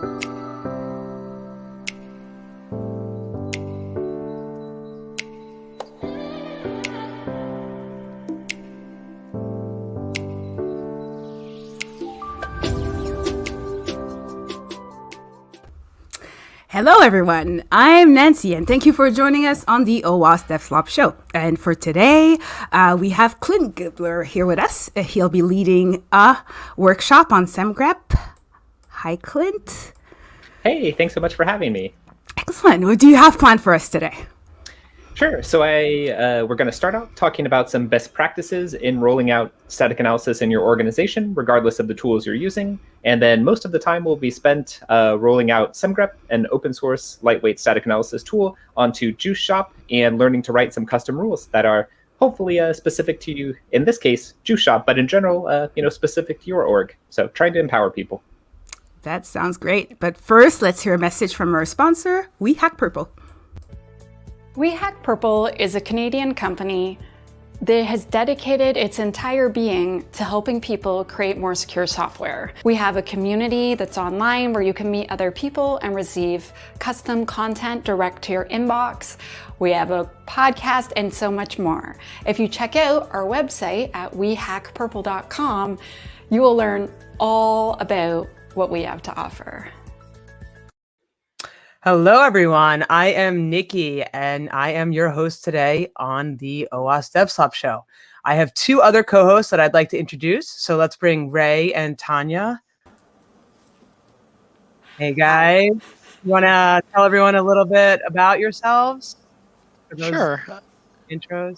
Hello, everyone. I'm Nancy, and thank you for joining us on the OWASP DevSlop show. And for today, we have Clint Gibler here with us. He'll be leading a workshop on Semgrep. Hi, Clint. Hey, thanks so much for having me. Excellent. What do you have planned for us today? Sure. So we're going to start out talking about some best practices in rolling out static analysis in your organization, regardless of the tools you're using. And then most of the time will be spent rolling out Semgrep, an open source lightweight static analysis tool, onto Juice Shop and learning to write some custom rules that are hopefully specific to you, in this case, Juice Shop, but in general, specific to your org. So trying to empower people. That sounds great. But first, let's hear a message from our sponsor, We Hack Purple. We Hack Purple is a Canadian company that has dedicated its entire being to helping people create more secure software. We have a community that's online where you can meet other people and receive custom content direct to your inbox. We have a podcast and so much more. If you check out our website at wehackpurple.com, you will learn all about what we have to offer. Hello, everyone. I am Nikki, and I am your host today on the OWASP DevSlop show. I have two other co-hosts that I'd like to introduce. So let's bring Ray and Tanya. Hey, guys. You want to tell everyone a little bit about yourselves? Sure. Intros.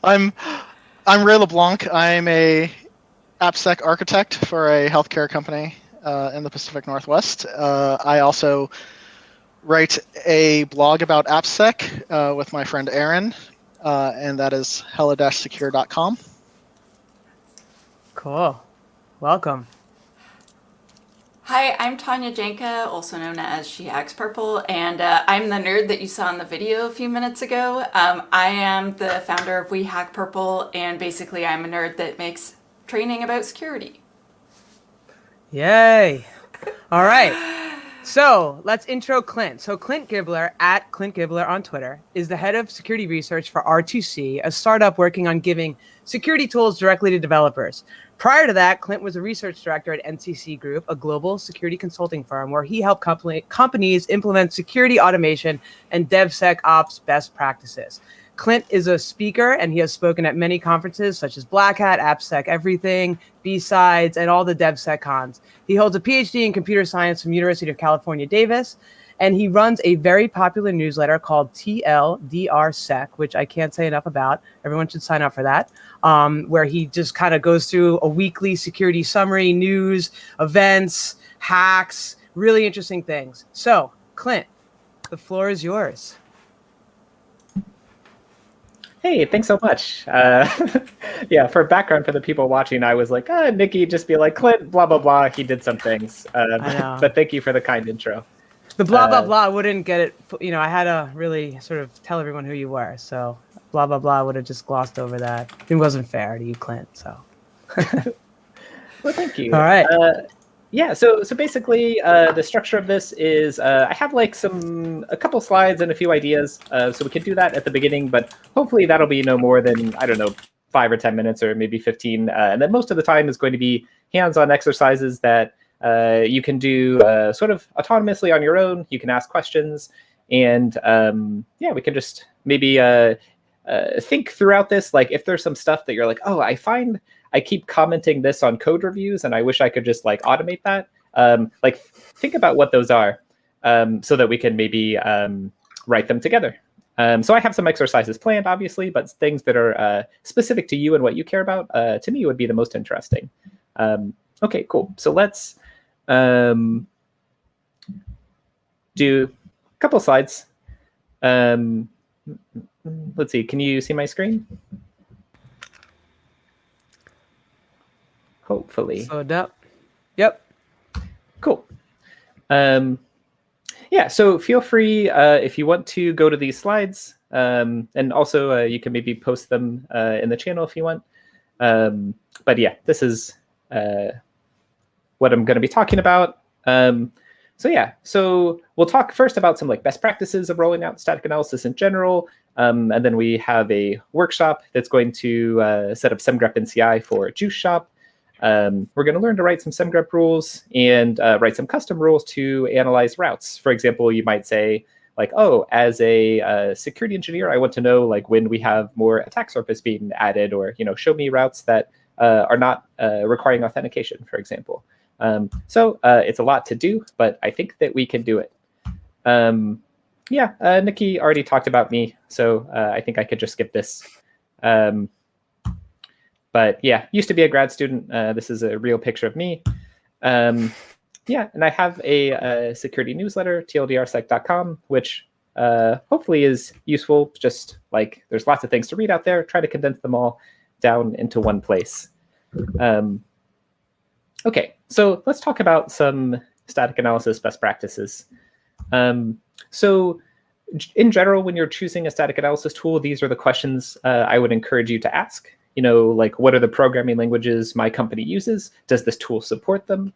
I'm Ray LeBlanc. I'm a AppSec architect for a healthcare company in the Pacific Northwest. I also write a blog about AppSec with my friend Aaron, and that is hella-secure.com. Cool. Welcome. Hi, I'm Tanya Janka, also known as She Hacks Purple, and I'm the nerd that you saw in the video a few minutes ago. I am the founder of We Hack Purple, and basically I'm a nerd that makes training about security. Yay. All right. So let's intro Clint. So Clint Gibler, at Clint Gibler on Twitter, is the head of security research for R2C, a startup working on giving security tools directly to developers. Prior to that, Clint was a research director at NCC Group, a global security consulting firm where he helped companies implement security automation and DevSecOps best practices. Clint is a speaker, and he has spoken at many conferences such as Black Hat, AppSec Everything, B-Sides, and all the DevSecCons. He holds a PhD in computer science from University of California, Davis, and he runs a very popular newsletter called TLDRSec, which I can't say enough about. Everyone should sign up for that, where he just kind of goes through a weekly security summary, news, events, hacks, really interesting things. So, Clint, the floor is yours. Hey, thanks so much. Yeah, for background for the people watching, I was like, Nikki, just be like, Clint, blah, blah, blah. He did some things. But thank you for the kind intro. The blah, blah, blah wouldn't get it. I had to really sort of tell everyone who you were. So blah, blah, blah would have just glossed over that. It wasn't fair to you, Clint. So. Well, thank you. All right. Yeah, so basically the structure of this is I have like a couple slides and a few ideas, so we can do that at the beginning, but hopefully that'll be no more than, 5 or 10 minutes or maybe 15. And then most of the time is going to be hands-on exercises that you can do sort of autonomously on your own. You can ask questions, and we can just maybe think throughout this, like if there's some stuff that you're like, oh, I keep commenting this on code reviews and I wish I could just like automate that. Like think about what those are so that we can maybe write them together. So I have some exercises planned, obviously, but things that are specific to you and what you care about, to me, would be the most interesting. Okay, cool. So let's do a couple slides. Let's see, can you see my screen? Hopefully. Slowed up. Yep. Cool. Yeah, so feel free if you want to go to these slides, and also you can maybe post them in the channel if you want. But yeah, this is what I'm going to be talking about. So yeah, so we'll talk first about some like best practices of rolling out static analysis in general, and then we have a workshop that's going to set up Semgrep in CI for Juice Shop. We're going to learn to write some Semgrep rules and write some custom rules to analyze routes. For example, you might say like, oh, as a security engineer, I want to know like when we have more attack surface being added, or show me routes that are not requiring authentication, for example. So it's a lot to do, but I think that we can do it. Nikki already talked about me, so I think I could just skip this. But yeah, used to be a grad student. This is a real picture of me. And I have a security newsletter, tldrsec.com, which hopefully is useful. Just like there's lots of things to read out there. Try to condense them all down into one place. Okay, so let's talk about some static analysis best practices. So in general, when you're choosing a static analysis tool, these are the questions I would encourage you to ask. Like what are the programming languages my company uses? Does this tool support them?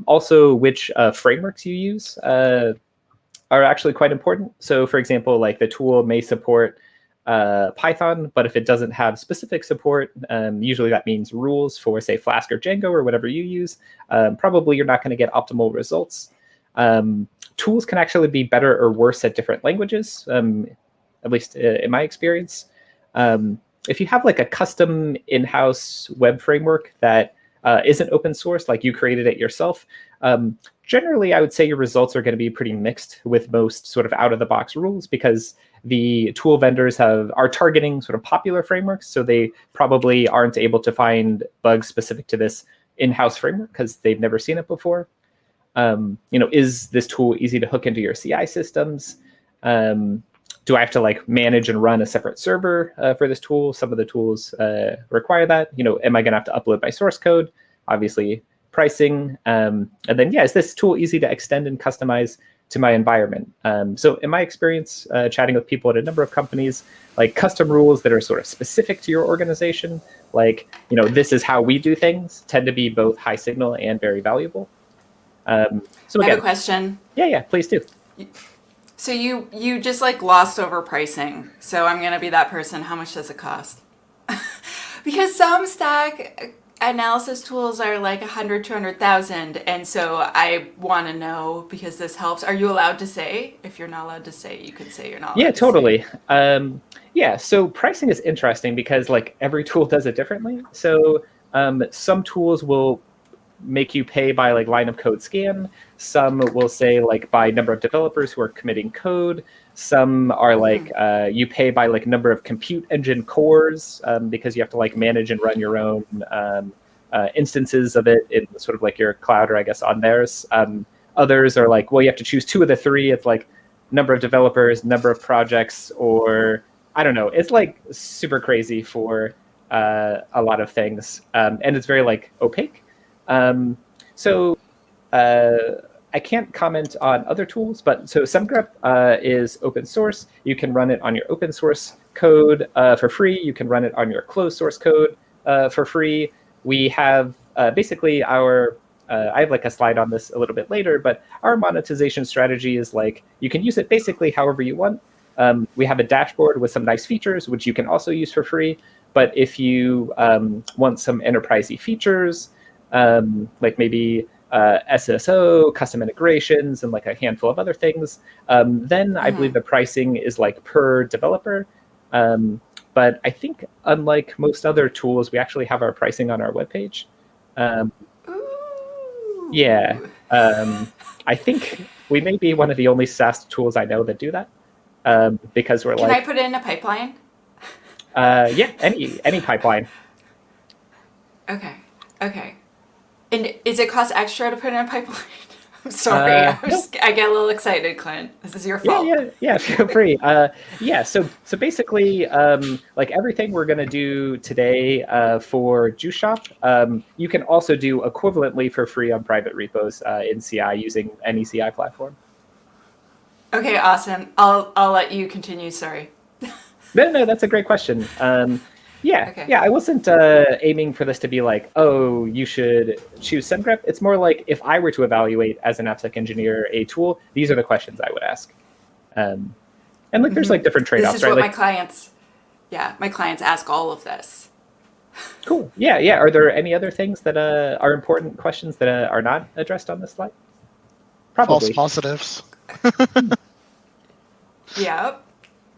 Also, which frameworks you use are actually quite important. So for example, like the tool may support Python, but if it doesn't have specific support, usually that means rules for, say, Flask or Django or whatever you use. Probably you're not going to get optimal results. Tools can actually be better or worse at different languages, at least in my experience. If you have like a custom in-house web framework that isn't open source, like you created it yourself, generally I would say your results are going to be pretty mixed with most sort of out-of-the-box rules, because the tool vendors are targeting sort of popular frameworks, so they probably aren't able to find bugs specific to this in-house framework because they've never seen it before. Is this tool easy to hook into your CI systems? Do I have to like manage and run a separate server for this tool? Some of the tools require that. Am I going to have to upload my source code? Obviously, pricing. And then, is this tool easy to extend and customize to my environment? So in my experience, chatting with people at a number of companies, like custom rules that are sort of specific to your organization, like, this is how we do things, tend to be both high signal and very valuable. So I have a question. Yeah, please do. So you just like glossed over pricing. So I'm going to be that person. How much does it cost? Because some stack analysis tools are like 100, 200,000. And so I want to know, because this helps. Are you allowed to say? If you're not allowed to say, you could say you're not allowed to totally. say. So pricing is interesting because like every tool does it differently. So some tools will make you pay by like line of code scan. Some will say like by number of developers who are committing code. Some are like you pay by like number of compute engine cores, because you have to like manage and run your own instances of it in sort of like your cloud, or I guess on theirs. Others are like, well, you have to choose two of the three. It's like number of developers, number of projects, or I don't know. It's like super crazy for a lot of things, and it's very like opaque. So I can't comment on other tools, but so Semgrep is open source. You can run it on your open source code for free. You can run it on your closed source code for free. We have basically I have like a slide on this a little bit later, but our monetization strategy is like you can use it basically however you want. We have a dashboard with some nice features, which you can also use for free. But if you want some enterprisey features, like maybe SSO, custom integrations, and like a handful of other things, then I believe the pricing is like per developer. But I think unlike most other tools, we actually have our pricing on our webpage. I think we may be one of the only SaaS tools I know that do that, because we're Can I put it in a pipeline? Any pipeline. Okay. And is it cost extra to put in a pipeline? I'm sorry. I get a little excited, Clint. This is your fault. Yeah, feel free. So basically, like everything we're going to do today for Juice Shop, you can also do equivalently for free on private repos in CI using any CI platform. Okay, awesome. I'll let you continue. Sorry. No, that's a great question. Yeah, Okay. yeah. I wasn't aiming for this to be like, oh, you should choose Semgrep. It's more like if I were to evaluate as an AppSec engineer a tool, these are the questions I would ask. And like, there's like different This trade-offs, is right? what Like, my clients ask all of this. cool. Yeah, yeah. Are there any other things that are important questions that are not addressed on this slide? False Probably. positives.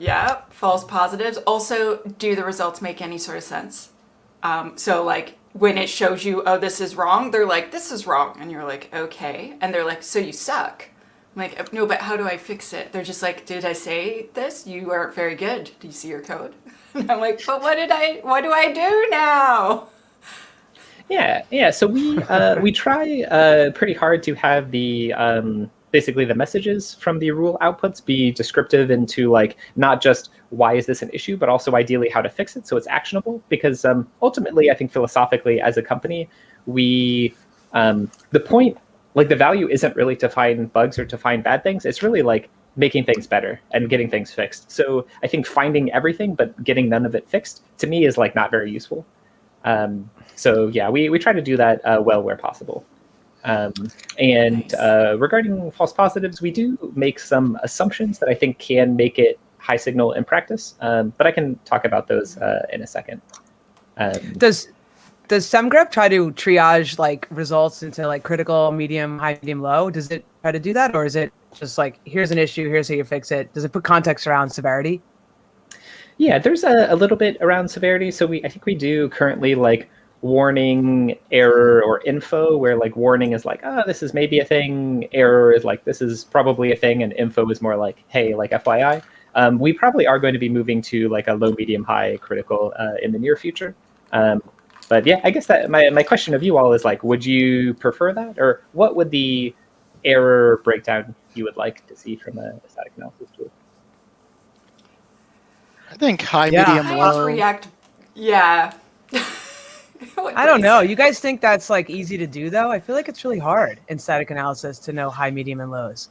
Yep. False positives. Also, do the results make any sort of sense? So like when it shows you, oh, this is wrong, they're like, this is wrong. And you're like, okay. And they're like, so you suck. I'm like, no, but how do I fix it? They're just like, did I say this? You aren't very good. Do you see your code? And I'm like, but what do I do now? Yeah. So we try pretty hard to have the basically the messages from the rule outputs be descriptive into like not just why is this an issue, but also ideally how to fix it so it's actionable. Because ultimately, I think philosophically as a company, we the point, like the value isn't really to find bugs or to find bad things. It's really like making things better and getting things fixed. So I think finding everything but getting none of it fixed to me is like not very useful. So yeah, we try to do that well where possible. And regarding false positives, we do make some assumptions that I think can make it high signal in practice, but I can talk about those in a second. Does Semgrep try to triage like results into like critical, medium, high, medium, low? Does it try to do that, or is it just like here's an issue, here's how you fix it? Does it put context around severity? Yeah, there's a little bit around severity. So I think we do currently like warning, error, or info, where like warning is like, oh, this is maybe a thing. Error is like, this is probably a thing. And info is more like, hey, like FYI. We probably are going to be moving to like a low, medium, high critical in the near future. But yeah, I guess that my question of you all is like, would you prefer that? Or what would the error breakdown you would like to see from a static analysis tool? I think high, Yeah. medium, I low. react. Yeah. I don't know. You guys think that's like easy to do though? I feel like it's really hard in static analysis to know high, medium, and lows.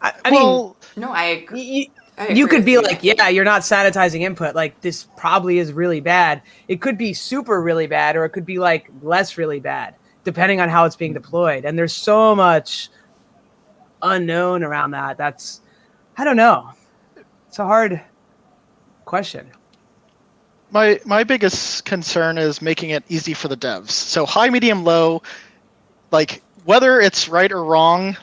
I mean, No, I agree. you could be like, yeah, you're not sanitizing input. Like this probably is really bad. It could be super really bad, or it could be like less really bad, depending on how it's being deployed. And there's so much unknown around that. I don't know. It's a hard question. My biggest concern is making it easy for the devs. So high, medium, low, like whether it's right or wrong,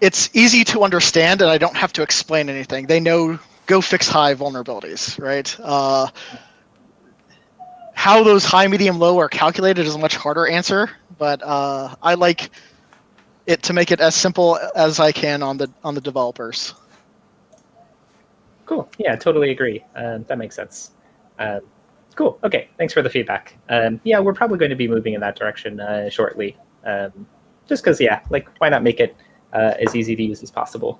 it's easy to understand, and I don't have to explain anything. They know, go fix high vulnerabilities, right? How those high, medium, low are calculated is a much harder answer, but I like it to make it as simple as I can on the developers. Cool. Yeah, totally agree. That makes sense. Cool. Okay. Thanks for the feedback. Yeah, we're probably going to be moving in that direction shortly. Just because, yeah, like why not make it as easy to use as possible?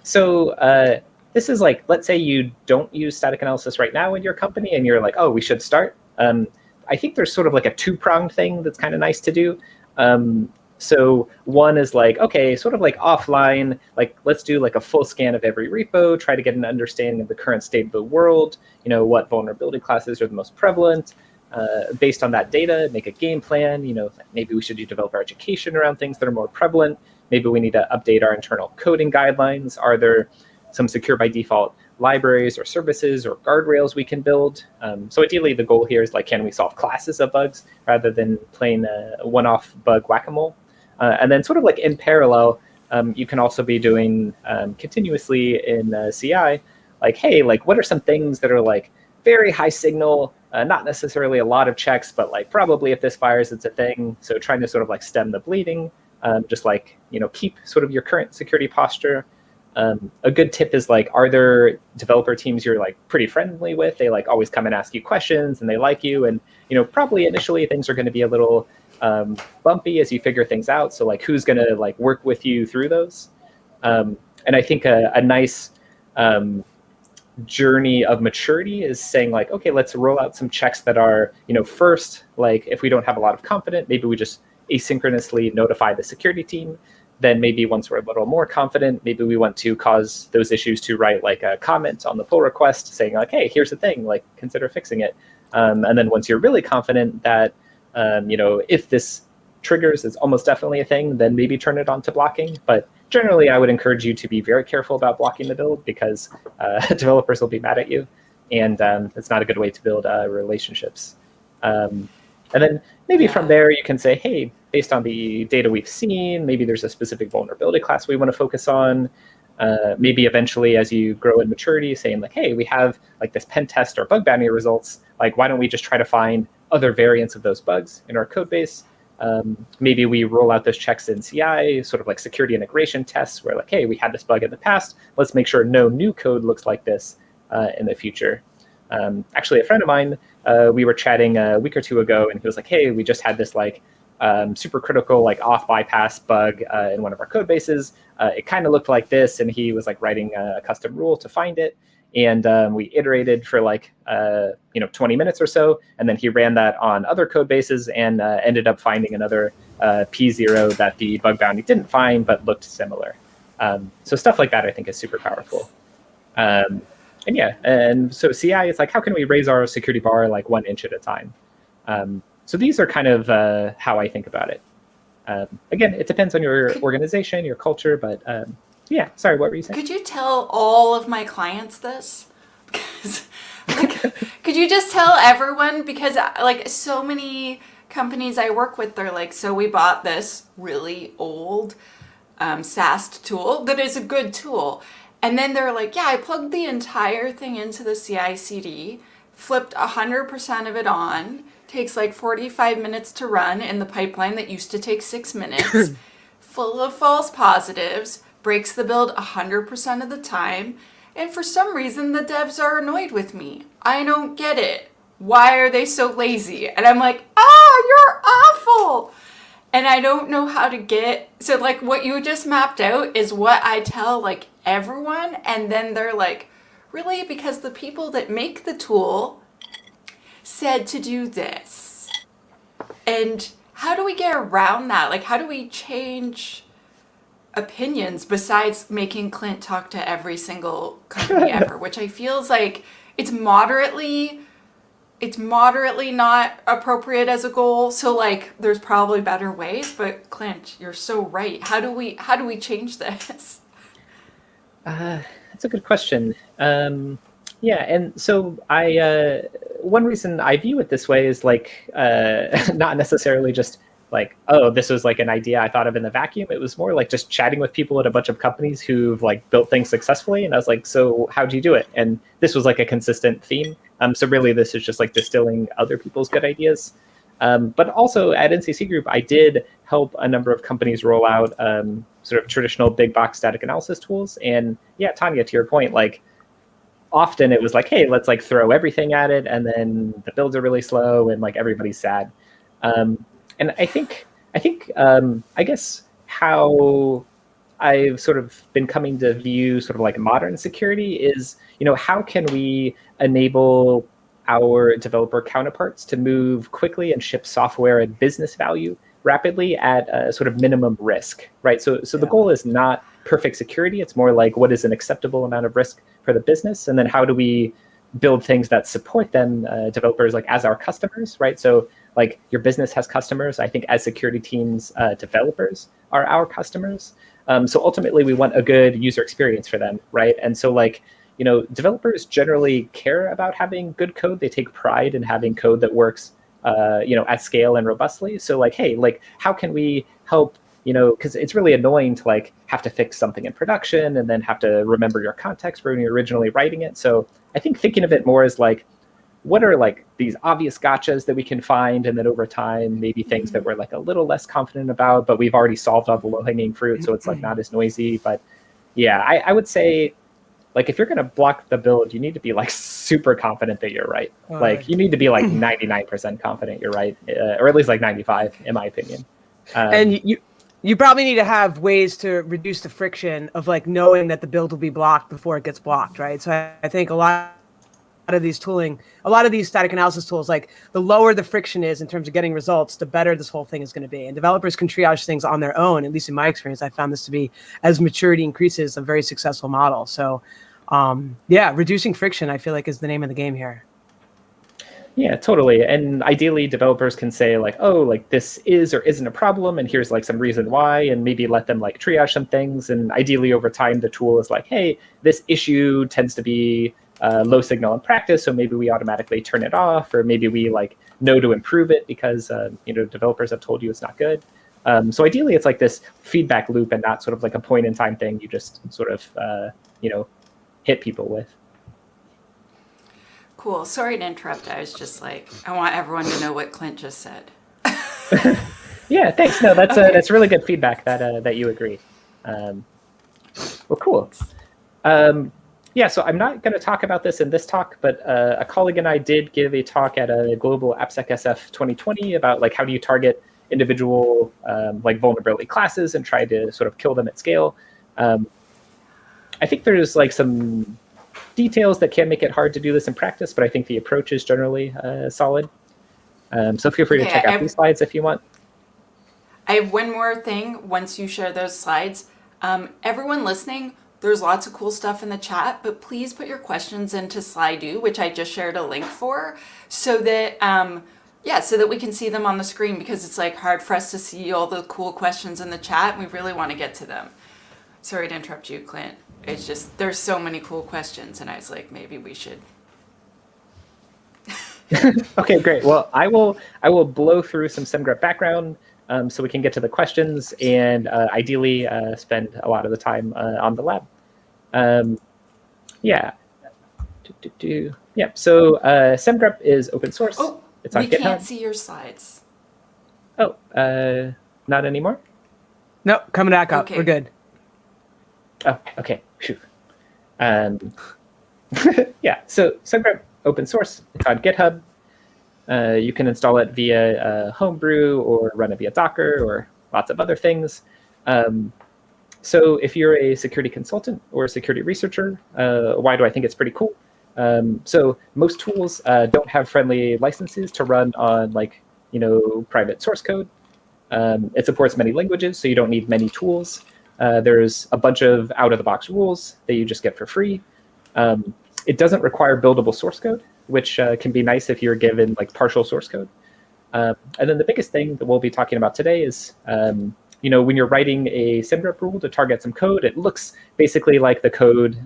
So this is like, let's say you don't use static analysis right now in your company and you're like, oh, we should start. I think there's sort of like a two-pronged thing that's kind of nice to do. So one is like, okay, sort of like offline, like let's do like a full scan of every repo, try to get an understanding of the current state of the world, what vulnerability classes are the most prevalent. Based on that data, make a game plan, maybe we should do developer education around things that are more prevalent. Maybe we need to update our internal coding guidelines. Are there some secure by default libraries or services or guardrails we can build? So ideally, the goal here is like, can we solve classes of bugs rather than plain one-off bug whack-a-mole? And then sort of like in parallel, you can also be doing continuously in CI, like, hey, like what are some things that are like very high signal, not necessarily a lot of checks, but like probably if this fires, it's a thing. So trying to sort of like stem the bleeding, just like, keep sort of your current security posture. A good tip is like, are there developer teams you're like pretty friendly with? They like always come and ask you questions and they like you. And, probably initially things are going to be a little bumpy as you figure things out. So like, who's going to like work with you through those? And I think a nice journey of maturity is saying like, okay, let's roll out some checks that are, first, like if we don't have a lot of confidence, maybe we just asynchronously notify the security team. then maybe once we're a little more confident, maybe we want to cause those issues to write like a comment on the pull request saying like, hey, here's the thing, like consider fixing it. And then once you're really confident that, if this triggers is almost definitely a thing, then maybe turn it on to blocking. But generally, I would encourage you to be very careful about blocking the build because developers will be mad at you. And it's not a good way to build relationships. And then maybe from there, you can say, hey, based on the data we've seen, maybe there's a specific vulnerability class we want to focus on. Maybe eventually, as you grow in maturity, saying like, hey, we have like this pen test or bug bounty results. Like, why don't we just try to find other variants of those bugs in our code base? Maybe we roll out those checks in CI, sort of like security integration tests where like, hey, we had this bug in the past. Let's make sure no new code looks like this in the future. Actually, a friend of mine, we were chatting a week or two ago, and he was like, hey, we just had this like super critical like auth bypass bug in one of our code bases. It kind of looked like this, and he was like writing a custom rule to find it. And we iterated for like 20 minutes or so, and then he ran that on other code bases and ended up finding another P0 that the bug bounty didn't find but looked similar. So stuff like that I think is super powerful. And so CI is like, how can we raise our security bar like 1 inch at a time? So these are kind of how I think about it. Again, it depends on your organization, your culture, but yeah, sorry, what were you saying? Could you tell all of my clients this? Because, could you just tell everyone? Because, like, so many companies I work with, they're like, so we bought this really old SAST tool that is a good tool. And then they're like, yeah, I plugged the entire thing into the CI/CD, flipped 100% of it on, takes like 45 minutes to run in the pipeline that used to take 6 minutes, full of false positives, breaks the build 100% of the time, and for some reason the devs are annoyed with me. I don't get it. Why are they so lazy? And I'm like, you're awful! And I don't know how to get... So like what you just mapped out is what I tell like everyone, and then they're like, really? Because the people that make the tool said to do this. And how do we get around that? Like, how do we change opinions besides making Clint talk to every single company ever, which I feels like it's moderately not appropriate as a goal. So like there's probably better ways, but Clint, you're so right. How do we change this? That's a good question. Yeah, and so one reason I view it this way is like not necessarily just like, oh, this was like an idea I thought of in the vacuum. It was more like just chatting with people at a bunch of companies who've like built things successfully. And I was like, so how'd you do it? And this was like a consistent theme. So really this is just like distilling other people's good ideas. But also at NCC Group, I did help a number of companies roll out sort of traditional big box static analysis tools. And yeah, Tanya, to your point, like often it was like, hey, let's like throw everything at it. And then the builds are really slow and like everybody's sad. And I guess how I've sort of been coming to view sort of like modern security is, how can we enable our developer counterparts to move quickly and ship software and business value rapidly at a sort of minimum risk, right? So the goal is not perfect security. It's more like what is an acceptable amount of risk for the business? And then how do we build things that support them, developers, like as our customers, right? So like your business has customers. I think as security teams, developers are our customers. So ultimately we want a good user experience for them, right? And so like, developers generally care about having good code. They take pride in having code that works, at scale and robustly. So like, hey, like how can we help, because it's really annoying to like have to fix something in production and then have to remember your context for when you're originally writing it. So I think thinking of it more as like, what are like these obvious gotchas that we can find, and then over time, maybe things that we're like a little less confident about, but we've already solved all the low-hanging fruit, so it's like not as noisy. But yeah, I would say, like if you're gonna block the build, you need to be like super confident that you're right. Like you need to be like 99% confident you're right, or at least like 95, in my opinion. And you probably need to have ways to reduce the friction of like knowing that the build will be blocked before it gets blocked, right? So I think a lot of these tooling, a lot of these static analysis tools, like the lower the friction is in terms of getting results, the better this whole thing is going to be. And developers can triage things on their own. At least in my experience, I found this to be, as maturity increases, a very successful model. So yeah, reducing friction, I feel like, is the name of the game here. Yeah, totally. And ideally, developers can say like, oh, like this is or isn't a problem, and here's like some reason why, and maybe let them like triage some things. And ideally, over time, the tool is like, hey, this issue tends to be low signal in practice, so maybe we automatically turn it off, or maybe we like know to improve it because developers have told you it's not good. So ideally, it's like this feedback loop and not sort of like a point in time thing you just sort of hit people with. Cool. Sorry to interrupt. I was just like, I want everyone to know what Clint just said. Yeah, thanks. No, that's really good feedback that you agree. Well, cool. Yeah, so I'm not going to talk about this in this talk, but a colleague and I did give a talk at a global AppSec SF 2020 about like how do you target individual like vulnerability classes and try to sort of kill them at scale. I think there's like some details that can make it hard to do this in practice, but I think the approach is generally solid. So feel free to check out these slides if you want. I have one more thing once you share those slides. Everyone listening, there's lots of cool stuff in the chat, but please put your questions into Slido, which I just shared a link for, so that so that we can see them on the screen, because it's like hard for us to see all the cool questions in the chat, and we really want to get to them. Sorry to interrupt you, Clint. It's just, there's so many cool questions, and I was like, maybe we should. Okay, great. Well, I will blow through some Semgrep background so we can get to the questions, and ideally spend a lot of the time on the lab. Yeah. Yeah. So Semgrep is open source. Oh, it's on we GitHub. can't see your slides. Oh, not anymore? No, coming back up. Okay. We're good. Oh, okay. Phew. Yeah, so Semgrep open source. It's on GitHub. You can install it via Homebrew or run it via Docker or lots of other things. So if you're a security consultant or a security researcher, why do I think it's pretty cool? So most tools don't have friendly licenses to run on private source code. It supports many languages, so you don't need many tools. There's a bunch of out-of-the-box rules that you just get for free. It doesn't require buildable source code, which can be nice if you're given like partial source code. And then the biggest thing that we'll be talking about today is, when you're writing a Semgrep rule to target some code, it looks basically like the code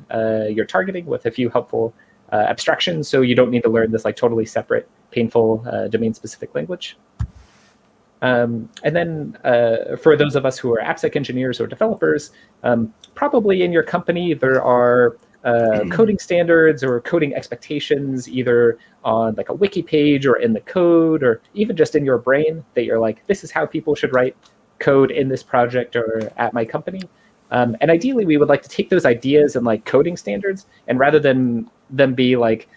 you're targeting with a few helpful abstractions. So you don't need to learn this like totally separate, painful domain-specific language. And then for those of us who are AppSec engineers or developers, probably in your company there are coding standards or coding expectations either on like a wiki page or in the code or even just in your brain that you're like, this is how people should write code in this project or at my company. And ideally, we would like to take those ideas and like coding standards, and rather than them be like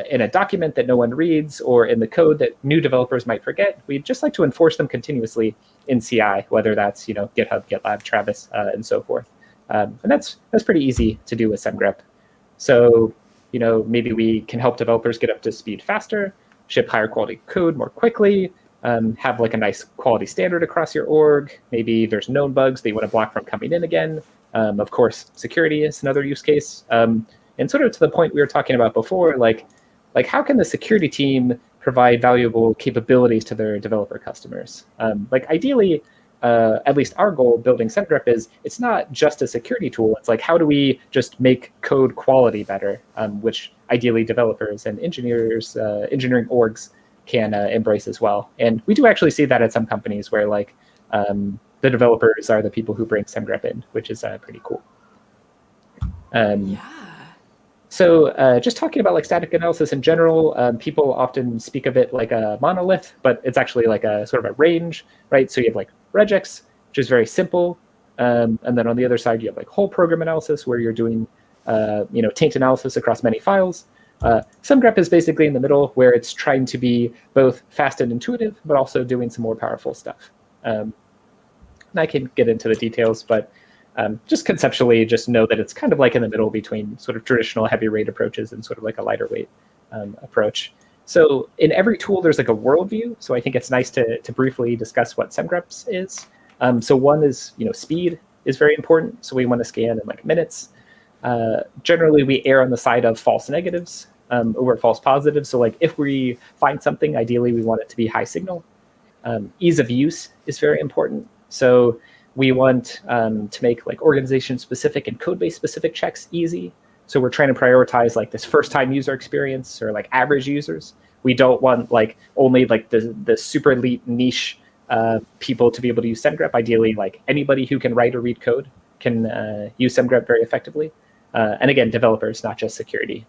in a document that no one reads or in the code that new developers might forget, we'd just like to enforce them continuously in CI, whether that's GitHub, GitLab, Travis, and so forth. And that's pretty easy to do with Semgrep. So maybe we can help developers get up to speed faster, ship higher quality code more quickly, have like a nice quality standard across your org. Maybe there's known bugs that you want to block from coming in again. Of course, security is another use case. And sort of to the point we were talking about before, like how can the security team provide valuable capabilities to their developer customers? Ideally, at least our goal building Semgrep is it's not just a security tool. It's like, how do we just make code quality better, which ideally developers and engineering orgs can embrace as well. And we do actually see that at some companies where the developers are the people who bring Semgrep in, which is pretty cool. Yeah. So just talking about static analysis in general, people often speak of it like a monolith, but it's actually like a sort of a range, right? So you have regex, which is very simple. And then on the other side, you have whole program analysis where you're doing, taint analysis across many files. Semgrep is basically in the middle where it's trying to be both fast and intuitive, but also doing some more powerful stuff. And I can get into the details, but just conceptually, just know that it's kind of in the middle between sort of traditional heavy rate approaches and sort of a lighter weight approach. So in every tool, there's like a worldview. So I think it's nice to briefly discuss what Semgrep is. So one is, speed is very important. So we want to scan in like minutes. Generally, we err on the side of false negatives over false positives. So like if we find something, ideally we want it to be high signal. Ease of use is very important. So we want to make like organization specific and code base specific checks easy. So we're trying to prioritize like this first time user experience or like average users. We don't want like only like the super elite niche people to be able to use Semgrep. Ideally, like anybody who can write or read code can use Semgrep very effectively. And again, developers, not just security.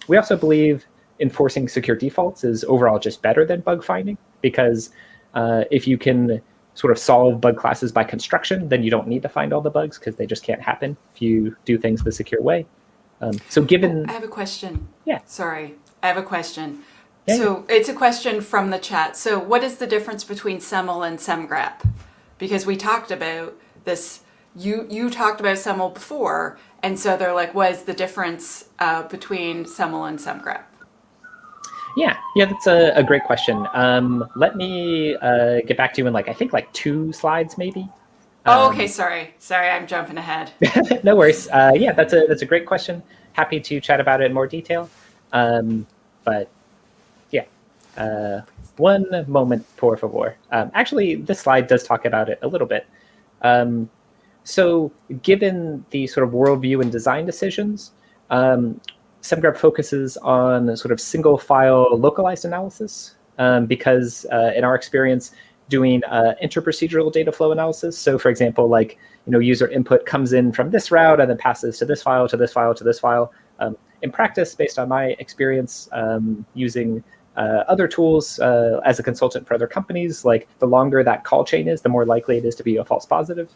We also believe enforcing secure defaults is overall just better than bug finding, because if you can sort of solve bug classes by construction, then you don't need to find all the bugs because they just can't happen if you do things the secure way. So given... I have a question. Yeah. Sorry, I have a question. Yeah, so it's a question from the chat. So what is the difference between Semel and Semgrep? Because we talked about this, you talked about Semel before, and so they're like, what is the difference between Semel and Semgrep? Yeah, that's a great question. Let me get back to you in I think 2 slides maybe. Okay, sorry, I'm jumping ahead. No worries. Yeah, that's a great question. Happy to chat about it in more detail. But yeah, one moment, por favor. Actually, this slide does talk about it a little bit. So given the sort of worldview and design decisions, Semgrep focuses on sort of single file localized analysis because in our experience doing interprocedural data flow analysis. So for example, user input comes in from this route and then passes to this file, to this file, to this file. In practice, based on my experience using other tools as a consultant for other companies, the longer that call chain is, the more likely it is to be a false positive.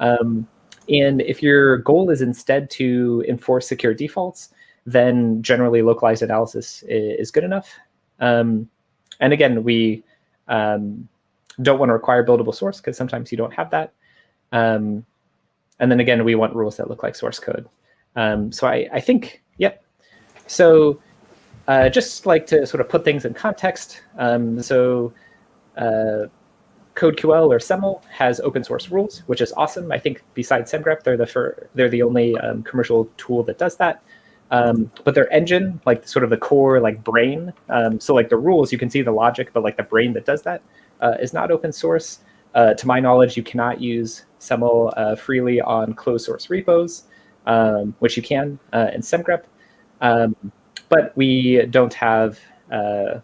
And if your goal is instead to enforce secure defaults, then generally localized analysis is good enough. And again, we don't want to require buildable source because sometimes you don't have that. And then again, we want rules that look like source code. So I think, yep. So just to sort of put things in context. So CodeQL or Semel has open source rules, which is awesome. I think besides Semgrep, they're the only commercial tool that does that. But their engine, sort of the core brain, so the rules, you can see the logic, but the brain that does that is not open source. To my knowledge, you cannot use Semel freely on closed source repos, which you can in Semgrep. But we don't have,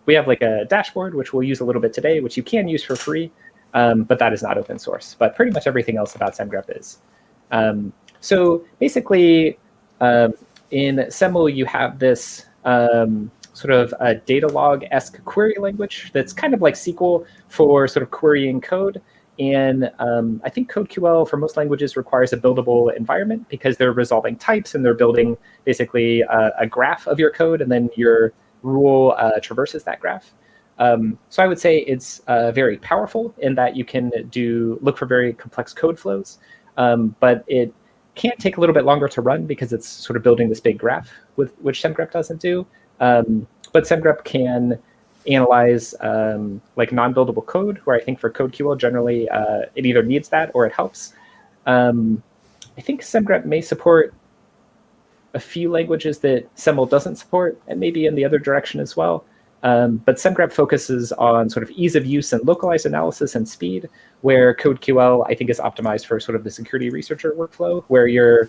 we have a dashboard, which we'll use a little bit today, which you can use for free, but that is not open source. But pretty much everything else about Semgrep is. So basically, in Semel, you have this sort of a data log-esque query language that's kind of like SQL for sort of querying code. And I think CodeQL for most languages requires a buildable environment because they're resolving types and they're building basically a graph of your code, and then your rule traverses that graph. So I would say it's very powerful in that you can look for very complex code flows, but it can take a little bit longer to run because it's sort of building this big graph, which Semgrep doesn't do. But Semgrep can analyze non-buildable code, where I think for CodeQL generally it either needs that or it helps. I think Semgrep may support a few languages that Semel doesn't support, and maybe in the other direction as well. But Semgrep focuses on sort of ease of use and localized analysis and speed, where CodeQL, I think, is optimized for sort of the security researcher workflow, where you're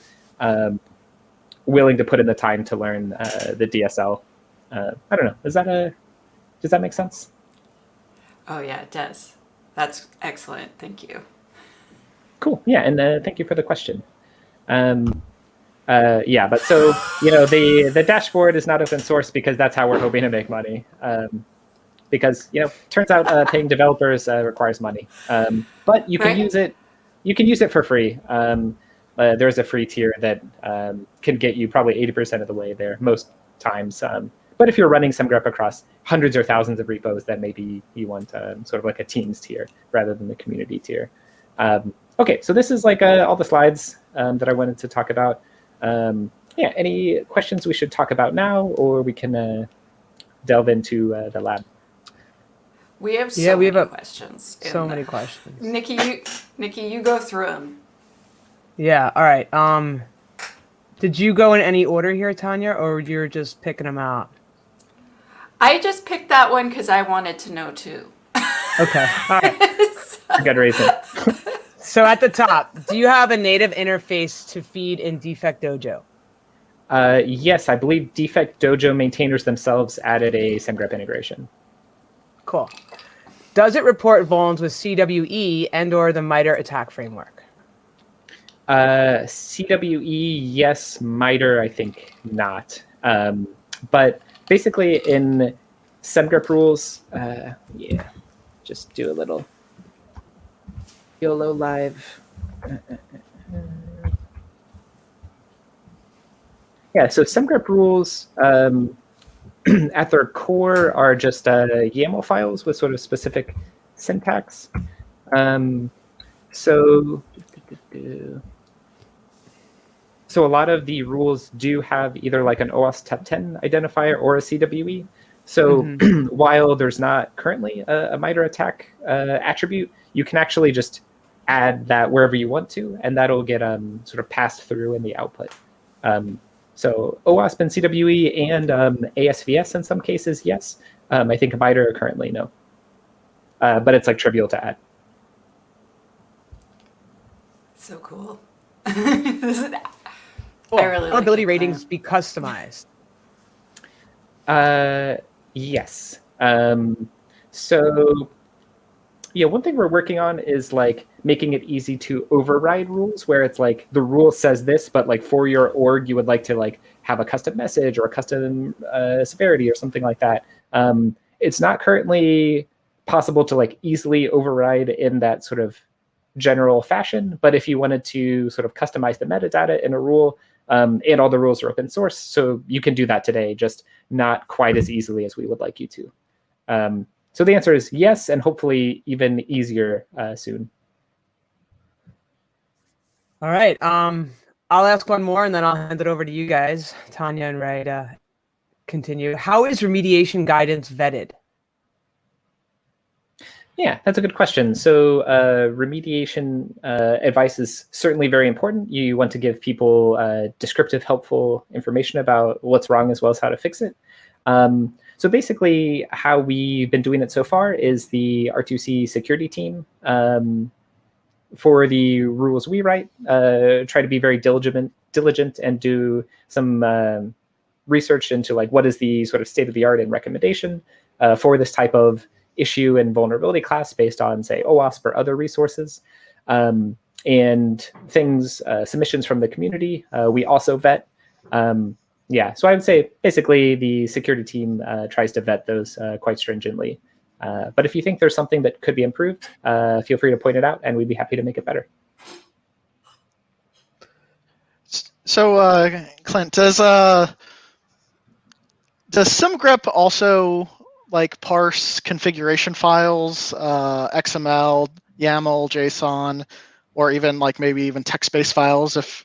willing to put in the time to learn the DSL. I don't know. Does that make sense? Oh, yeah, it does. That's excellent. Thank you. Cool. Yeah, and thank you for the question. Yeah, but so, the dashboard is not open source because that's how we're hoping to make money. Because, turns out paying developers requires money. But you can use it. You can use it for free. There's a free tier that can get you probably 80% of the way there most times. But if you're running Semgrep across hundreds or thousands of repos, then maybe you want sort of like a teams tier rather than the community tier. Okay, so this is all the slides that I wanted to talk about. Yeah, any questions we should talk about now, or we can delve into the lab? We have so we have many questions. so many questions. Nikki, you go through them. Yeah. All right. Did you go in any order here, Tanya, or you're just picking them out? I just picked that one because I wanted to know too. Okay. All right. Good reason. So at the top, do you have a native interface to feed in Defect Dojo? Yes, I believe Defect Dojo maintainers themselves added a Semgrep integration. Cool. Does it report vulns with CWE and/or the MITRE attack framework? CWE, yes. MITRE, I think not. But basically, in Semgrep rules, yeah, just do a little YOLO live. Yeah, so Semgrep rules at their core are just YAML files with sort of specific syntax. So a lot of the rules do have either like an OWASP Top 10 identifier or a CWE. So while there's not currently a MITRE attack attribute, you can actually just add that wherever you want to, and that'll get sort of passed through in the output. So OWASP and CWE and ASVS in some cases, yes. I think MITRE currently no. But it's like trivial to add. So cool. Cool. I really Vulnerability like ratings be customized. Yes. So yeah, one thing we're working on is like making it easy to override rules, where it's like the rule says this, but like for your org, you would like to like have a custom message or a custom severity or something like that. It's not currently possible to like easily override in that sort of general fashion, but if you wanted to sort of customize the metadata in a rule, and all the rules are open source, so you can do that today, just not quite as easily as we would like you to. So the answer is yes, and hopefully even easier soon. All right. I'll ask one more, and then I'll hand it over to you guys, Tanya and Ray, to continue. How is remediation guidance vetted? Yeah, that's a good question. So remediation advice is certainly very important. You want to give people descriptive, helpful information about what's wrong as well as how to fix it. So basically, how we've been doing it so far is the R2C security team, for the rules we write, try to be very diligent and do some research into like what is the sort of state of the art and recommendation for this type of issue and vulnerability class based on, say, OWASP or other resources. And things, submissions from the community, we also vet. Yeah, so I would say basically the security team tries to vet those quite stringently. But if you think there's something that could be improved, feel free to point it out, and we'd be happy to make it better. So, Clint, does Semgrep also like parse configuration files, XML, YAML, JSON, or even like maybe even text-based files? If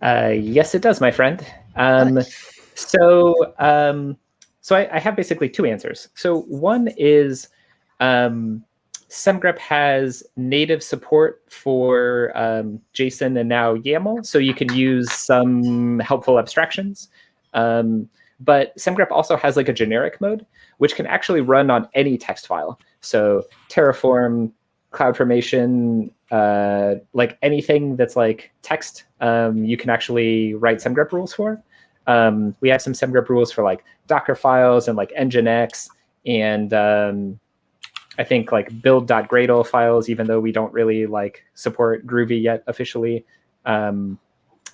yes, it does, my friend. Nice. So I have basically two answers. So one is Semgrep has native support for JSON and now YAML, so you can use some helpful abstractions. But Semgrep also has like a generic mode, which can actually run on any text file. So Terraform, CloudFormation, like anything that's like text, you can actually write Semgrep rules for. We have some Semgrep rules for like Docker files and like Nginx, and I think like build.gradle files, even though we don't really like support Groovy yet officially.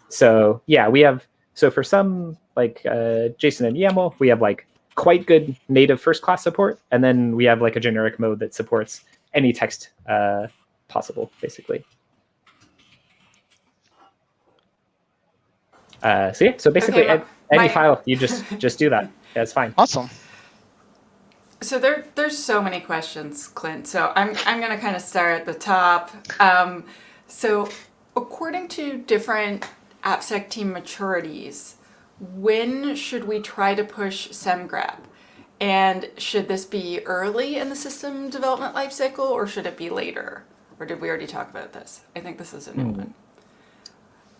So yeah, we have, so for some like JSON and YAML, we have like quite good native first class support. And then we have like a generic mode that supports any text possible, basically. So yeah, so basically any file, you just do that. That's fine. Awesome. So there's so many questions, Clint. So I'm going to kind of start at the top. So according to different AppSec team maturities, when should we try to push Semgrep? And should this be early in the system development lifecycle, or should it be later? Or did we already talk about this? I think this is a new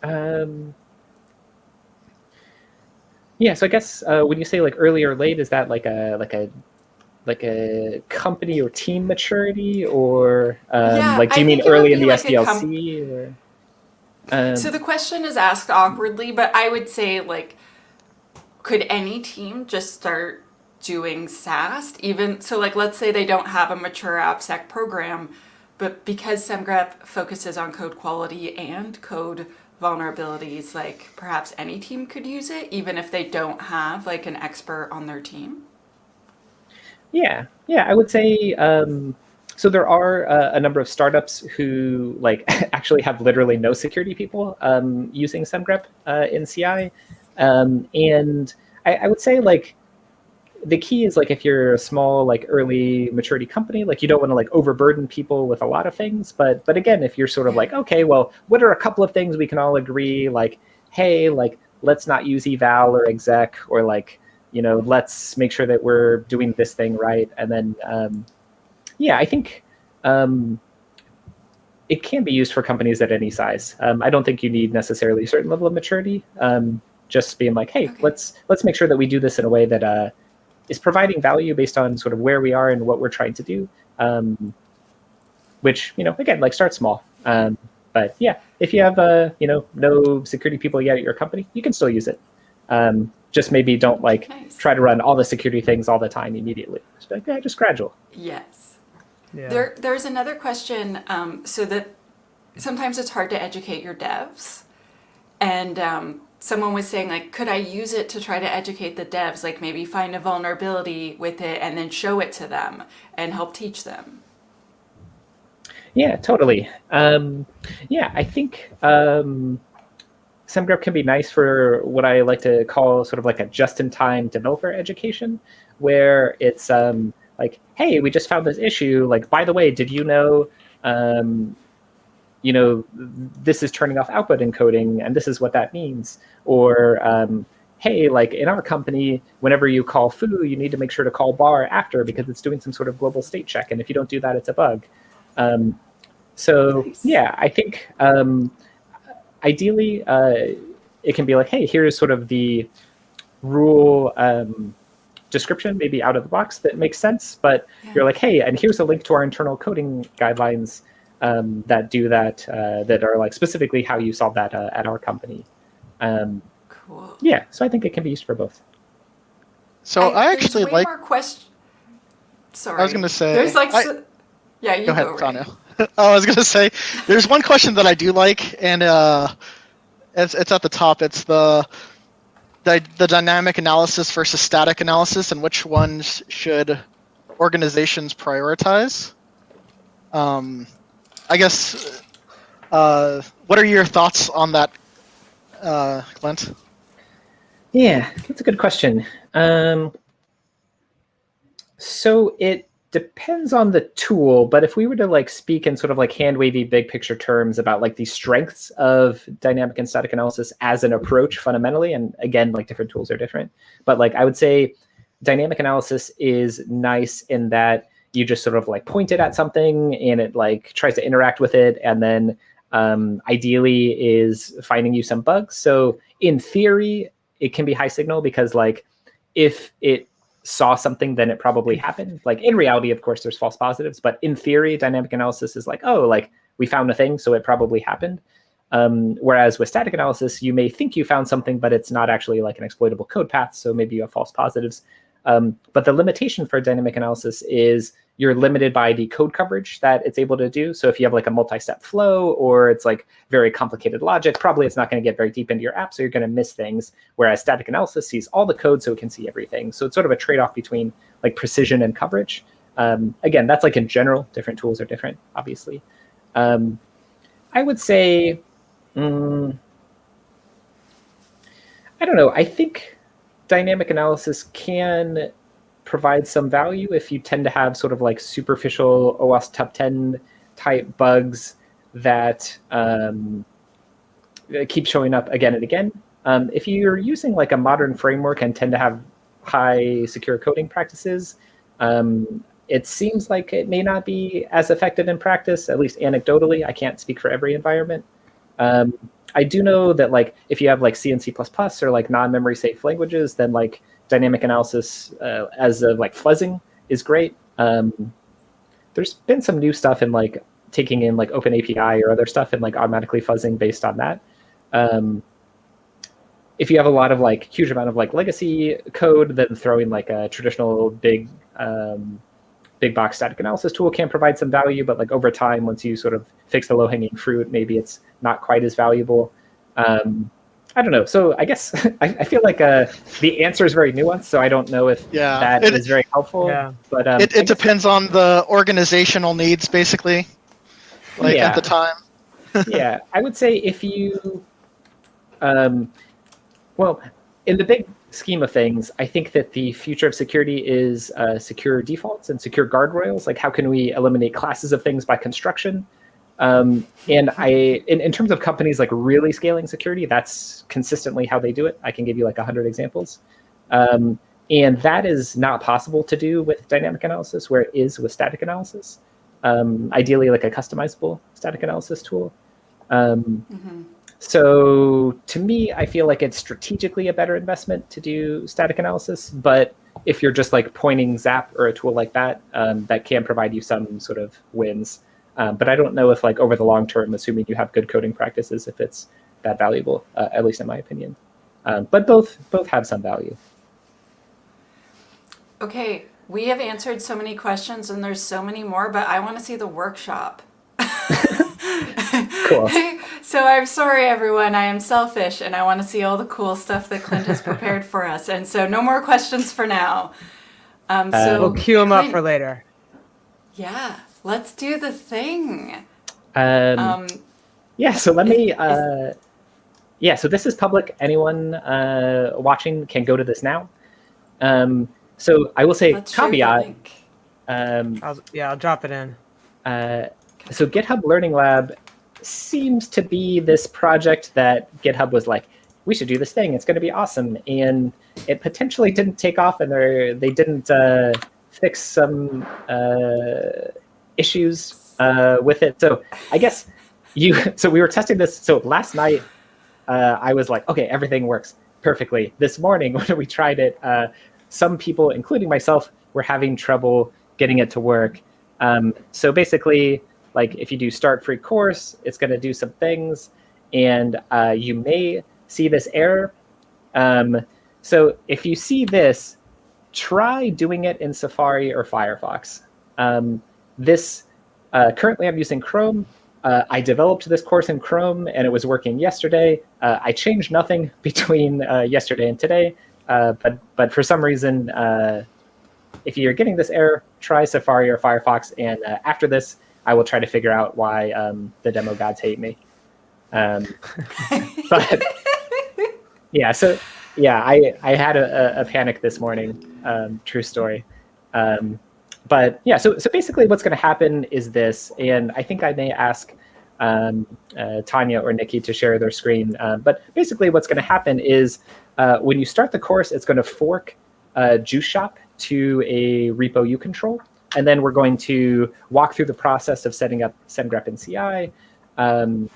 one. Yeah, so I guess when you say like early or late, is that like a company or team maturity, or like do you mean early in the like SDLC? Or, so the question is asked awkwardly, but I would say like, could any team just start doing SAST? Even so, like let's say they don't have a mature AppSec program, but because Semgrep focuses on code quality and code vulnerabilities, like perhaps any team could use it, even if they don't have like an expert on their team. Yeah, I would say so. There are a number of startups who like actually have literally no security people using Semgrep in CI, and I would say like the key is like if you're a small like early maturity company, like you don't want to like overburden people with a lot of things. But again, if you're sort of like, okay, well, what are a couple of things we can all agree? Like, hey, like let's not use eval or exec, or like, you know, let's make sure that we're doing this thing right. And then, yeah, I think it can be used for companies at any size. I don't think you need necessarily a certain level of maturity. Just being like, hey, let's make sure that we do this in a way that is providing value based on sort of where we are and what we're trying to do. Which, you know, again, like start small. But yeah, if you have, you know, no security people yet at your company, you can still use it. Just maybe don't like try to run all the security things all the time immediately. Just like, yeah, just gradual. Yes. Yeah. There's another question. So that sometimes it's hard to educate your devs, and someone was saying like, could I use it to try to educate the devs? Like maybe find a vulnerability with it and then show it to them and help teach them. Yeah, totally. Yeah, I think Semgrep can be nice for what I like to call sort of like a just-in-time developer education, where it's like, hey, we just found this issue. Like, by the way, did you know, you know, this is turning off output encoding, and this is what that means. Or, hey, like in our company, whenever you call foo, you need to make sure to call bar after because it's doing some sort of global state check, and if you don't do that, it's a bug. So nice. Yeah, I think ideally it can be like, hey, here's sort of the rule description, maybe out of the box that makes sense, but you're like, hey, and here's a link to our internal coding guidelines that do that, that are like specifically how you solve that at our company. Cool. Yeah, so I think it can be used for both. So I actually way like. More Sorry, I was going to say. There's like. Yeah, you go ahead, Ray. Tanya. I was going to say, there's one question that I do like, and it's at the top. It's the dynamic analysis versus static analysis, and which ones should organizations prioritize? I guess, what are your thoughts on that, Clint? Yeah, that's a good question. So it depends on the tool, but if we were to like speak in sort of like hand-wavy big picture terms about like the strengths of dynamic and static analysis as an approach fundamentally, and again, like different tools are different, but like I would say dynamic analysis is nice in that you just sort of like point it at something and it like tries to interact with it, and then ideally is finding you some bugs. So in theory, it can be high signal because like if it saw something, then it probably happened. Like in reality, of course, there's false positives, but in theory, dynamic analysis is like, oh, like we found a thing, so it probably happened. Whereas with static analysis, you may think you found something, but it's not actually like an exploitable code path, so maybe you have false positives. But the limitation for dynamic analysis is you're limited by the code coverage that it's able to do. So if you have like a multi-step flow or it's like very complicated logic, probably it's not going to get very deep into your app, so you're going to miss things. Whereas static analysis sees all the code, so it can see everything. So it's sort of a trade-off between like precision and coverage. Again, that's like in general, different tools are different, obviously. I would say, I don't know, I think dynamic analysis can provide some value if you tend to have sort of like superficial OWASP top 10 type bugs that keep showing up again and again. If you're using like a modern framework and tend to have high secure coding practices, it seems like it may not be as effective in practice, at least anecdotally. I can't speak for every environment. I do know that like if you have like C and C++ or like non-memory safe languages, then like dynamic analysis as of like fuzzing is great. There's been some new stuff in like taking in like OpenAPI or other stuff and like automatically fuzzing based on that. If you have a lot of like huge amount of like legacy code, then throwing like a traditional big box static analysis tool can provide some value, but like over time, once you sort of fix the low hanging fruit, maybe it's not quite as valuable. I don't know. So I guess I feel like the answer is very nuanced. So I don't know if that is very helpful. Yeah. But it depends on the organizational needs, basically, like at the time. Yeah, I would say if you, well, in the big scheme of things, I think that the future of security is secure defaults and secure guardrails. Like, how can we eliminate classes of things by construction? And in terms of companies like really scaling security, that's consistently how they do it. I can give you like 100 examples. And that is not possible to do with dynamic analysis, where it is with static analysis. Ideally, like a customizable static analysis tool. So to me, I feel like it's strategically a better investment to do static analysis. But if you're just like pointing Zap or a tool like that, that can provide you some sort of wins. But I don't know if like over the long term, assuming you have good coding practices, if it's that valuable, at least in my opinion. But both have some value. Okay, we have answered so many questions and there's so many more, but I want to see the workshop. Cool. So I'm sorry, everyone. I am selfish and I want to see all the cool stuff that Clint has prepared for us. And so no more questions for now. So we'll queue them up for later. Yeah, let's do the thing. Yeah, so let me... yeah, so this is public. Anyone watching can go to this now. So I will say Let's share the caveat. link. I'll drop it in. So GitHub Learning Lab seems to be this project that GitHub was like, we should do this thing. It's going to be awesome. And it potentially didn't take off, and they didn't fix some issues with it. So I guess so we were testing this. So last night, I was like, okay, everything works perfectly. This morning, when we tried it, some people, including myself, were having trouble getting it to work. So basically, like if you do start free course, it's going to do some things, and you may see this error. So if you see this, try doing it in Safari or Firefox. Currently I'm using Chrome. I developed this course in Chrome, and it was working yesterday. I changed nothing between yesterday and today, but for some reason, if you're getting this error, try Safari or Firefox, and after this, I will try to figure out why the demo gods hate me. But yeah, so yeah, I had a panic this morning. True story. But yeah, so basically what's going to happen is this, and I think I may ask Tanya or Nikki to share their screen. But basically what's going to happen is when you start the course, it's going to fork Juice Shop to a repo you control. And then we're going to walk through the process of setting up Semgrep and CI. And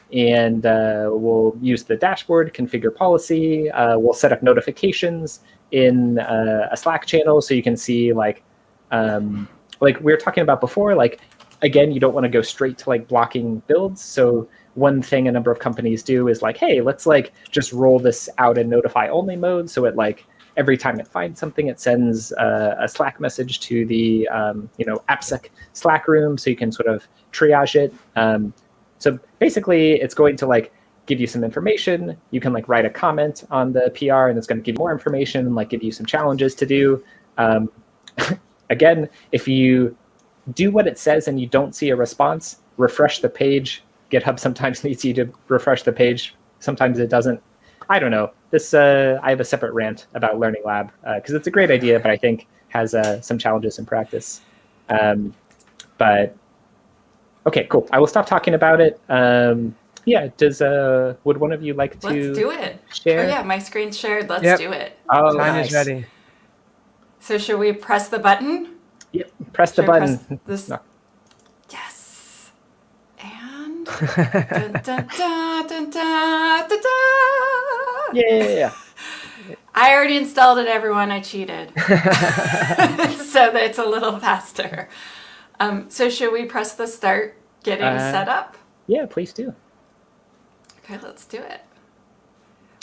we'll use the dashboard, configure policy. We'll set up notifications in a Slack channel so you can see like we were talking about before, like, again, you don't want to go straight to like blocking builds. So one thing a number of companies do is like, hey, let's like just roll this out in notify only mode. So it like every time it finds something, it sends a Slack message to the AppSec Slack room, so you can sort of triage it. So basically, it's going to like give you some information. You can like write a comment on the PR, and it's going to give you more information and like give you some challenges to do. Again, if you do what it says and you don't see a response, refresh the page. GitHub sometimes needs you to refresh the page. Sometimes it doesn't. I don't know. This I have a separate rant about Learning Lab because it's a great idea, but I think has some challenges in practice. But okay, cool. I will stop talking about it. Yeah, would one of you like to Let's do it. share? Oh yeah, my screen's shared. Let's Yep. do it. Oh, Tanya's nice. ready. So should we press the button? Yep, press the Should I button. press this? No. Yes. And dun, dun, dun, dun, dun, dun, dun. Yeah. I already installed it, everyone. I cheated. So that it's a little faster. So should we press the start getting set up? Yeah, please do. Okay, let's do it.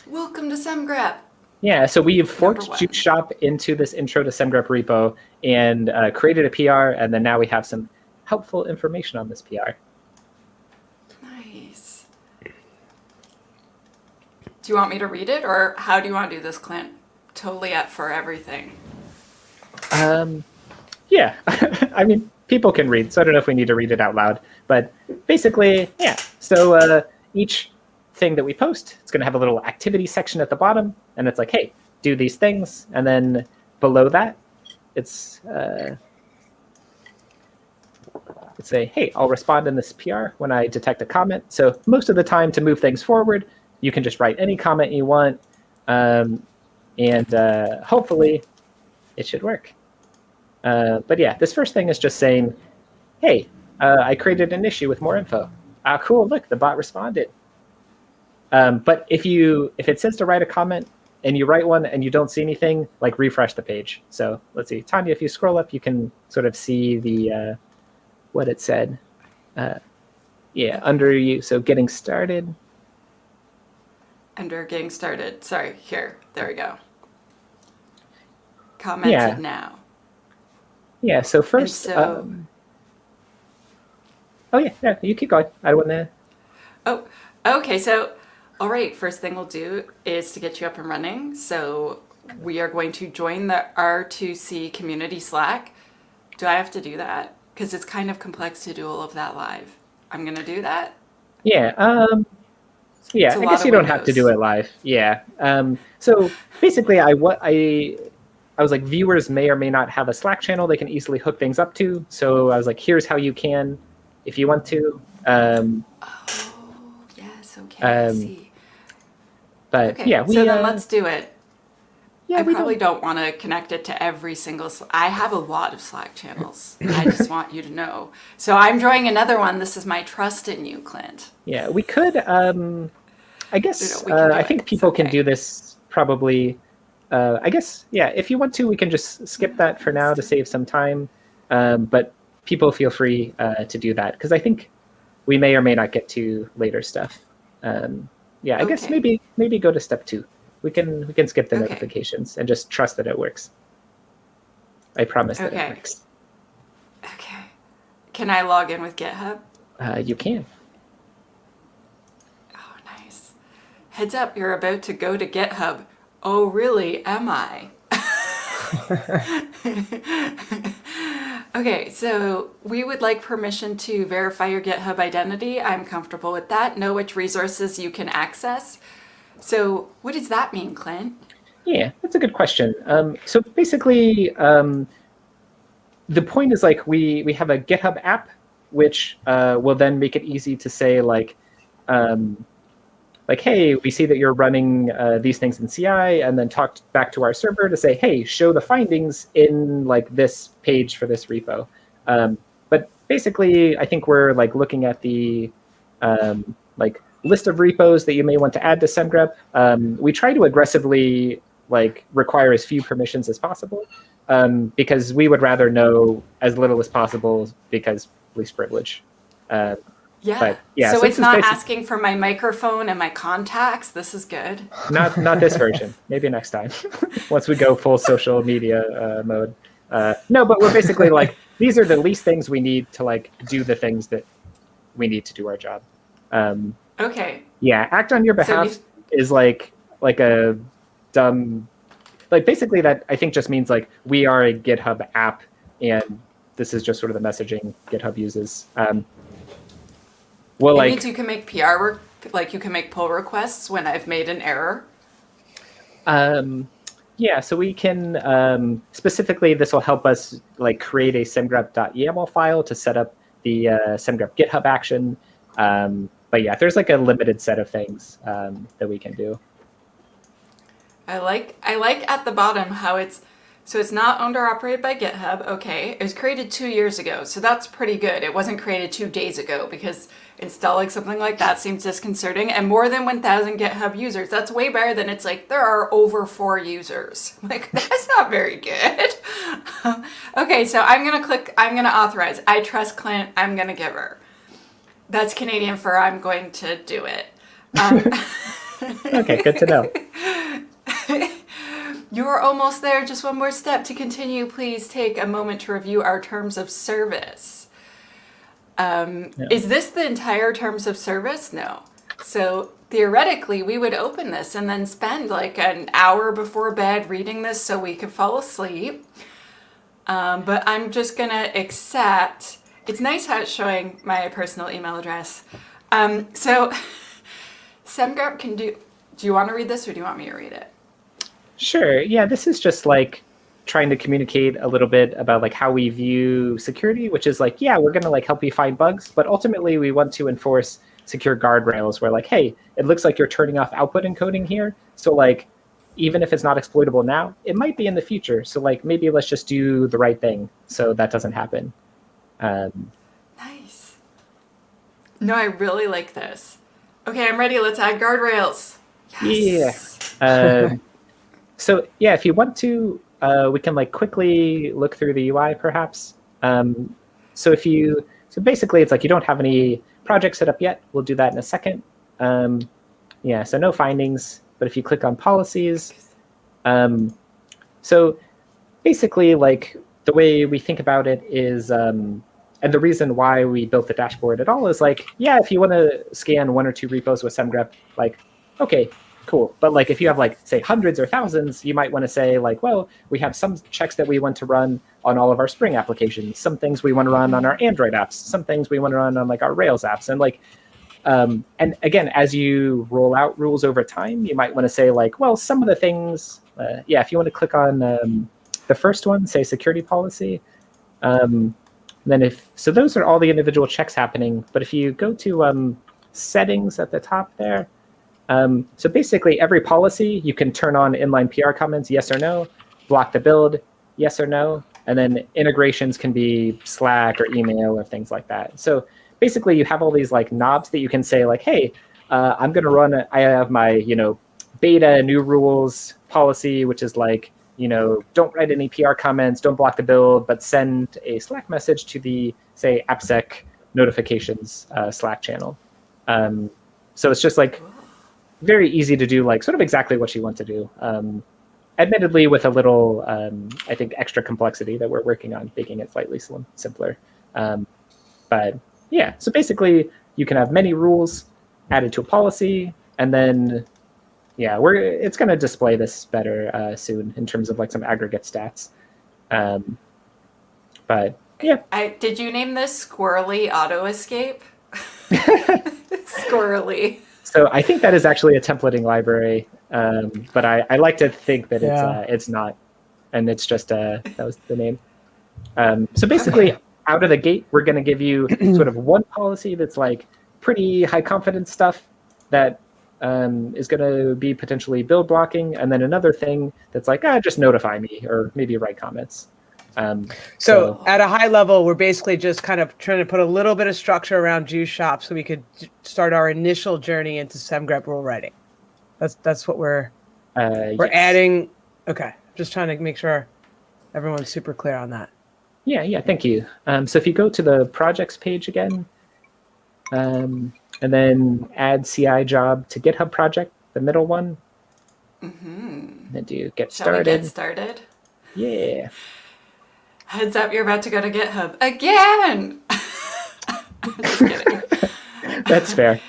Welcome to Semgrep. Yeah, so we've forked one. Juke Shop into this intro to Semgrep repo and created a PR, and then now we have some helpful information on this PR. Nice. Do you want me to read it, or how do you want to do this, Clint? Totally up for everything. Yeah, I mean, people can read, so I don't know if we need to read it out loud. But basically, yeah, so each thing that we post, it's going to have a little activity section at the bottom, and it's like, hey, do these things. And then below that, it's say, hey, I'll respond in this PR when I detect a comment. So most of the time, to move things forward, you can just write any comment you want, and hopefully it should work. But yeah, this first thing is just saying, hey, I created an issue with more info. Ah, cool, look, the bot responded. But if it says to write a comment and you write one and you don't see anything, like refresh the page. So let's see, Tanya, if you scroll up, you can sort of see the what it said. Yeah, under you, so getting started. Under getting started. Sorry, here. There we go. Commented now. Yeah, so first... So, oh, yeah, you keep going. I want to... Oh, okay, so... All right, first thing we'll do is to get you up and running. So we are going to join the R2C community Slack. Do I have to do that? Because it's kind of complex to do all of that live. I'm going to do that. Yeah, yeah, I guess you don't have to do it live. Yeah. So basically, I was like, viewers may or may not have a Slack channel they can easily hook things up to. So I was like, here's how you can, if you want to. Oh, yes, okay, I see. But okay, yeah, so then let's do it. Yeah, I probably don't want to connect it to every single. I have a lot of Slack channels. I just want you to know. So I'm drawing another one. This is my trust in you, Clint. Yeah, we could. I guess I think people can do this probably. I guess yeah. If you want to, we can just skip that for now to save some time. But people feel free to do that because I think we may or may not get to later stuff. Yeah, I guess maybe go to step 2. We can skip the notifications and just trust that it works. I promise that it works. Okay. Can I log in with GitHub? You can. Oh, nice. Heads up, you're about to go to GitHub. Oh, really? Am I? Okay, so we would like permission to verify your GitHub identity. I'm comfortable with that. Know which resources you can access. So what does that mean, Clint? Yeah, that's a good question. So basically, the point is like we have a GitHub app, which will then make it easy to say like, hey, we see that you're running these things in CI, and then talk back to our server to say, hey, show the findings in like this page for this repo. But basically, I think we're like looking at the like list of repos that you may want to add to Semgrep. We try to aggressively like require as few permissions as possible because we would rather know as little as possible because least privilege. Yeah. But, yeah, so it's not asking for my microphone and my contacts. This is good. Not this version. Maybe next time, once we go full social media mode. No, but we're basically like, these are the least things we need to like do the things that we need to do our job. Okay. Yeah, act on your behalf is like a dumb, like basically that I think just means like we are a GitHub app, and this is just sort of the messaging GitHub uses. Well, it means you can make PR work, like you can make pull requests when I've made an error. Yeah, so we can specifically this will help us like create a semgrep.yaml file to set up the Semgrep GitHub action. but yeah, there's like a limited set of things that we can do. I like at the bottom how it's not owned or operated by GitHub. Okay, it was created 2 years ago, so that's pretty good. It wasn't created 2 days ago, because installing something like that seems disconcerting. And more than 1,000 GitHub users, that's way better than it's like there are over 4 users. Like, that's not very good. Okay, so I'm gonna authorize. I trust Clint. I'm gonna give her. That's Canadian for I'm going to do it. Okay, good to know. You're almost there. Just one more step. To continue, please take a moment to review our terms of service. Is this the entire terms of service? No. So theoretically, we would open this and then spend like an hour before bed reading this so we could fall asleep. But I'm just going to accept. It's nice how it's showing my personal email address. So Semgrep can do you want to read this or do you want me to read it? Sure. Yeah, this is just like trying to communicate a little bit about like how we view security, which is like, yeah, we're going to like help you find bugs, but ultimately we want to enforce secure guardrails where like, hey, it looks like you're turning off output encoding here. So like, even if it's not exploitable now, it might be in the future. So like, maybe let's just do the right thing so that doesn't happen. Nice. No, I really like this. Okay, I'm ready. Let's add guardrails. Yes. Yeah. So yeah, if you want to, we can like quickly look through the UI perhaps. So basically it's like you don't have any projects set up yet. We'll do that in a second. Yeah, so no findings, but if you click on policies, so basically like the way we think about it is, and the reason why we built the dashboard at all is like, yeah, if you want to scan 1 or 2 repos with Semgrep, like, okay, cool. But like if you have like, say, hundreds or thousands, you might want to say like, well, we have some checks that we want to run on all of our Spring applications, some things we want to run on our Android apps, some things we want to run on like our Rails apps. And like, and again, as you roll out rules over time, you might want to say like, well, some of the things, yeah, if you want to click on the first one, say security policy, so those are all the individual checks happening. But if you go to settings at the top there, so basically every policy you can turn on inline PR comments, yes or no, block the build, yes or no, and then integrations can be Slack or email or things like that. So basically you have all these like knobs that you can say like, hey, I'm going to run, I have my, beta new rules policy, which is like, don't write any PR comments, don't block the build, but send a Slack message to the, say, AppSec notifications Slack channel. So it's just like very easy to do, like sort of exactly what you want to do. Admittedly, with a little, I think, extra complexity that we're working on, making it slightly simpler. But yeah, so basically you can have many rules added to a policy, and then yeah, it's going to display this better soon in terms of like some aggregate stats. But yeah. Did you name this Squirrely Auto Escape? Squirrely. So I think that is actually a templating library, but I like to think that it's not, and it's just that was the name. So basically, out of the gate, we're going to give you sort of one policy that's like pretty high confidence stuff that is going to be potentially build blocking, and then another thing that's like, just notify me or maybe write comments. So at a high level, we're basically just kind of trying to put a little bit of structure around Juice Shop so we could start our initial journey into Semgrep rule writing. That's what we're yes. adding. Okay, just trying to make sure everyone's super clear on that. Yeah, thank you. So if you go to the projects page again, and then add CI job to GitHub project, the middle one. Mm-hmm. Then do get Shall started. we get started? Yeah. Heads up, you're about to go to GitHub again. Just kidding. That's fair.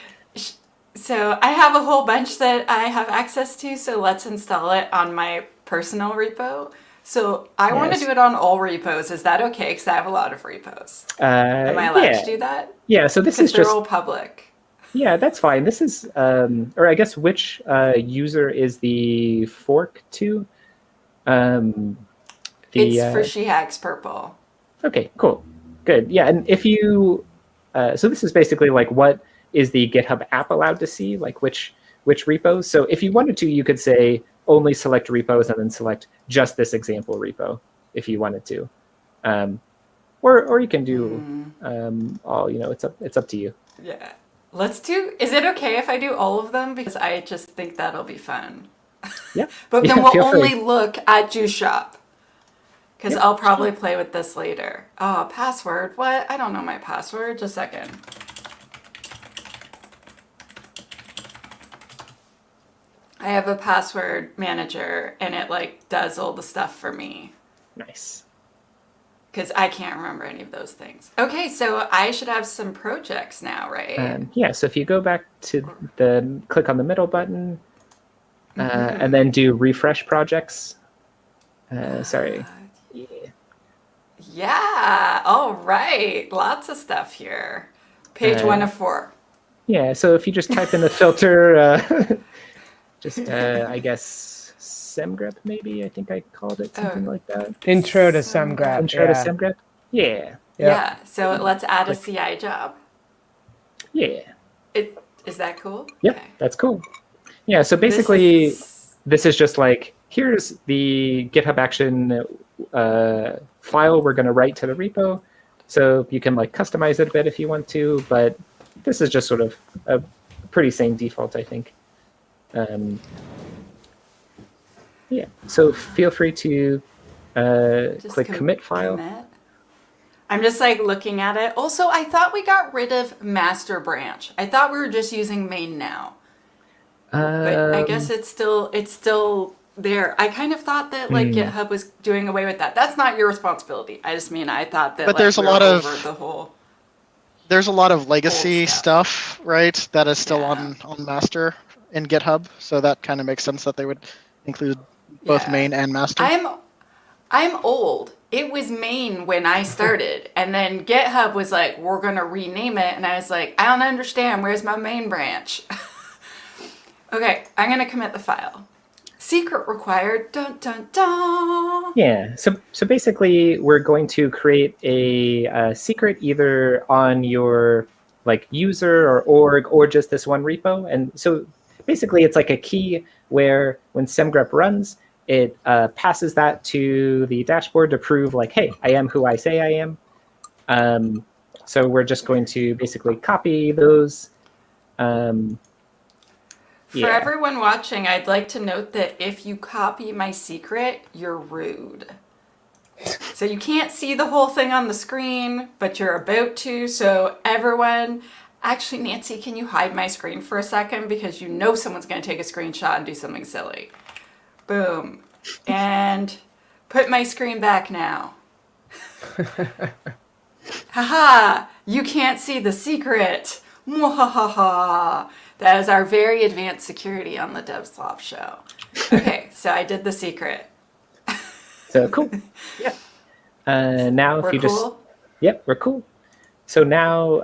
So I have a whole bunch that I have access to, so let's install it on my personal repo. So I want to do it on all repos. Is that okay? Because I have a lot of repos. Am I allowed to do that? Yeah, so this is they're just all public. Yeah, that's fine. This is, or I guess which user is the fork to? It's for She Hacks Purple. Okay, cool. Good. Yeah, and if you, so this is basically like what is the GitHub app allowed to see like which repos? So if you wanted to, you could say only select repos and then select just this example repo if you wanted to. Or you can do all, it's up to you. Yeah. Let's do, is it okay if I do all of them? Because I just think that'll be fun. Yeah. But Yeah, then we'll feel only free. look at Juice Shop. Because Yeah, I'll probably play with this later. Oh, password. What? I don't know my password. Just a second. I have a password manager and it like does all the stuff for me. Nice. Because I can't remember any of those things. Okay, so I should have some projects now, right? Yeah, so if you go back to click on the middle button and then do refresh projects. Sorry. Yeah. Yeah, all right. Lots of stuff here. Page 1 of 4. Yeah, so if you just type in the filter, I guess Semgrep maybe, I think I called it something like that. Intro to Semgrep. Intro to Semgrep? Yeah. Yeah, so let's add a CI job. Yeah. Is that cool? Yep, Okay. that's cool. Yeah, so basically this is just like, here's the GitHub Action file we're going to write to the repo. So you can like customize it a bit if you want to, but this is just sort of a pretty same default, I think. Yeah, so feel free to click commit file. Commit. I'm just like looking at it. Also, I thought we got rid of master branch. I thought we were just using main now. But I guess it's still there. I kind of thought that like GitHub was doing away with that. That's not your responsibility. I just mean I thought that. But like, there's a we lot were of over the whole. There's a lot of legacy stuff. stuff, right? That is still Yeah. on master in GitHub, so that kind of makes sense that they would include both Yeah. main and master. I'm old. It was main when I started, and then GitHub was like, "We're gonna rename it," and I was like, "I don't understand. Where's my main branch?" Okay, I'm gonna commit the file. Secret required. Dun dun dun. Yeah, so basically we're going to create a secret either on your like user or org or just this one repo. And so basically it's like a key where when Semgrep runs, it passes that to the dashboard to prove like, hey, I am who I say I am. So we're just going to basically copy those. For everyone watching, I'd like to note that if you copy my secret, you're rude. So you can't see the whole thing on the screen, but you're about to. So everyone, actually, Nancy, can you hide my screen for a second? Because you know someone's going to take a screenshot and do something silly. Boom. And put my screen back now. Haha, you can't see the secret. Mwahaha. That is our very advanced security on the DevSlop show. Okay, so I did the secret. So cool. Yeah. Now We're if you cool? just, yep, we're cool. So now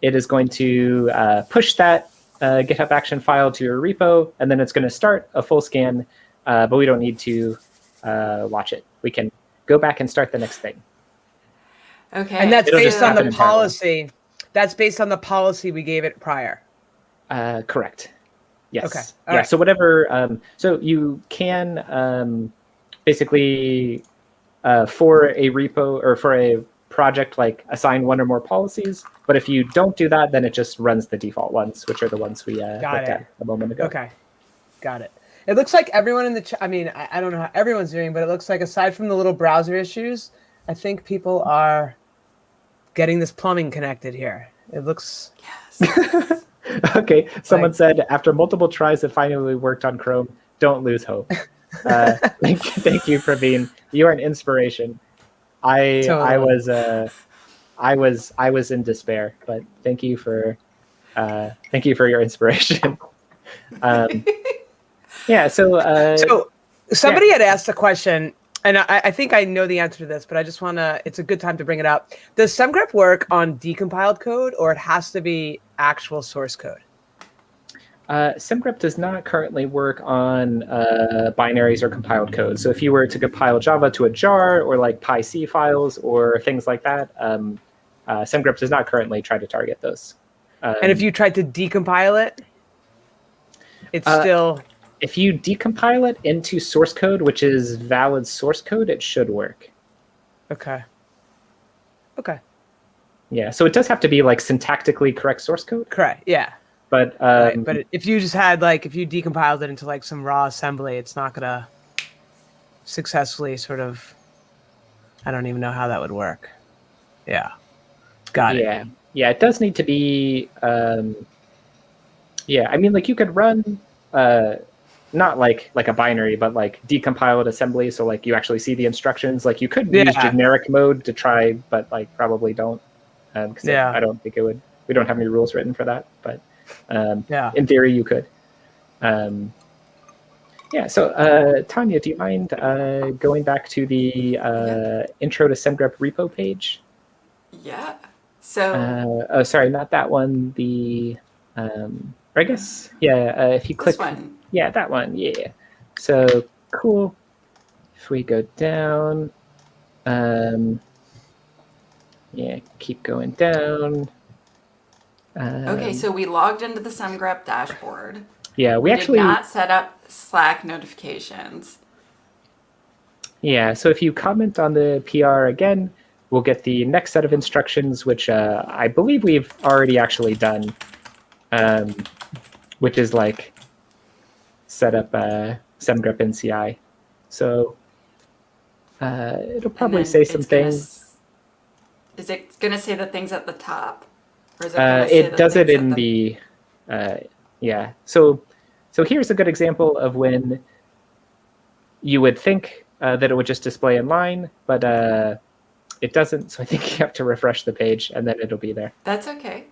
it is going to push that GitHub Action file to your repo, and then it's going to start a full scan, but we don't need to watch it. We can go back and start the next thing. Okay. And that's It'll just based on happen the in parallel. policy. That's based on the policy we gave it prior. Correct. Yes. Okay. Yeah. Right. So whatever. So you can basically for a repo or for a project like assign one or more policies. But if you don't do that, then it just runs the default ones, which are the ones we looked at a moment ago. Okay. Got it. It looks like everyone in the chat, I mean, I don't know how everyone's doing, but it looks like aside from the little browser issues, I think people are getting this plumbing connected here. It looks... Yes. Okay. Someone said, after multiple tries, it finally worked on Chrome. Don't lose hope. Thank you, Praveen. You are an inspiration. I was in despair, but thank you for your inspiration. Yeah. So somebody had asked a question, and I think I know the answer to this, but I just want to, it's a good time to bring it up. Does Semgrep work on decompiled code, or it has to be actual source code? Semgrep does not currently work on binaries or compiled code. So if you were to compile Java to a jar or like PyC files or things like that, Semgrep does not currently try to target those. And if you tried to decompile it, it's still... If you decompile it into source code, which is valid source code, it should work. Okay. Yeah, so it does have to be like syntactically correct source code. Correct, yeah. But Right. But if you just had like, if you decompiled it into like some raw assembly, it's not gonna successfully sort of, I don't even know how that would work. Yeah. Got it. Yeah, it does need to be, yeah, I mean, like you could run, not like a binary, but like decompiled assembly. So like you actually see the instructions. Like you could use generic mode to try, but like probably don't. Because I don't think it would. We don't have any rules written for that. But in theory, you could. Yeah. So Tanya, do you mind going back to the intro to Semgrep repo page? Yeah. So. Oh, sorry, not that one. The. I guess if you click. This one. Yeah, that one. Yeah. So cool. If we go down, yeah, keep going down. Okay, so we logged into the Semgrep dashboard. Yeah, we actually did not set up Slack notifications. Yeah, so if you comment on the PR again, we'll get the next set of instructions, which I believe we've already actually done, which is like set up Semgrep NCI. So it'll probably say some things. Is it going to say the things at the top? Or is it it does it in the yeah. So here's a good example of when you would think that it would just display in line, but it doesn't. So I think you have to refresh the page, and then it'll be there. That's okay.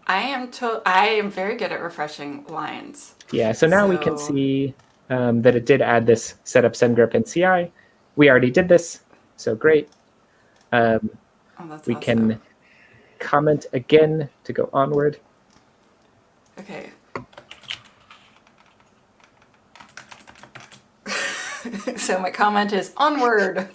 I am very good at refreshing lines. Yeah. So now we can see that it did add this setup Semgrep NCI. We already did this, so great. We can comment again to go onward. Okay. So my comment is onward.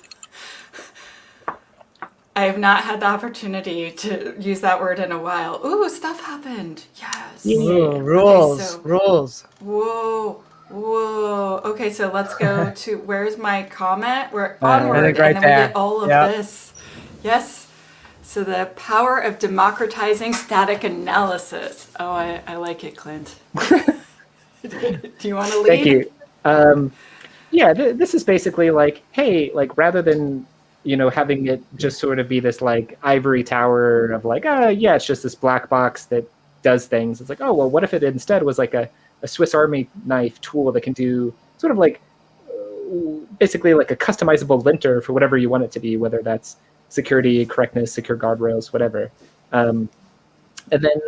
I have not had the opportunity to use that word in a while. Ooh, stuff happened. Yes. Ooh, rules, okay, rules. Whoa. Okay, so let's go to, where's my comment? We're I onward, think right and then there. we get all of this. Yes. So the power of democratizing static analysis. Oh, I like it, Clint. Do you want to lead? Thank you. Yeah, this is basically like, hey, like rather than having it just sort of be this like ivory tower of like, yeah, it's just this black box that does things. It's like, oh, well, what if it instead was like a Swiss Army knife tool that can do sort of like basically like a customizable linter for whatever you want it to be, whether that's security, correctness, secure guardrails, whatever. And then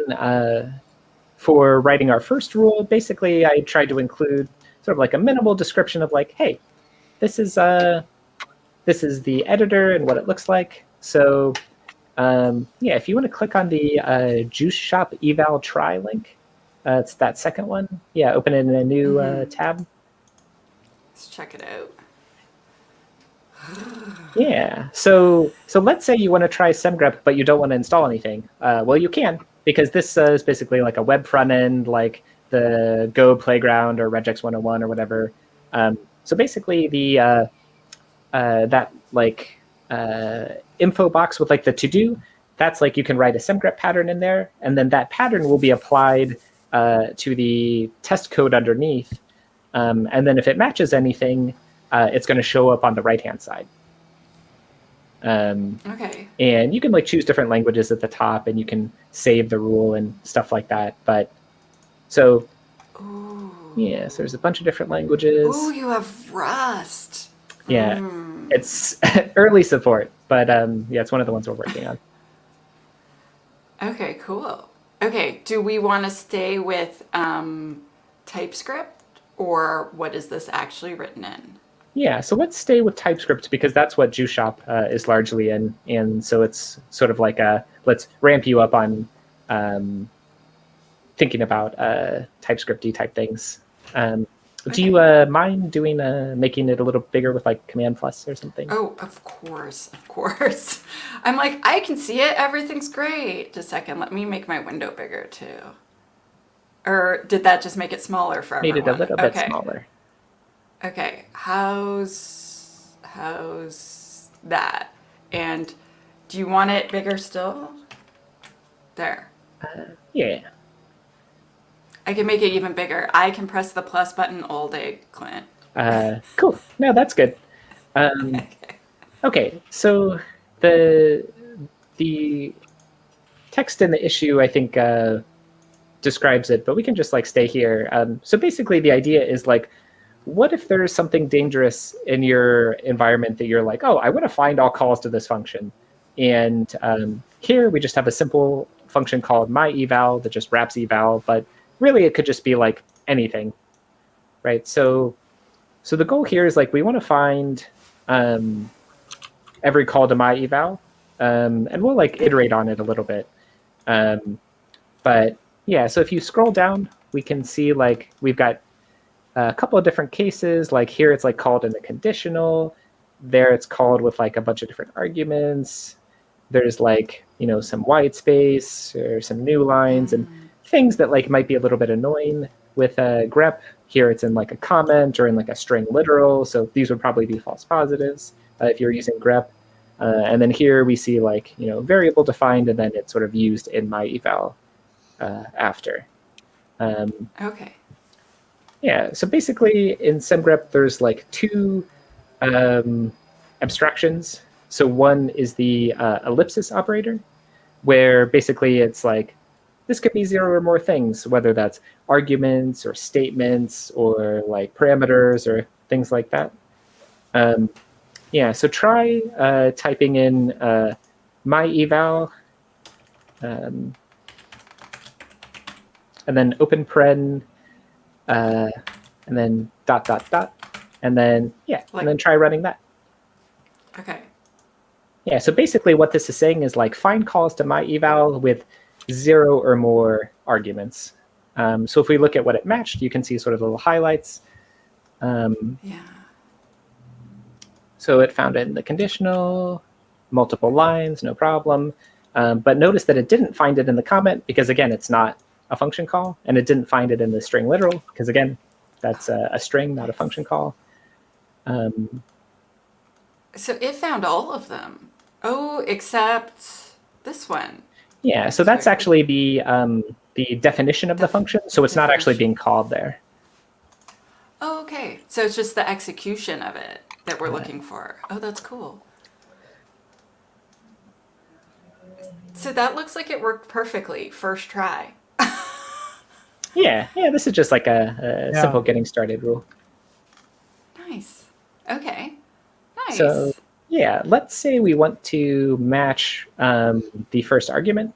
for writing our first rule, basically I tried to include sort of like a minimal description of like, hey, this is the editor and what it looks like. So yeah, if you want to click on the Juice Shop eval try link, it's that second one. Yeah, open it in a new tab. Let's check it out. Yeah, so let's say you want to try Semgrep, but you don't want to install anything. Well, you can, because this is basically like a web front end, like the Go Playground or Regex 101 or whatever. So basically the that like info box with like the to-do, that's like you can write a Semgrep pattern in there, and then that pattern will be applied to the test code underneath. And then if it matches anything, it's going to show up on the right-hand side. Okay. And you can like choose different languages at the top, and you can save the rule and stuff like that. But so, yeah, so there's a bunch of different languages. Ooh, you have Rust. Yeah, it's early support, but yeah, it's one of the ones we're working on. Okay, cool. Okay, do we want to stay with TypeScript, or what is this actually written in? Yeah, so let's stay with TypeScript because that's what Juice Shop is largely in, and so it's sort of like let's ramp you up on thinking about TypeScript-y type things. Do you mind doing making it a little bigger with like Command Plus or something? Oh, of course, of course. I'm like, I can see it. Everything's great. Just a second. Let me make my window bigger too. Or did that just make it smaller for everyone? Made it a little bit smaller. Okay. How's that? And do you want it bigger still? There. Yeah. I can make it even bigger. I can press the plus button all day, Clint. Cool. No, that's good. Okay, so the text in the issue, I think, describes it, but we can just like stay here. So basically, the idea is like, what if there's something dangerous in your environment that you're like, oh, I want to find all calls to this function, and here we just have a simple function called myEval that just wraps eval, but really, it could just be like anything, right? So the goal here is like we want to find every call to myEval, and we'll like iterate on it a little bit. But yeah, so if you scroll down, we can see like we've got a couple of different cases. Like here, it's like called in the conditional. There, it's called with like a bunch of different arguments. There's like some white space or some new lines and things that like might be a little bit annoying with grep. Here it's in like a comment or in like a string literal. So these would probably be false positives if you're using grep. And then here we see like, variable defined, and then it's sort of used in myEval after. Okay. Yeah, so basically in Semgrep, there's like two abstractions. So one is the ellipsis operator, where basically it's like, this could be 0 or more things, whether that's arguments or statements or like parameters or things like that. Yeah, so try typing in myEval, and then open paren, and then ... and then and then try running that. Okay. Yeah, so basically what this is saying is like find calls to myEval with 0 or more arguments. So if we look at what it matched, you can see sort of the little highlights. Yeah. So it found it in the conditional, multiple lines, no problem. But notice that it didn't find it in the comment because, again, it's not a function call. And it didn't find it in the string literal because, again, that's a string, not a function call. So it found all of them. Oh, except this one. Yeah, so that's actually the definition of the function. So it's not actually being called there. Oh, okay. So it's just the execution of it that we're looking for. Oh, that's cool. So that looks like it worked perfectly. First try. Yeah, this is just like a simple getting started rule. Nice. Okay. Nice. So yeah, let's say we want to match the first argument,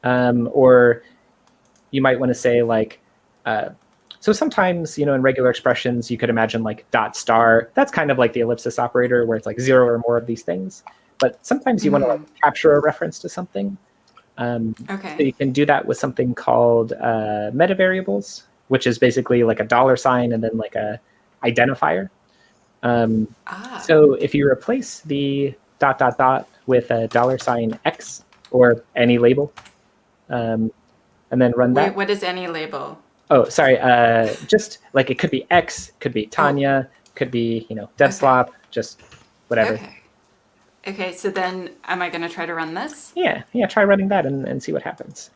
or you might want to say like, so sometimes, in regular expressions, you could imagine like dot star. That's kind of like the ellipsis operator where it's like 0 or more of these things. But sometimes you want to like capture a reference to something. Okay. So you can do that with something called meta variables, which is basically like a $ and then like a identifier. So if you replace the ... with a $X or any label, and then run that. Wait, what is any label? Oh, sorry. Just like it could be X, could be Tanya, could be devslop, just whatever. Okay. So then, am I going to try to run this? Yeah. Try running that and see what happens.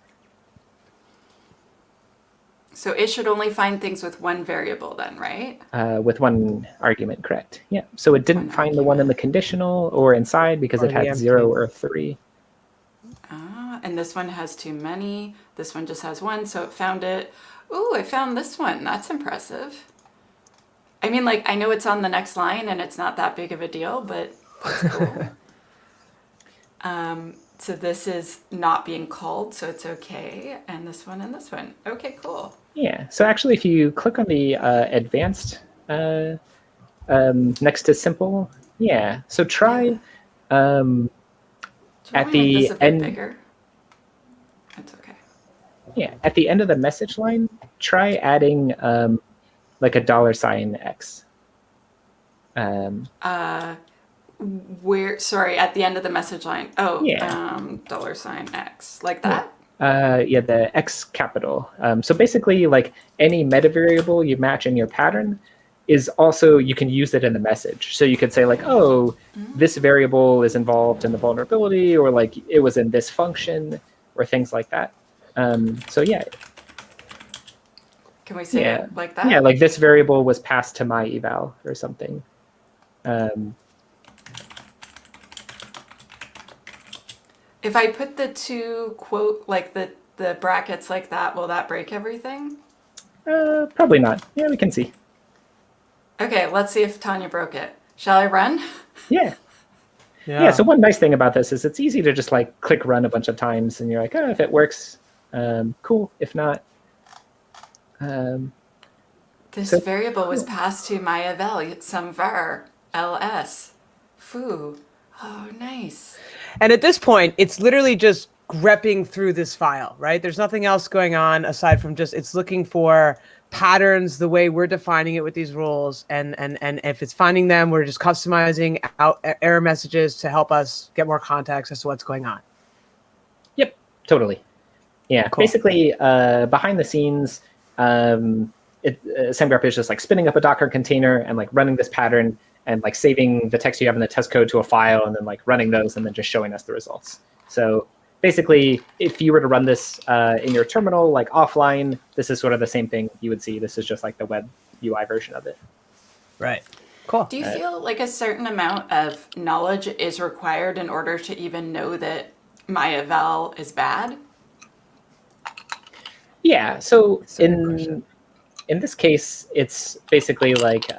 So it should only find things with one variable then, right? With one argument, correct. Yeah. So it didn't find the one in the conditional or inside because it had 0 or 3. And this one has too many. This one just has one, so it found it. Ooh, I found this one. That's impressive. I mean, like, I know it's on the next line and it's not that big of a deal, but that's cool. So this is not being called, so it's okay. And this one and this one. Okay, cool. Yeah. So actually, if you click on the advanced next to simple, so try at the end. Bigger? It's okay. Yeah, at the end of the message line, try adding like a $X. Where? Sorry, at the end of the message line. Oh, Yeah. $X, like that. Yeah, the X capital. So basically, like any meta variable you match in your pattern is also, you can use it in the message. So you could say like, oh, this variable is involved in the vulnerability, or like it was in this function, or things like that. So yeah. Can we say it like that? Yeah, like this variable was passed to my eval or something. If I put the two quote, like the brackets like that, will that break everything? Probably not. Yeah, we can see. Okay, let's see if Tanya broke it. Shall I run? Yeah. Yeah, so one nice thing about this is it's easy to just like click run a bunch of times and you're like, oh, if it works, cool. If not. This variable was passed to my eval, some var, ls, foo. Oh, nice. And at this point, it's literally just grepping through this file, right? There's nothing else going on aside from just it's looking for patterns the way we're defining it with these rules. And if it's finding them, we're just customizing out error messages to help us get more context as to what's going on. Yep, totally. Yeah, cool. Basically, behind the scenes, Semgrep is just like spinning up a Docker container and like running this pattern and like saving the text you have in the test code to a file and then like running those and then just showing us the results. So basically, if you were to run this in your terminal, like offline, this is sort of the same thing you would see. This is just like the web UI version of it. Right. Cool. Do you feel like a certain amount of knowledge is required in order to even know that my eval is bad? Yeah. So in this case, it's basically like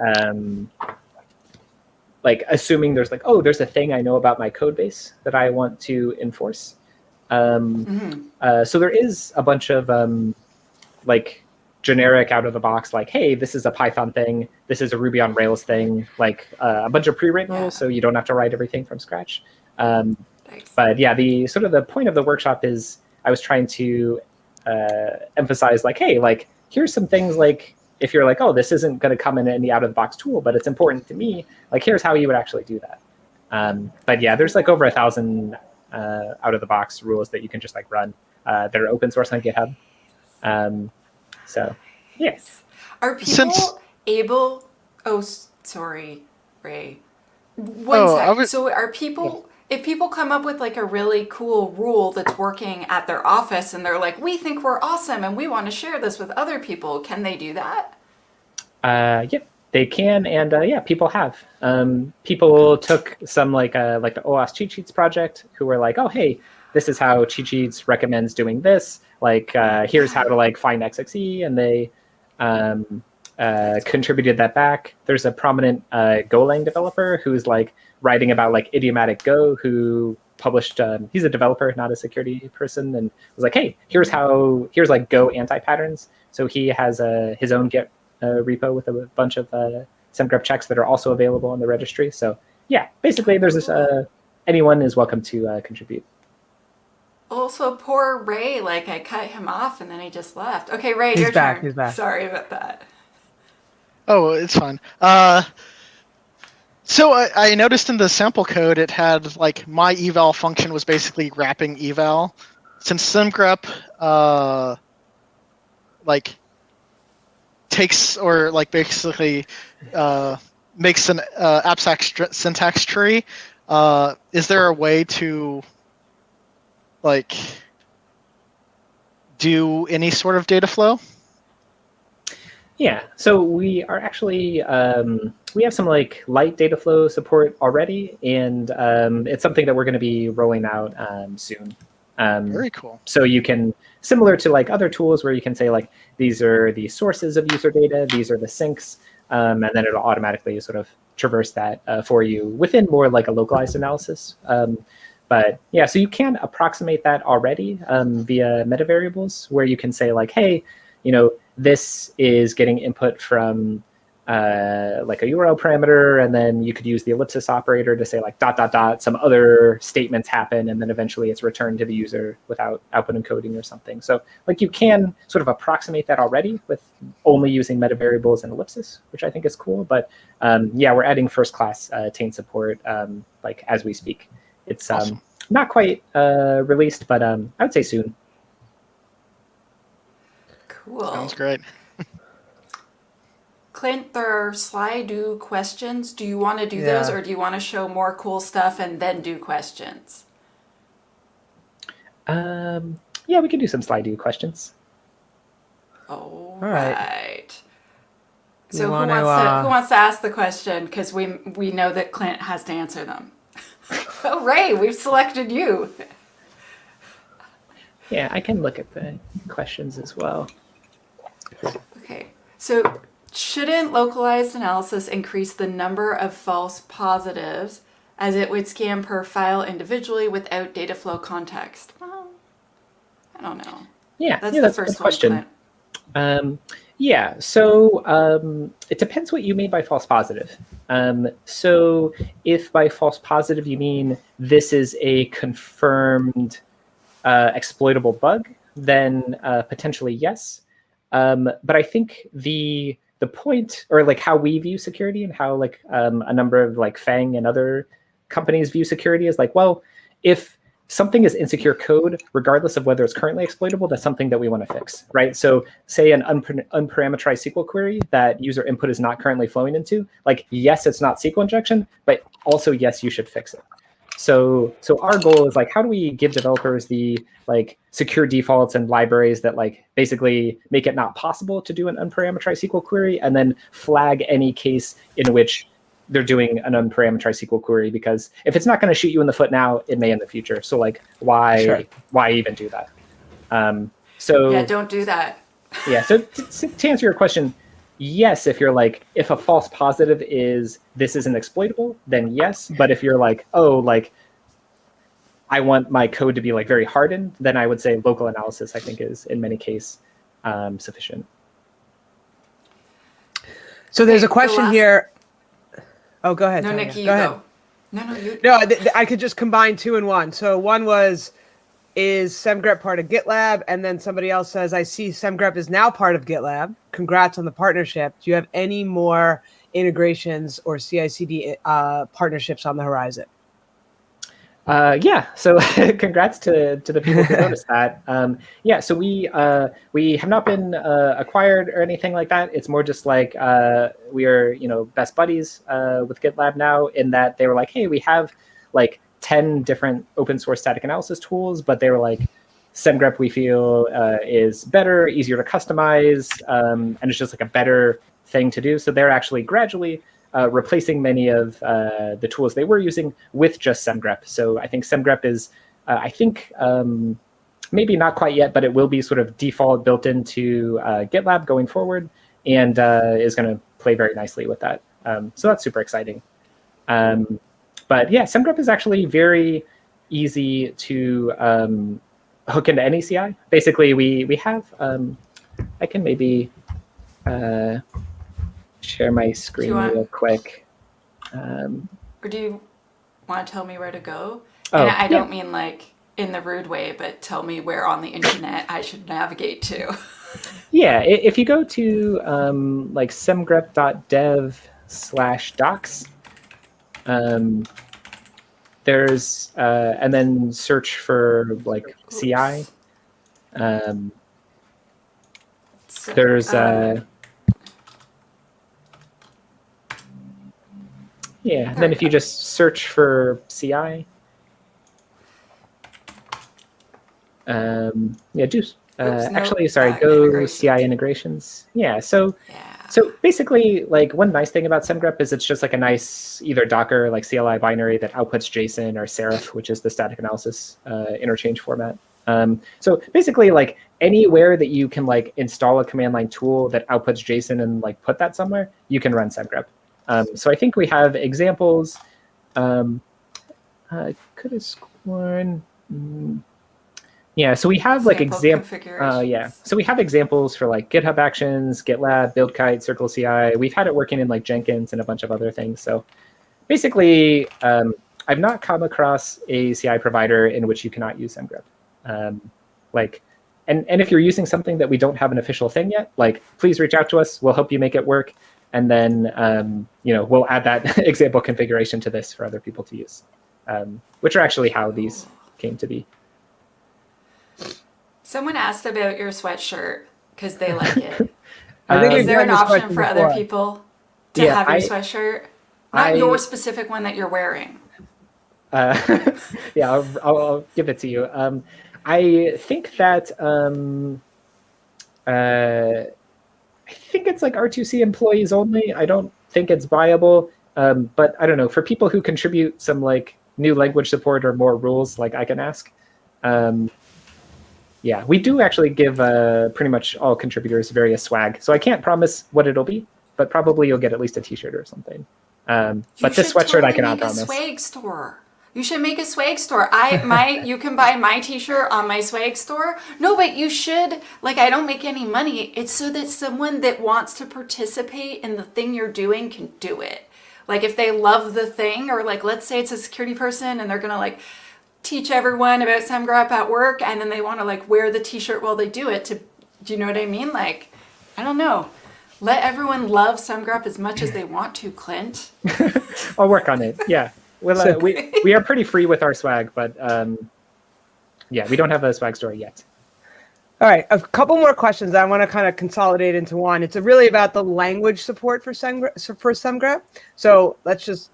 assuming there's like, oh, there's a thing I know about my code base that I want to enforce. So there is a bunch of like generic out of the box, like, hey, this is a Python thing, this is a Ruby on Rails thing, like a bunch of pre-written rules, so you don't have to write everything from scratch. But yeah, the sort of the point of the workshop is I was trying to emphasize like, hey, like here's some things like if you're like, oh, this isn't going to come in any out of the box tool, but it's important to me, like here's how you would actually do that. But yeah, there's like over 1,000 out of the box rules that you can just like run that are open source on GitHub. So yes. Are people able? Oh, sorry, Ray. One sec. So are people? If people come up with like a really cool rule that's working at their office and they're like, we think we're awesome and we want to share this with other people, can they do that? Yep, they can, and yeah, people have. People took some like the OWASP cheat sheets project who were like, oh, hey, this is how cheat sheets recommends doing this. Like, here's how to like find XXE, and they contributed that back. There's a prominent Golang developer who's like writing about like idiomatic Go, who published, he's a developer, not a security person, and was like, hey, here's like Go anti-patterns. So he has his own Git repo with a bunch of Semgrep checks that are also available on the registry. So yeah, basically there's this, anyone is welcome to contribute. Also, poor Ray, like I cut him off and then he just left. Okay, Ray, He's your back, turn. he's back. Sorry about that. Oh, it's fine. So I noticed in the sample code it had like my eval function was basically wrapping eval. Since Semgrep like takes or like basically makes an AppSec syntax tree, is there a way to like do any sort of data flow? Yeah, so we are actually, we have some like light data flow support already, and it's something that we're going to be rolling out soon. Very cool. So you can, similar to like other tools where you can say like, these are the sources of user data, these are the sinks, and then it'll automatically sort of traverse that for you within more like a localized analysis. But yeah, so you can approximate that already via meta variables, where you can say like, hey, you know, this is getting input from like a URL parameter, and then you could use the ellipsis operator to say like ... some other statements happen, and then eventually it's returned to the user without output encoding or something. So like you can sort of approximate that already with only using meta variables and ellipsis, which I think is cool. But yeah, we're adding first class taint support like as we speak. It's Awesome. not quite released, but I would say soon. Cool. Sounds great. Clint, there are slide-do questions. Do you want to do those, Yeah. or do you want to show more cool stuff and then do questions? Yeah, we can do some slide-do questions. All right. right. You So who wanna, wants to ask the question? Because we know that Clint has to answer them. Oh, Ray, we've selected you. Yeah, I can look at the questions as well. Okay. So shouldn't localized analysis increase the number of false positives as it would scan per file individually without data flow context? Well, I don't know. Yeah, That's yeah, the that's a first good one, question. Clint. Yeah, so it depends what you mean by false positive. So if by false positive you mean this is a confirmed exploitable bug, then potentially yes. But I think the point, or like how we view security and how like a number of like FAANG and other companies view security is like, well, if something is insecure code, regardless of whether it's currently exploitable, that's something that we want to fix, right? So say an unparameterized SQL query that user input is not currently flowing into, like, yes, it's not SQL injection, but also, yes, you should fix it. So our goal is like, how do we give developers the like secure defaults and libraries that like basically make it not possible to do an unparameterized SQL query, and then flag any case in which they're doing an unparameterized SQL query, because if it's not going to shoot you in the foot now, it may in the future. So like, why even do that? So Yeah, don't do that. yeah. So to answer your question, yes, if you're like, if a false positive is this isn't exploitable, then yes. But if you're like, oh, like I want my code to be like very hardened, then I would say local analysis, I think, is in many cases sufficient. So there's a Okay, question here. Oh, go ahead. No, Tanya. Nikki, you go ahead. go. No, you. No, I could just combine two in one. So one was, is Semgrep part of GitLab? And then somebody else says, I see Semgrep is now part of GitLab. Congrats on the partnership. Do you have any more integrations or CI/CD partnerships on the horizon? Yeah, so congrats to the people who noticed that. Yeah, so we have not been acquired or anything like that. It's more just like we are, best buddies with GitLab now, in that they were like, hey, we have like 10 different open source static analysis tools, but they were like, Semgrep we feel is better, easier to customize, and it's just like a better thing to do. So they're actually gradually replacing many of the tools they were using with just Semgrep. So I think Semgrep is, maybe not quite yet, but it will be sort of default built into GitLab going forward, and is going to play very nicely with that. So that's super exciting. But yeah, Semgrep is actually very easy to hook into any CI. Basically, we have, I can maybe share my screen real quick. Or do you want to tell me where to go? Oh, And I don't mean like in the rude way, but tell me where on the internet I should navigate to. Yeah, if you go to like semgrep.dev/docs, there's and then search for like CI. There's yeah, then if you just search for CI, yeah, do actually, sorry, go CI integrations. Yeah, so basically, like one nice thing about Semgrep is it's just like a nice either Docker like CLI binary that outputs JSON, or Serif, which is the static analysis interchange format. So basically, like anywhere that you can like install a command line tool that outputs JSON and like put that somewhere, you can run Semgrep. So I think we have examples. I could have sworn Yeah, so we have like configurations. yeah, so we have examples for like GitHub Actions, GitLab, BuildKite, CircleCI. We've had it working in like Jenkins and a bunch of other things. So basically, I've not come across a CI provider in which you cannot use Semgrep. Like, and if you're using something that we don't have an official thing yet, like please reach out to us. We'll help you make it work, and then we'll add that example configuration to this for other people to use, which are actually how these came to be. Someone asked about your sweatshirt because they like it. I think Is we've there an done this option question for other before. people to Yeah, have your sweatshirt? Not I- your specific one that you're wearing. Yeah, I'll give it to you. I think that I think it's like R2C employees only. I don't think it's viable, but I don't know. For people who contribute some like new language support or more rules, like I can ask. Yeah, we do actually give pretty much all contributors various swag. So I can't promise what it'll be, but probably you'll get at least a T-shirt or something. But this sweatshirt I cannot promise. You should make a swag store. You should make a swag store. You can buy my T-shirt on my swag store. No, but you should. Like, I don't make any money. It's so that someone that wants to participate in the thing you're doing can do it. Like, if they love the thing, or like, let's say it's a security person and they're gonna like teach everyone about Semgrep at work, and then they want to like wear the T-shirt while they do it. Do you know what I mean? Like, I don't know. Let everyone love Semgrep as much as they want to, Clint. I'll work on it. Yeah. Well, we are pretty free with our swag, but yeah, we don't have a swag store yet. All right, a couple more questions I want to kind of consolidate into one. It's really about the language support for Semgrep. So let's just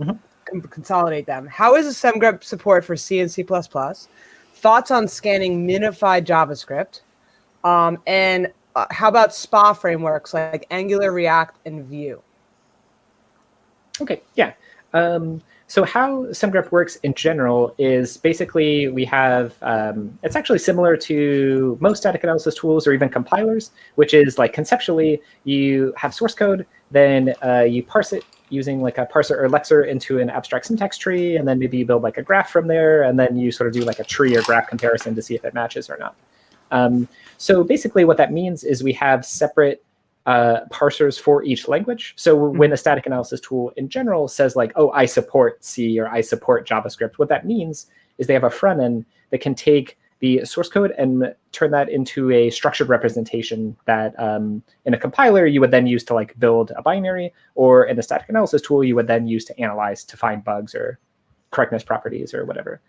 consolidate them. How is the Semgrep support for C and C++? Thoughts on scanning minified JavaScript? And how about SPA frameworks like Angular, React, and Vue? Okay, yeah. So how Semgrep works in general is basically we have, it's actually similar to most static analysis tools or even compilers, which is like conceptually you have source code, then you parse it using like a parser or lexer into an abstract syntax tree, and then maybe you build like a graph from there, and then you sort of do like a tree or graph comparison to see if it matches or not. So basically what that means is we have separate parsers for each language. So when a static analysis tool in general says like, oh, I support C or I support JavaScript, what that means is they have a front end that can take the source code and turn that into a structured representation that in a compiler you would then use to like build a binary, or in a static analysis tool you would then use to analyze to find bugs or correctness properties or whatever.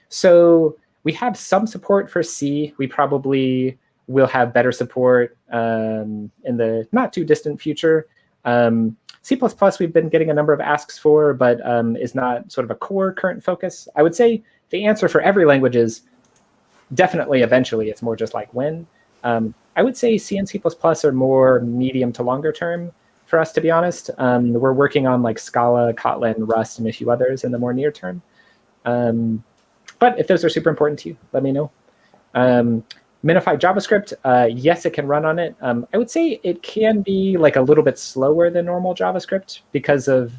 So we have some support for C. We probably will have better support in the not too distant future. C++ we've been getting a number of asks for, but is not sort of a core current focus. I would say the answer for every language is definitely eventually. It's more just like when. I would say C and C++ are more medium to longer term for us, to be honest. We're working on like Scala, Kotlin, Rust, and a few others in the more near term. But if those are super important to you, let me know. Minified JavaScript, yes, it can run on it. I would say it can be like a little bit slower than normal JavaScript because of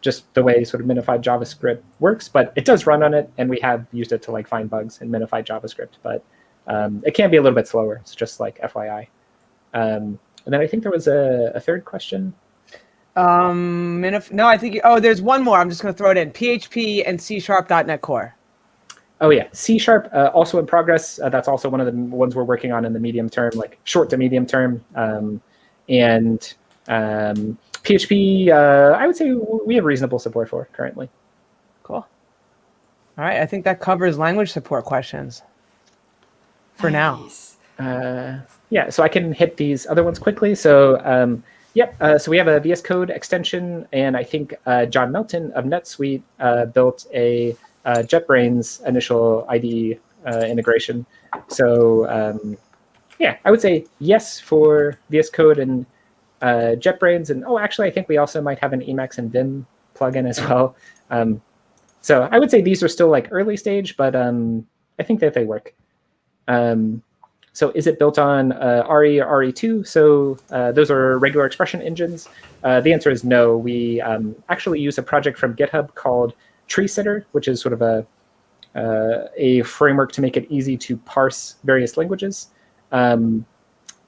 just the way sort of minified JavaScript works, but it does run on it, and we have used it to like find bugs in minified JavaScript, but it can be a little bit slower. It's just like FYI. And then I think there was a third question. No, I think, there's one more. I'm just going to throw it in. PHP and C#.NET Core. Oh yeah, C# also in progress. That's also one of the ones we're working on in the medium term, like short to medium term. And PHP, I would say we have reasonable support for currently. Cool. All right, I think that covers language support questions for now. Yeah, so I can hit these other ones quickly. So so we have a VS Code extension, and I think John Melton of NetSuite built a JetBrains initial IDE integration. So I would say yes for VS Code and JetBrains. And actually, I think we also might have an Emacs and Vim plugin as well. So I would say these are still like early stage, but I think that they work. So is it built on RE or RE2? So those are regular expression engines. The answer is no. We actually use a project from GitHub called Tree Sitter, which is sort of a a framework to make it easy to parse various languages.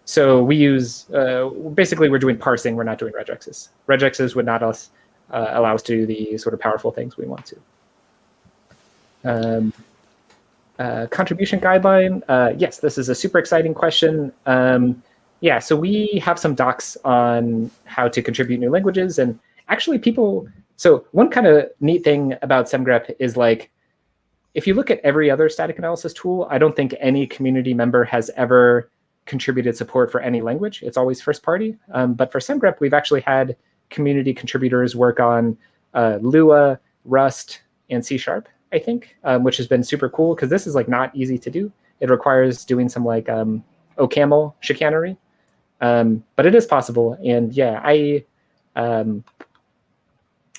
So we use, basically we're doing parsing, we're not doing regexes. Regexes would not allow us to do the sort of powerful things we want to. Contribution guideline, yes, this is a super exciting question. Yeah, so we have some docs on how to contribute new languages, and actually so one kind of neat thing about Semgrep is like, if you look at every other static analysis tool, I don't think any community member has ever contributed support for any language. It's always first party. But for Semgrep, we've actually had community contributors work on Lua, Rust, and C#, I think, which has been super cool because this is like not easy to do. It requires doing some like OCaml chicanery, but it is possible. And yeah,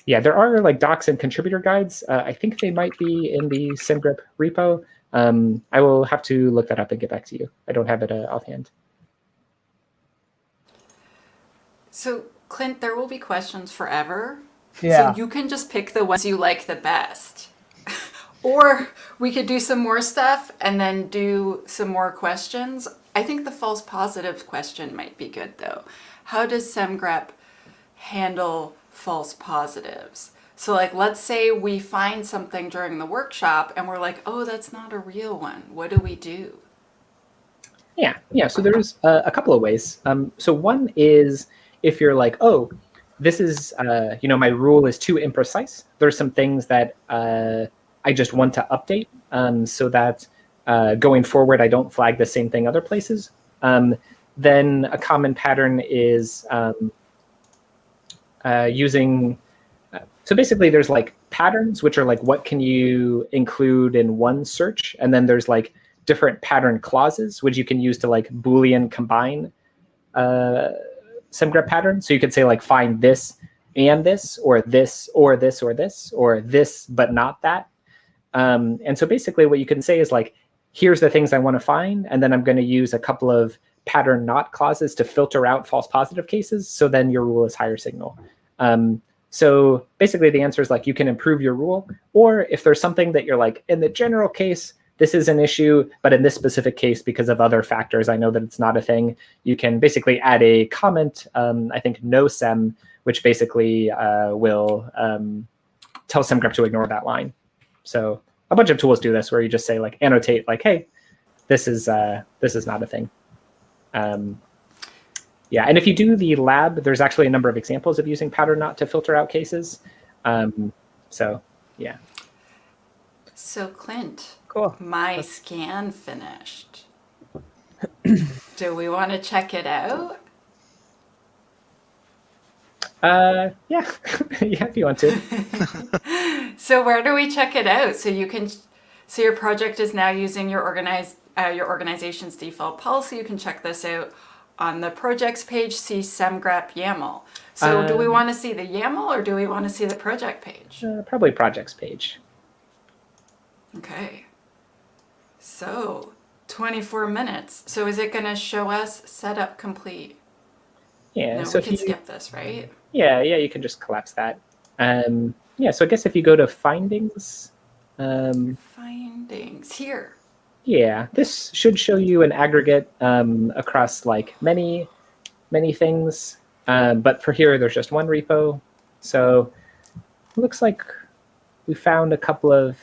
yeah, there are like docs and contributor guides. I think they might be in the Semgrep repo. I will have to look that up and get back to you. I don't have it offhand. So Clint, there will be questions forever. Yeah. So you can just pick the ones you like the best. Or we could do some more stuff and then do some more questions. I think the false positive question might be good though. How does Semgrep handle false positives? So like, let's say we find something during the workshop and we're like, oh, that's not a real one. What do we do? Yeah. So there's a couple of ways. So one is if you're like, oh, this is, my rule is too imprecise. There's some things that I just want to update so that going forward, I don't flag the same thing other places. Then a common pattern is using, so basically there's like patterns, which are like, what can you include in one search? And then there's like different pattern clauses, which you can use to like Boolean combine Semgrep patterns. So you could say like, find this and this, or this, or this, or this, or this, but not that. And so basically what you can say is like, here's the things I want to find. And then I'm going to use a couple of pattern not clauses to filter out false positive cases. So then your rule is higher signal. So basically the answer is like, you can improve your rule, or if there's something that you're like, in the general case, this is an issue, but in this specific case, because of other factors, I know that it's not a thing, you can basically add a comment, I think no sem, which basically will tell Semgrep to ignore that line. So a bunch of tools do this where you just say like, annotate like, hey, this is not a thing. Yeah, and if you do the lab, there's actually a number of examples of using pattern not to filter out cases. So yeah. So Clint, Cool. My scan finished. Do we want to check it out? Yeah, yeah, if you want to. So where do we check it out? So your project is now using your organization's default policy. You can check this out on the projects page, see Semgrep YAML. So do we want to see the YAML or do we want to see the project page? Probably projects page. Okay. So 24 minutes. So is it going to show us setup complete? Yeah. No, so we can skip this, right? Yeah, you can just collapse that. Yeah, so I guess if you go to findings. Findings here. Yeah, this should show you an aggregate across like many things. But for here, there's just one repo. So it looks like we found a couple of,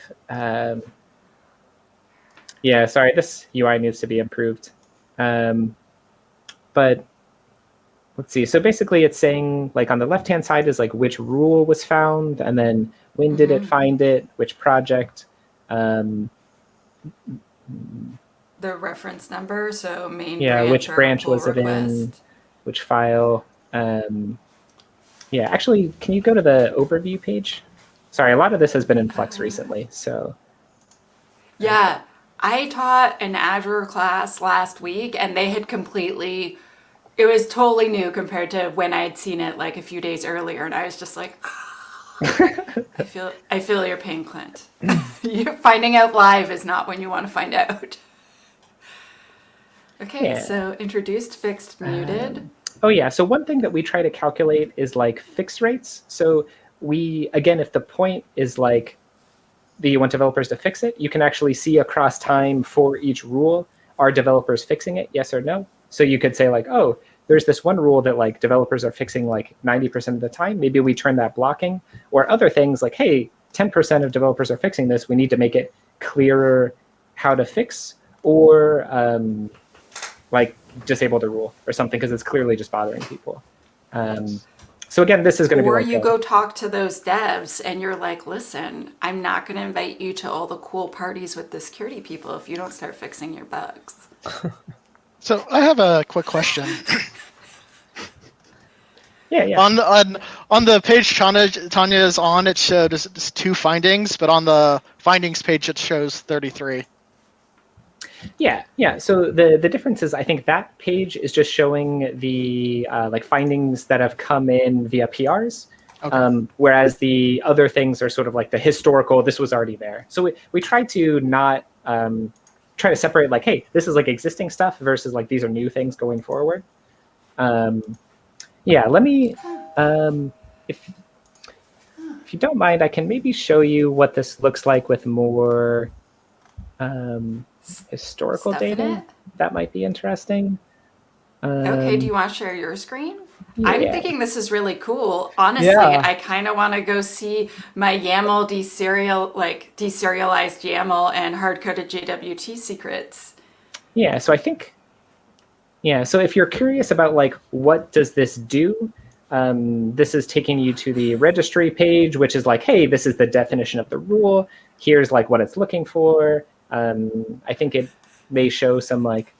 yeah, sorry, this UI needs to be improved. But let's see. So basically it's saying like on the left-hand side is like which rule was found, and then when did it find it, which project. The reference number, so main yeah, branch which or branch pull was it in, request. which file. Yeah, actually, can you go to the overview page? Sorry, a lot of this has been in flux recently, so. Yeah, I taught an Azure class last week and they had completely, it was totally new compared to when I had seen it like a few days earlier, and I was just like, I feel your pain, Clint. Finding out live is not when you want to find out. Okay, Yeah. So introduced, fixed, muted. Oh yeah, so one thing that we try to calculate is like fixed rates. So we, again, if the point is like, that you want developers to fix it, you can actually see across time for each rule, are developers fixing it, yes or no? So you could say like, oh, there's this one rule that like developers are fixing like 90% of the time. Maybe we turn that blocking. Or other things like, hey, 10% of developers are fixing this. We need to make it clearer how to fix, or like disable the rule or something because it's clearly just bothering people. So again, this is going to be Or like you go talk to those devs and you're like, listen, I'm not going to invite you to all the cool parties with the security people if you don't start fixing your bugs. So I have a quick question. Yeah. On the page Tanya is on, it showed it's 2 findings, but on the findings page it shows 33. Yeah. So the difference is I think that page is just showing the like findings that have come in via PRs, okay. Whereas the other things are sort of like the historical, this was already there. So we try to not try to separate like, hey, this is like existing stuff versus like these are new things going forward. Yeah, let me, if you don't mind, I can maybe show you what this looks like with more historical data. That might be interesting. Okay, do you want to share your screen? Yeah. I'm thinking this is really cool. Honestly, I kind of want to go see my YAML deserialized YAML and hard-coded JWT secrets. Yeah, so I think, so if you're curious about like, what does this do? This is taking you to the registry page, which is like, hey, this is the definition of the rule. Here's like what it's looking for. I think it may show some like,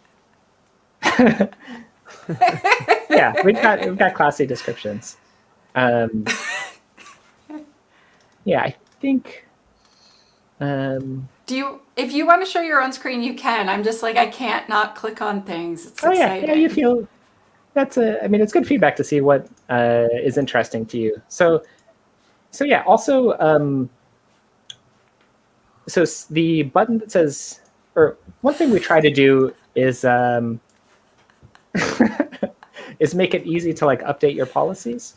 yeah, we've got classy descriptions. Yeah, I think. If you want to show your own screen, you can. I'm just like, I can't not click on things. It's exciting. Yeah, you feel that's I mean, it's good feedback to see what is interesting to you. So yeah, also, so the button that says, or one thing we try to do is is make it easy to like update your policies.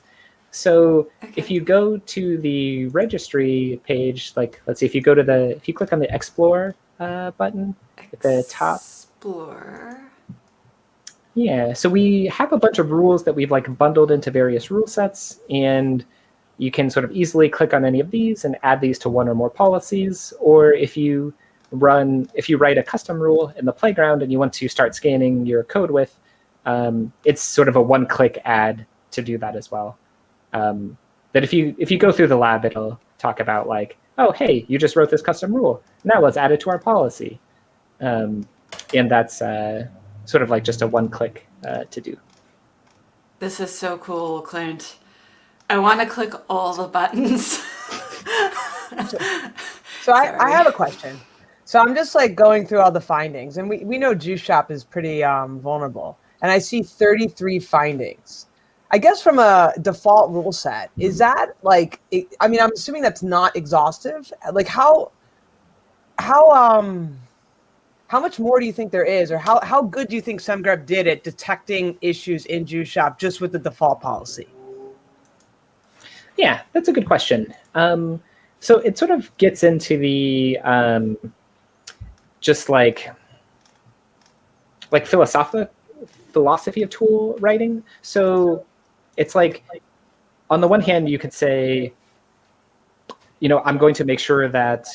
So if you go to the registry page, like let's see, if you click on the Explore button at the top. Explore. Yeah, so we have a bunch of rules that we've like bundled into various rule sets, and you can sort of easily click on any of these and add these to one or more policies. Or if you write a custom rule in the playground and you want to start scanning your code with, it's sort of a one-click add to do that as well. That if you go through the lab, it'll talk about like, oh, hey, you just wrote this custom rule. Now let's add it to our policy. And that's sort of like just a one-click to do. This is so cool, Clint. I want to click all the buttons. So I have a question. So I'm just like going through all the findings, and we know Juice Shop is pretty vulnerable, and I see 33 findings. I guess from a default rule set, is that like, I mean, I'm assuming that's not exhaustive. Like how much more do you think there is, or how good do you think Semgrep did at detecting issues in Juice Shop just with the default policy? Yeah, that's a good question. So it sort of gets into the just like philosophy of tool writing. So it's like, on the one hand, you could say, I'm going to make sure that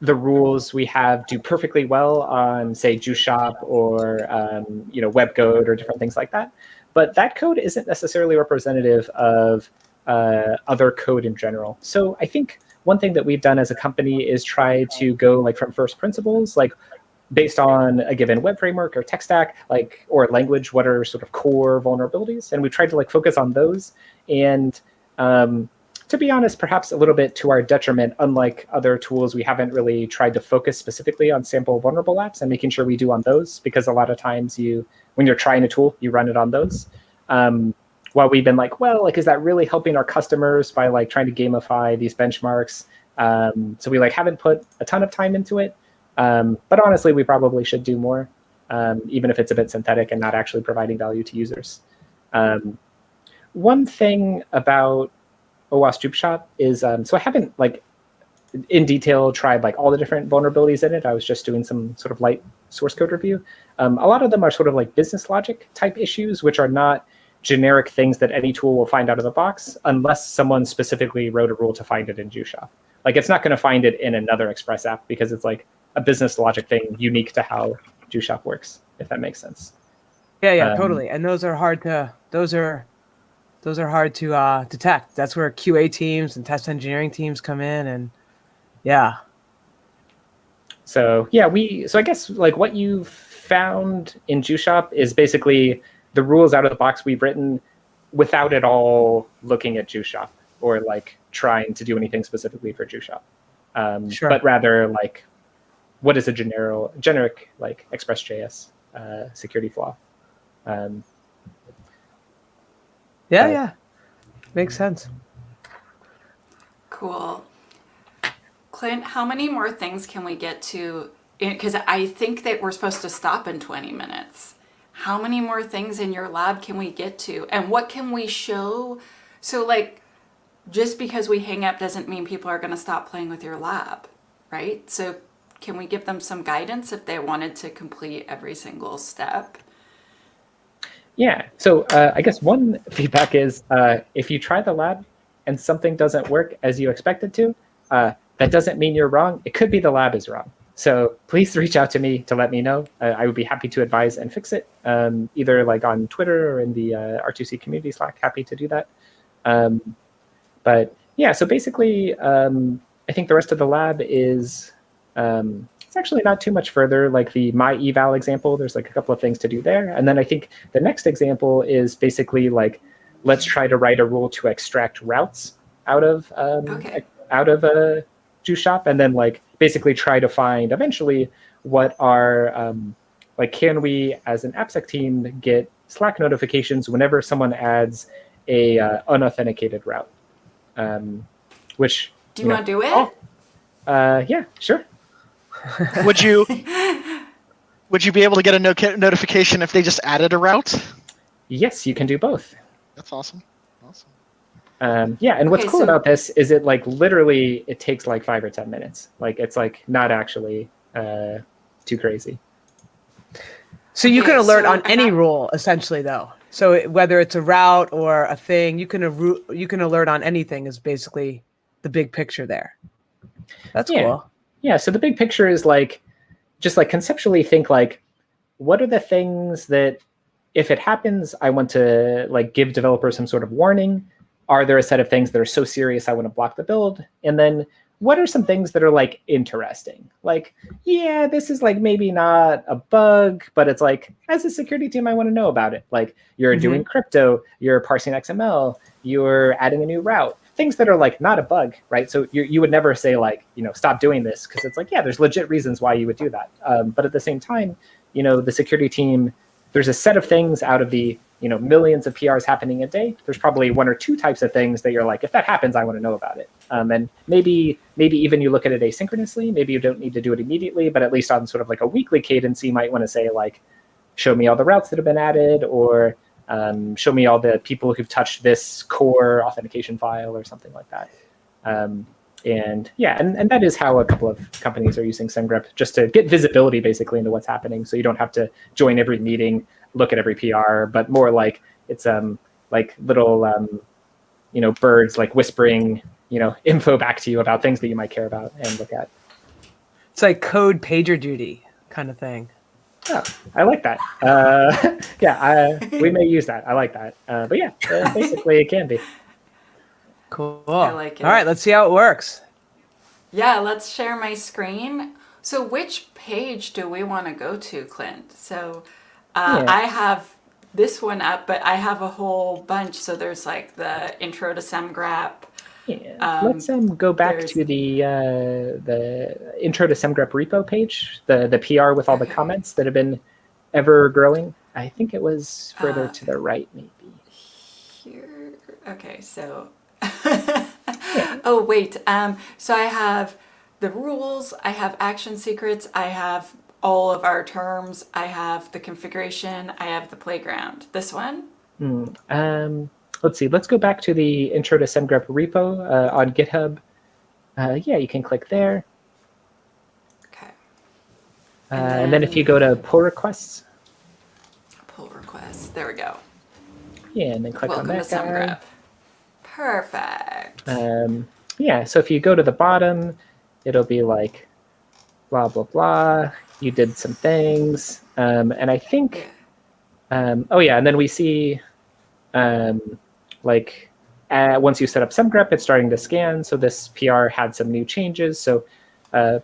the rules we have do perfectly well on, say, Juice Shop or WebCode or different things like that. But that code isn't necessarily representative of other code in general. So I think one thing that we've done as a company is try to go like from first principles, like based on a given web framework or tech stack, like, or language, what are sort of core vulnerabilities? And we tried to like focus on those. And to be honest, perhaps a little bit to our detriment, unlike other tools, we haven't really tried to focus specifically on sample vulnerable apps and making sure we do on those, because a lot of times when you're trying a tool, you run it on those. While we've been like, well, like, is that really helping our customers by like trying to gamify these benchmarks? So we like haven't put a ton of time into it. But honestly, we probably should do more, even if it's a bit synthetic and not actually providing value to users. One thing about OWASP Juice Shop is, so I haven't like in detail tried like all the different vulnerabilities in it. I was just doing some sort of light source code review. A lot of them are sort of like business logic type issues, which are not generic things that any tool will find out of the box unless someone specifically wrote a rule to find it in JuShop. Like it's not going to find it in another Express app because it's like a business logic thing unique to how JuShop works, if that makes sense. Yeah, totally. And those are hard to detect. That's where QA teams and test engineering teams come in, and yeah. So yeah, so I guess like what you've found in JuShop is basically the rules out of the box we've written without at all looking at JuShop or like trying to do anything specifically for JuShop. Sure. But rather like what is a generic like Express.js security flaw. Yeah. Makes sense. Cool. Clint, how many more things can we get to? Because I think that we're supposed to stop in 20 minutes. How many more things in your lab can we get to? And what can we show? So like, just because we hang up doesn't mean people are going to stop playing with your lab, right? So can we give them some guidance if they wanted to complete every single step? Yeah, so I guess one feedback is if you try the lab and something doesn't work as you expect it to, that doesn't mean you're wrong. It could be the lab is wrong. So please reach out to me to let me know. I would be happy to advise and fix it, either like on Twitter or in the R2C community Slack. Happy to do that. But yeah, so basically, I think the rest of the lab is, it's actually not too much further. Like the my eval example, there's like a couple of things to do there. And then I think the next example is basically like, let's try to write a rule to extract routes out of a JuShop, and then like basically try to find eventually what are like, can we as an AppSec team get Slack notifications whenever someone adds a unauthenticated route? Which do you want to do it? Yeah, sure. Would you be able to get a notification if they just added a route? Yes, you can do both. That's awesome. Yeah, and what's cool about this is it like literally it takes like 5 or 10 minutes. Like it's like not actually too crazy. So you can alert on any rule essentially, though. So whether it's a route or a thing, you can alert on anything is basically the big picture there. That's cool. Yeah, so the big picture is like, just like conceptually think like, what are the things that if it happens, I want to like give developers some sort of warning? Are there a set of things that are so serious I want to block the build? And then what are some things that are like interesting? Like, yeah, this is like maybe not a bug, but it's like, as a security team, I want to know about it. Like you're doing crypto, you're parsing XML, you're adding a new route. Things that are like not a bug, right? So you would never say like, stop doing this, because it's like, yeah, there's legit reasons why you would do that. But at the same time, the security team, there's a set of things out of the millions of PRs happening a day. There's probably 1 or 2 types of things that you're like, if that happens, I want to know about it. And maybe even you look at it asynchronously. Maybe you don't need to do it immediately, but at least on sort of like a weekly cadence, you might want to say like, show me all the routes that have been added, or show me all the people who've touched this core authentication file or something like that. And that is how a couple of companies are using Semgrep, just to get visibility basically into what's happening. So you don't have to join every meeting, look at every PR, but more like it's like little birds like whispering info back to you about things that you might care about and look at. It's like code pager duty kind of thing. Oh, I like that. We may use that. I like that. But yeah, basically it can be. Cool. I like it. All right, let's see how it works. Yeah, let's share my screen. So which page do we want to go to, Clint? So I have this one up, but I have a whole bunch. So there's like the intro to Semgrep. Yeah. Let's go back to the intro to Semgrep repo page, the PR with all the comments that have been ever growing. I think it was further to the right, maybe. Here. Okay, so. Oh, wait. So I have the rules, I have action secrets, I have all of our terms, I have the configuration, I have the playground. This one? Let's see. Let's go back to the intro to Semgrep repo on GitHub. yeah, you can click there. Okay. And then if you go to pull requests. Pull requests. There we go. Yeah, and then click Welcome on to that guy. Semgrep. Perfect. Yeah, so if you go to the bottom, it'll be like blah, blah, blah. You did some things. And I think, oh yeah, and then we see like once you set up Semgrep, it's starting to scan. So this PR had some new changes. So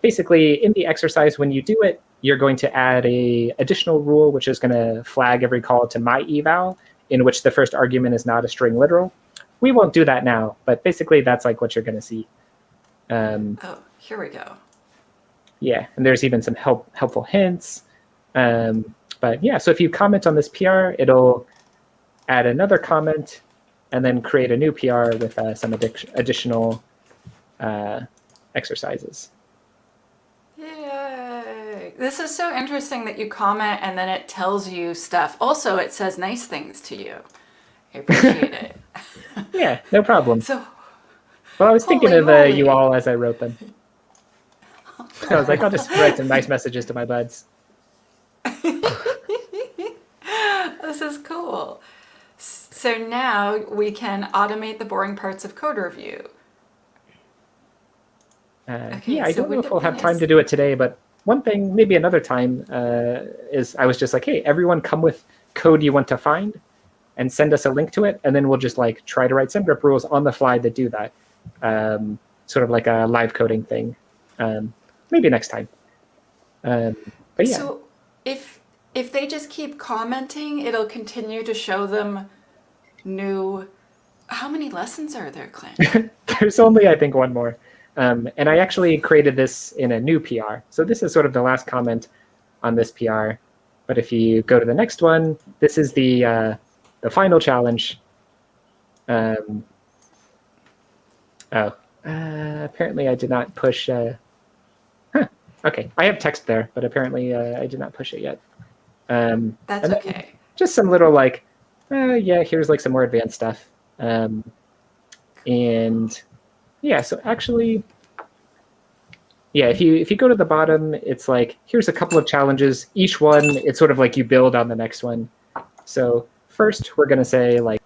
basically in the exercise, when you do it, you're going to add a additional rule, which is going to flag every call to my eval, in which the first argument is not a string literal. We won't do that now, but basically that's like what you're going to see. Oh, here we go. Yeah, and there's even some helpful hints. But yeah, so if you comment on this PR, it'll add another comment and then create a new PR with some additional exercises. Yay! This is so interesting that you comment and then it tells you stuff. Also, it says nice things to you. I appreciate it. Yeah, no problem. So, well, I was thinking holy of moly. you all as I wrote them. So I was like, I'll just write some nice messages to my buds. This is cool. So now we can automate the boring parts of code review. Yeah, I so don't know if we'll have Windows- time to do it today, but one thing, maybe another time, is I was just like, hey, everyone come with code you want to find and send us a link to it, and then we'll just like try to write Semgrep rules on the fly that do that. Sort of like a live coding thing. Maybe next time. But yeah. So if they just keep commenting, it'll continue to show them new. How many lessons are there, Clint? There's only, I think, one more. And I actually created this in a new PR. So this is sort of the last comment on this PR. But if you go to the next one, this is the final challenge. Apparently I did not push. Okay, I have text there, but apparently I did not push it yet. That's okay. Just some little like, yeah, here's like some more advanced stuff. And yeah, so actually, yeah, if you go to the bottom, it's like, here's a couple of challenges. Each one, it's sort of like you build on the next one. So first, we're going to say, like,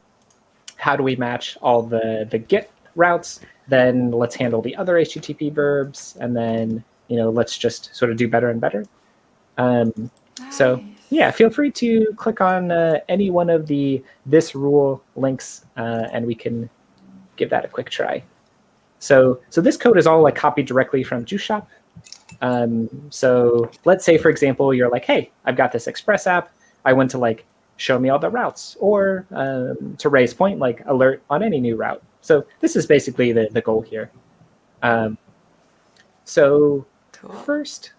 how do we match all the get routes? Then let's handle the other HTTP verbs. And then, let's just sort of do better and better. So yeah, feel free to click on any one of the this rule links, and we can give that a quick try. So this code is all like copied directly from Juice Shop. So let's say, for example, you're like, hey, I've got this Express app. I want to like show me all the routes, or to Ray's point, like alert on any new route. So this is basically the goal here. So Cool. first,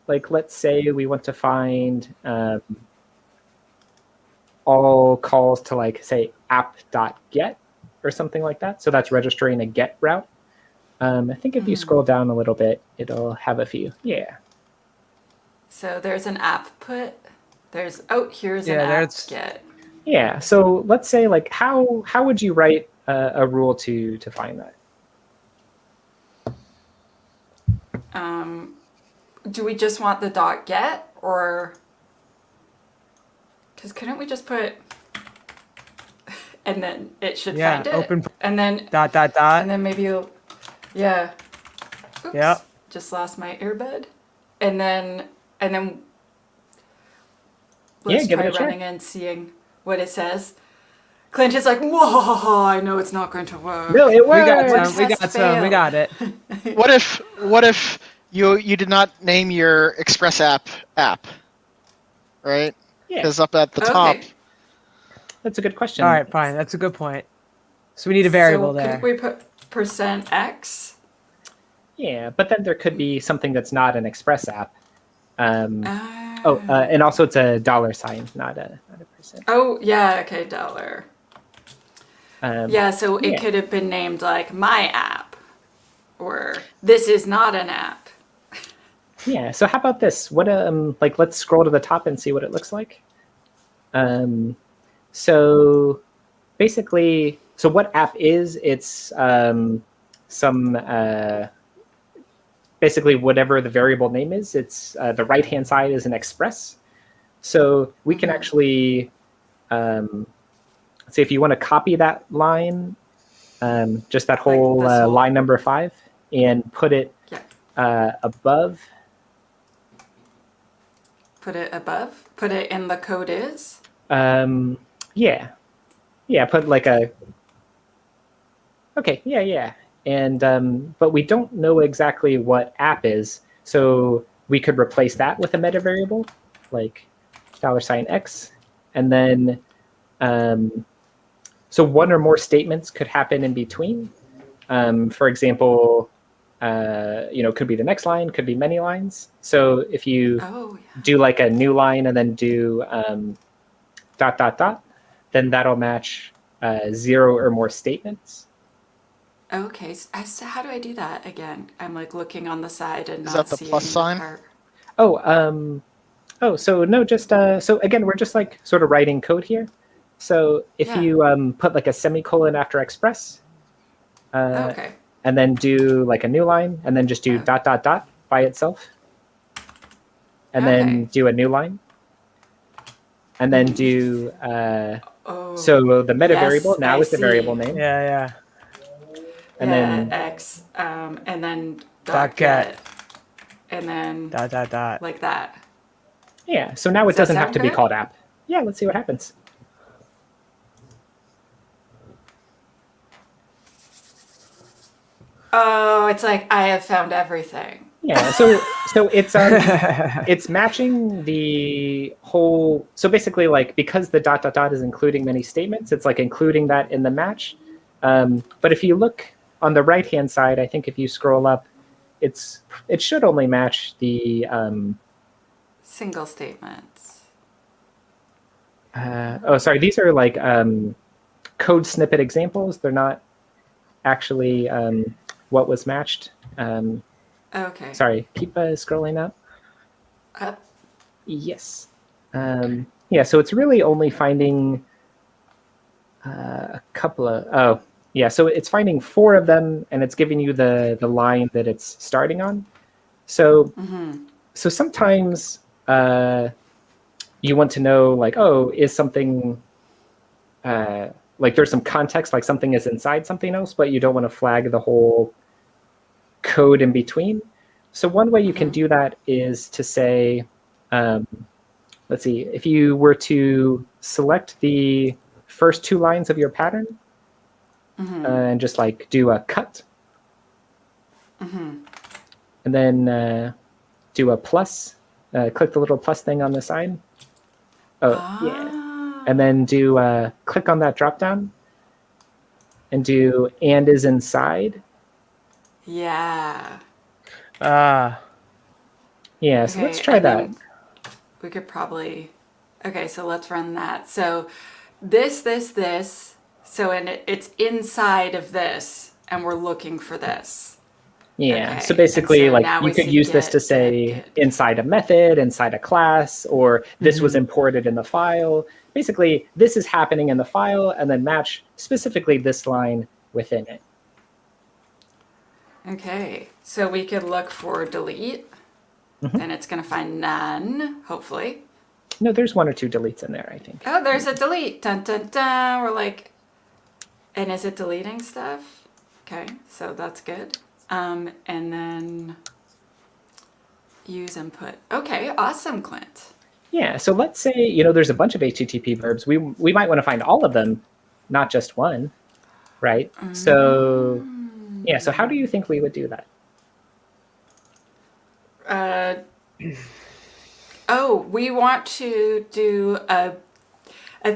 like let's say we want to find all calls to like say app.get or something like that. So that's registering a get route. I think if you scroll down a little bit, it'll have a few. Yeah. So there's an app put. Here's an app there's- get. Yeah. So let's say like how would you write a rule to find that? Do we just want the dot get, or because couldn't we just put and then it should find it, open and then dot. and then maybe you'll, yeah. Oops, Yep. just lost my earbud, and then let's give it try a try. running and seeing what it says. Clint is like, whoa, I know it's not going to work. No, it We got works. some. We got some. We got it. What if you did not name your Express app, right? Yeah, Because up at the Okay. top, that's a good question. All right, fine. That's a good point. So we need a variable so there. Could we put %x? Yeah, but then there could be something that's not an Express app. And also it's a $sign, not a percent. Oh, yeah, okay, $. Yeah, so it yeah. could have been named like my app, or this is not an app. Yeah. So how about this? What like let's scroll to the top and see what it looks like. So basically, so what app is? It's some basically whatever the variable name is, it's the right-hand side is an express. So we can actually, say if you want to copy that line, just that whole, line number 5, and put it above. Put it above? Put it in the code is? Yeah. Yeah, put like a... Okay, yeah. And, but we don't know exactly what app is, so we could replace that with a meta variable, like $X, and then, so one or more statements could happen in between. For example, could be the next line, could be many lines. So if you do like a new line and then do ... then that'll match 0 or more statements. Okay, so how do I do that again? I'm like looking on the side and Is not that the seeing plus sign? the part. So no, just so again, we're just like sort of writing code here. So if you put like a semicolon after express, okay. and then do like a new line, and then just do ... by itself, and then do a new line, and then do so the meta variable now is the variable name. Yeah. And then X, and then .get, and then ... like that. Yeah, so now it doesn't have to be called app. Yeah, let's see what happens. Oh, it's like I have found everything. Yeah, so it's it's matching the whole. So basically, like because the ... is including many statements, it's like including that in the match. But if you look on the right-hand side, I think if you scroll up, it should only match the single statements. Sorry, these are like code snippet examples. They're not actually what was matched. Okay. Sorry, keep scrolling up. Up. Yes. Yeah, so it's really only finding a couple of... so it's finding 4 of them, and it's giving you the line that it's starting on. So so sometimes you want to know, like, is something... like there's some context, like something is inside something else, but you don't want to flag the whole code in between. So one way you can do that is to say, let's see, if you were to select the first 2 lines of your pattern and just like do a cut, and then do a plus, click the little plus thing on the side. Yeah. And then do click on that drop down and do and is inside. Yeah. Yeah, so let's try that. We could probably... Okay, so let's run that. So this. So it's inside of this, and we're looking for this. Yeah, Okay. so basically, so like now you we could say use this to get, say get. inside a method, inside a class, or this was imported in the file. Basically, this is happening in the file, and then match specifically this line within it. Okay, so we could look for delete, and it's going to find none, hopefully. No, there's 1 or 2 deletes in there, I think. Oh, there's a delete. Dun, dun, dun. We're like, and is it deleting stuff? Okay, so that's good. And then use input. Okay, awesome, Clint. Yeah, so let's say, there's a bunch of HTTP verbs. We might want to find all of them, not just one, right? So, yeah, so how do you think we would do that? We want to do a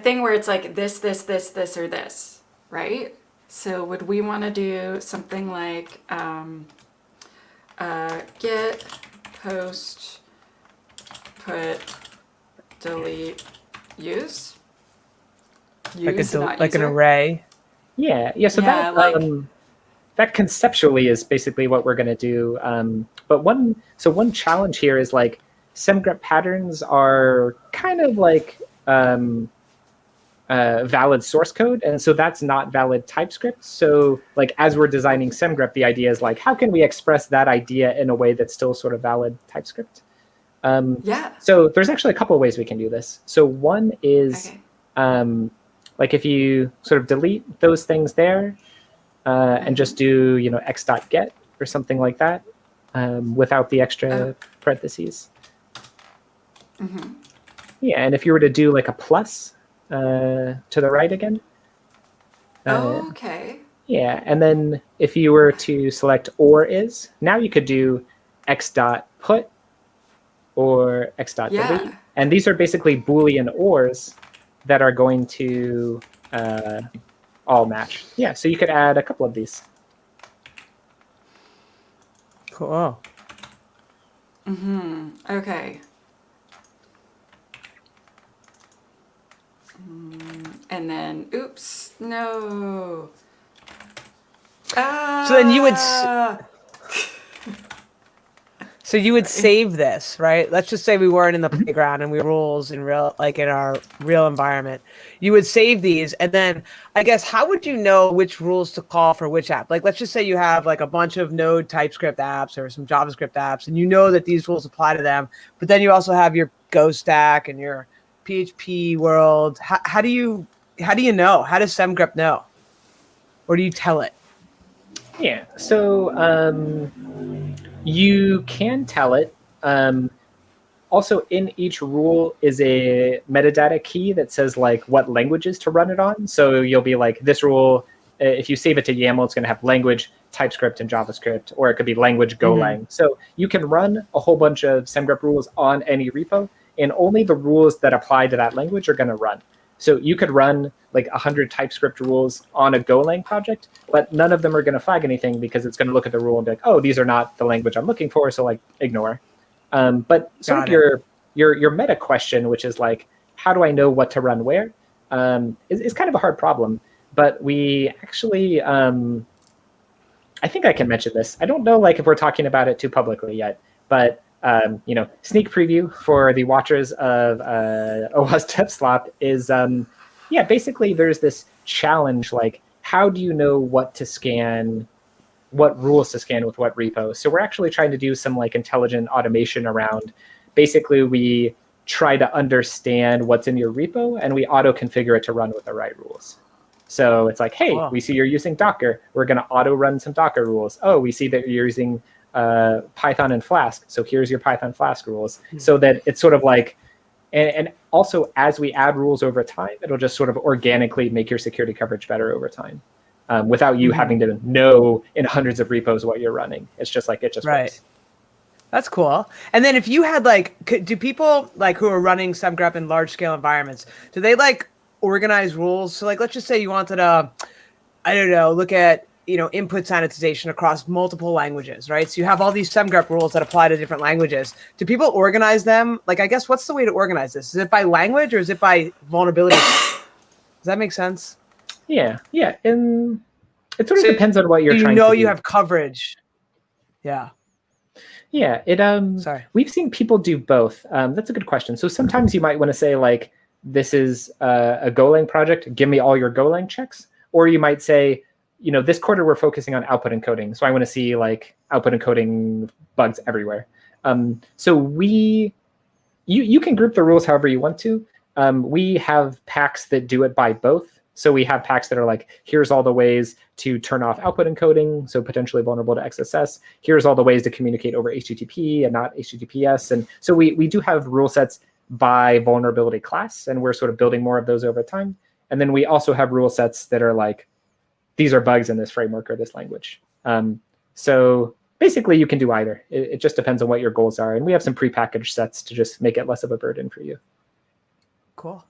thing where it's like this, or this, right? So would we want to do something like get, post, put, delete, use? Like an array? Yeah. So Yeah, that conceptually is basically what we're going to do. But one challenge here is like Semgrep patterns are kind of like valid source code, and so that's not valid TypeScript. So like as we're designing Semgrep, the idea is like, how can we express that idea in a way that's still sort of valid TypeScript? So there's actually a couple of ways we can do this. So one is like if you sort of delete those things there and just do x.get or something like that without the extra parentheses. Yeah, and if you were to do like a plus to the right again. Yeah, and then if you were to select or is, now you could do x.put or x.delete. And these are basically Boolean ors that are going to all match. Yeah, so you could add a couple of these. Cool. Okay. And then, oops, no. So then you would. So you would save this, right? Let's just say we weren't in the playground and we rules in real, like in our real environment. You would save these, and then I guess how would you know which rules to call for which app? Like let's just say you have like a bunch of Node TypeScript apps or some JavaScript apps, and you know that these rules apply to them. But then you also have your Go stack and your PHP world. How do you know? How does Semgrep know? Or do you tell it? Yeah, so you can tell it. Also, in each rule is a metadata key that says like what languages to run it on. So you'll be like, this rule, if you save it to YAML, it's going to have language, TypeScript, and JavaScript, or it could be language Golang. So you can run a whole bunch of Semgrep rules on any repo, and only the rules that apply to that language are going to run. So you could run like 100 TypeScript rules on a Golang project, but none of them are going to flag anything because it's going to look at the rule and be like, oh, these are not the language I'm looking for, so like ignore. But sort of your meta question, which is like, how do I know what to run where, is kind of a hard problem. But we actually, I think I can mention this. I don't know like if we're talking about it too publicly yet, but sneak preview for the watchers of OWASP DevSlop is, basically there's this challenge, like how do you know what to scan, what rules to scan with what repo? So we're actually trying to do some like intelligent automation around, basically we try to understand what's in your repo and we auto configure it to run with the right rules. So it's like, hey, we see you're using Docker. We're going to auto run some Docker rules. Oh, we see that you're using Python and Flask. So here's your Python Flask rules. So that it's sort of like, and also as we add rules over time, it'll just sort of organically make your security coverage better over time without you having to know in hundreds of repos what you're running. It's just like, it just works. That's cool. And then if you had like, do people like who are running Semgrep in large scale environments, do they like organize rules? So like, let's just say you wanted to, I don't know, look at, input sanitization across multiple languages, right? So you have all these Semgrep rules that apply to different languages. Do people organize them? Like, I guess, what's the way to organize this? Is it by language or is it by vulnerability? Does that make sense? Yeah. And it sort of depends on what you're trying to do. You have coverage. Yeah. Yeah. We've seen people do both. That's a good question. So sometimes you might want to say like, this is a Golang project. Give me all your Golang checks. Or you might say, this quarter we're focusing on output encoding. So I want to see like output encoding bugs everywhere. So you can group the rules however you want to. We have packs that do it by both. So we have packs that are like, here's all the ways to turn off output encoding, so potentially vulnerable to XSS. Here's all the ways to communicate over HTTP and not HTTPS. And so we do have rule sets by vulnerability class, and we're sort of building more of those over time. And then we also have rule sets that are like, these are bugs in this framework or this language. So basically you can do either. It just depends on what your goals are. And we have some prepackaged sets to just make it less of a burden for you. Cool.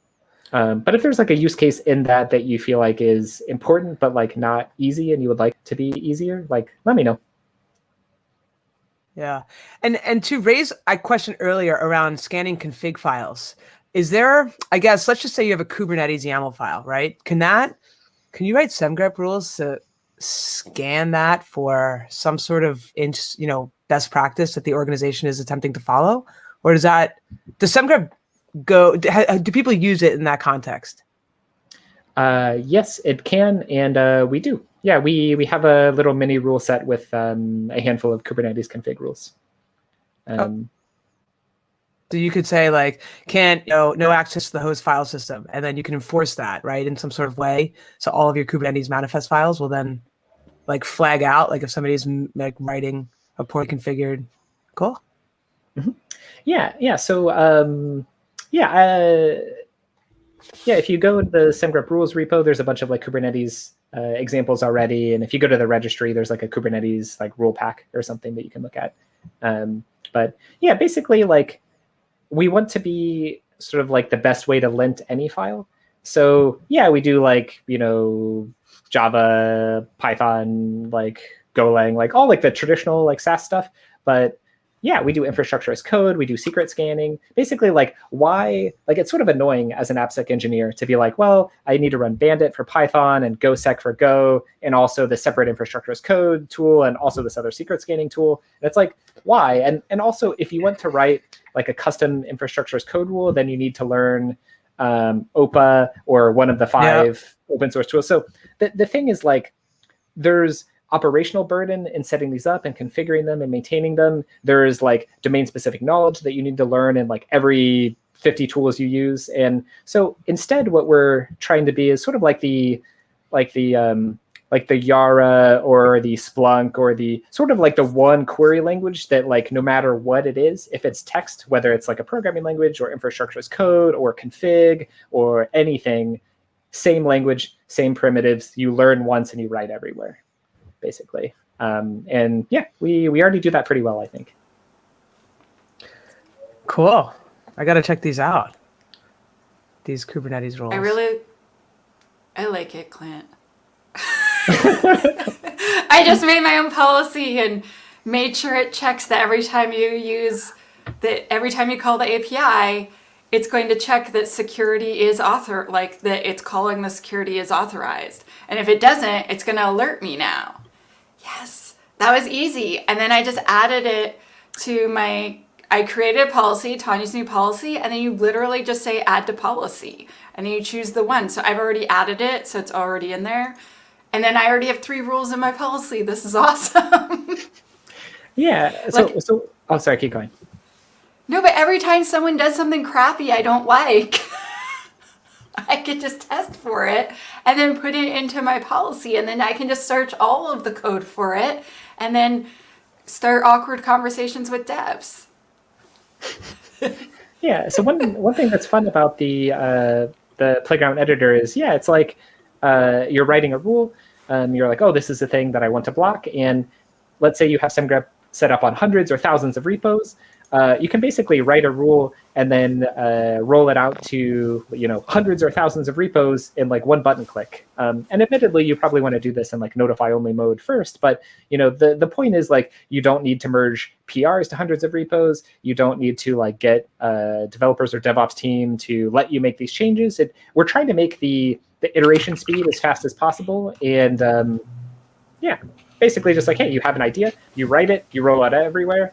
But if there's like a use case in that you feel like is important, but like not easy and you would like to be easier, like let me know. Yeah. And to raise a question earlier around scanning config files, is there, I guess, let's just say you have a Kubernetes YAML file, right? Can you write Semgrep rules to scan that for some sort of best practice that the organization is attempting to follow? Or does Semgrep do people use it in that context? Yes, it can, and we do. Yeah, we have a little mini rule set with a handful of Kubernetes config rules. So you could say like, no access to the host file system, and then you can enforce that, right, in some sort of way. So all of your Kubernetes manifest files will then like flag out, like if somebody's like writing a poorly configured. Cool. Mm-hmm. Yeah. So if you go to the Semgrep rules repo, there's a bunch of like Kubernetes examples already, and if you go to the registry, there's like a Kubernetes like rule pack or something that you can look at. But yeah, basically like we want to be sort of like the best way to lint any file. So yeah, we do like, Java, Python, like Golang, like all like the traditional like SaaS stuff. But yeah, we do infrastructure as code. We do secret scanning. Basically, like why, like it's sort of annoying as an AppSec engineer to be like, well, I need to run Bandit for Python and GoSec for Go, and also the separate infrastructure as code tool, and also this other secret scanning tool. And it's like, why? And also, if you want to write like a custom infrastructure as code rule, then you need to learn OPA or one of the 5 open source tools. So the thing is like, there's operational burden in setting these up and configuring them and maintaining them. There's like domain specific knowledge that you need to learn in like every 50 tools you use. And so instead what we're trying to be is sort of like the Yara or the Splunk or the sort of like the one query language that like no matter what it is, if it's text, whether it's like a programming language or infrastructure as code or config or anything, same language, same primitives, you learn once and you write everywhere, basically. And yeah, we already do that pretty well, I think. Cool. I got to check these out. These Kubernetes rules. I like it, Clint. I just made my own policy and made sure it checks that every time you call the API, it's going to check that security is that it's calling the security is authorized. And if it doesn't, it's going to alert me now. Yes, that was easy. And then I just added it to I created a policy, Tanya's new policy, and then you literally just say add to policy. And then you choose the one. So I've already added it, so it's already in there. And then I already have 3 rules in my policy. This is awesome. Yeah. So oh, sorry, keep going. No, but every time someone does something crappy I don't like, I could just test for it and then put it into my policy. And then I can just search all of the code for it and then start awkward conversations with devs. Yeah. So one thing that's fun about the Playground editor is, it's like you're writing a rule. You're like, oh, this is the thing that I want to block. And let's say you have Semgrep set up on hundreds or thousands of repos. You can basically write a rule and then roll it out to hundreds or thousands of repos in like one button click. And admittedly, you probably want to do this in like notify only mode first. But the point is like you don't need to merge PRs to hundreds of repos. You don't need to like get developers or DevOps team to let you make these changes. We're trying to make the iteration speed as fast as possible. And basically just like, hey, you have an idea, you write it, you roll it out everywhere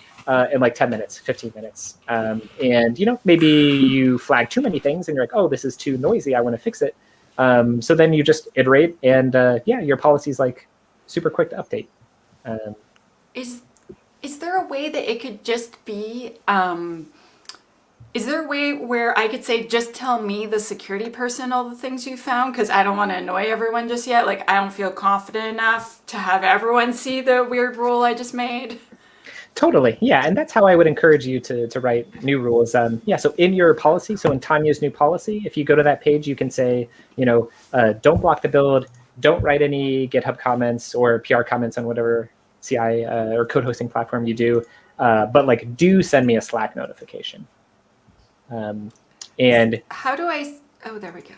in like 10 minutes, 15 minutes. And, maybe you flag too many things and you're like, oh, this is too noisy, I want to fix it. So then you just iterate and your policy is like super quick to update. Is there a way that it could just be, is there a way where I could say, just tell me, the security person, all the things you found? Because I don't want to annoy everyone just yet. Like, I don't feel confident enough to have everyone see the weird rule I just made. Totally. Yeah. And that's how I would encourage you to write new rules. So in your policy, so in Tanya's new policy, if you go to that page, you can say, don't block the build, don't write any GitHub comments or PR comments on whatever CI or code hosting platform you do, but like do send me a Slack notification. And how do I? Oh, there we go.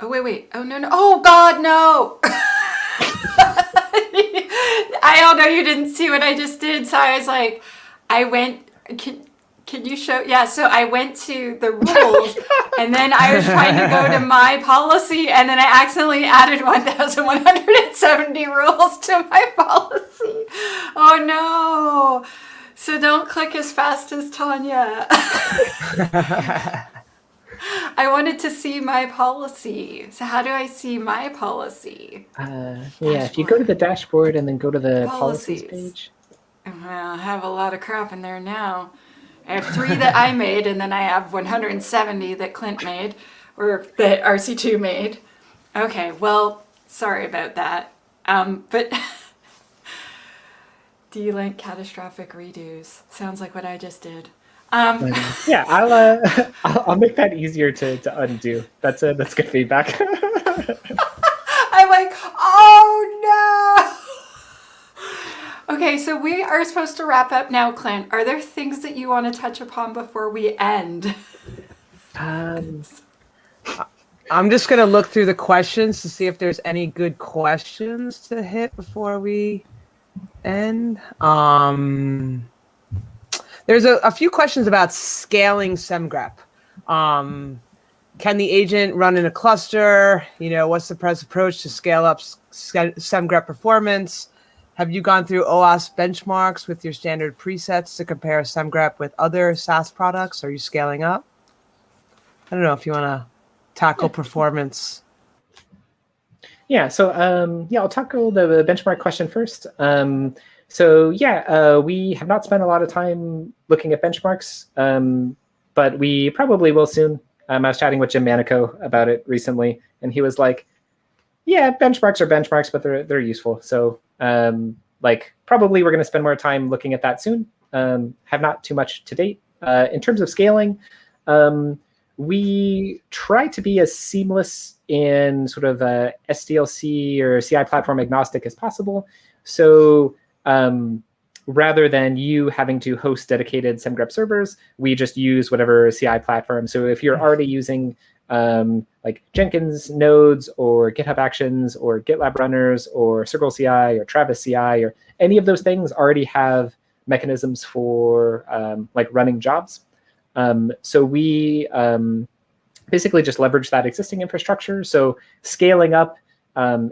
Oh, wait. Oh, no. Oh, God, no. I don't know. You didn't see what I just did. So I was like, can you show? Yeah. So I went to the rules and then I was trying to go to my policy and then I accidentally added 1,170 rules to my policy. Oh, no. So don't click as fast as Tanya. I I wanted to see my policy. So how do I see my policy? If you go to the dashboard and then go to the policies Policies. page. Well, I have a lot of crap in there now. I have 3 that I made, and then I have 170 that Clint made, or that RC2 made. Okay, well, sorry about that. But D-link catastrophic redos. Sounds like what I just did. Yeah, I'll make that easier to undo. That's good feedback. I'm like, oh no! Okay, so we are supposed to wrap up now, Clint. Are there things that you want to touch upon before we end? I'm just going to look through the questions to see if there's any good questions to hit before we end. There's a few questions about scaling Semgrep. Can the agent run in a cluster? What's the best approach to scale up Semgrep performance? Have you gone through OWASP benchmarks with your standard presets to compare Semgrep with other SaaS products? Are you scaling up? I don't know if you want to tackle performance. Yeah, so I'll tackle the benchmark question first. We have not spent a lot of time looking at benchmarks, but we probably will soon. I was chatting with Jim Manico about it recently, and he was like, yeah, benchmarks are benchmarks, but they're useful. So probably we're going to spend more time looking at that soon. Have not too much to date. In terms of scaling, we try to be as seamless in sort of SDLC or CI platform agnostic as possible. So rather than you having to host dedicated Semgrep servers, we just use whatever CI platform. So if you're already using like Jenkins nodes or GitHub Actions or GitLab runners or Circle CI or Travis CI or any of those things already have mechanisms for running jobs. So we basically just leverage that existing infrastructure. So scaling up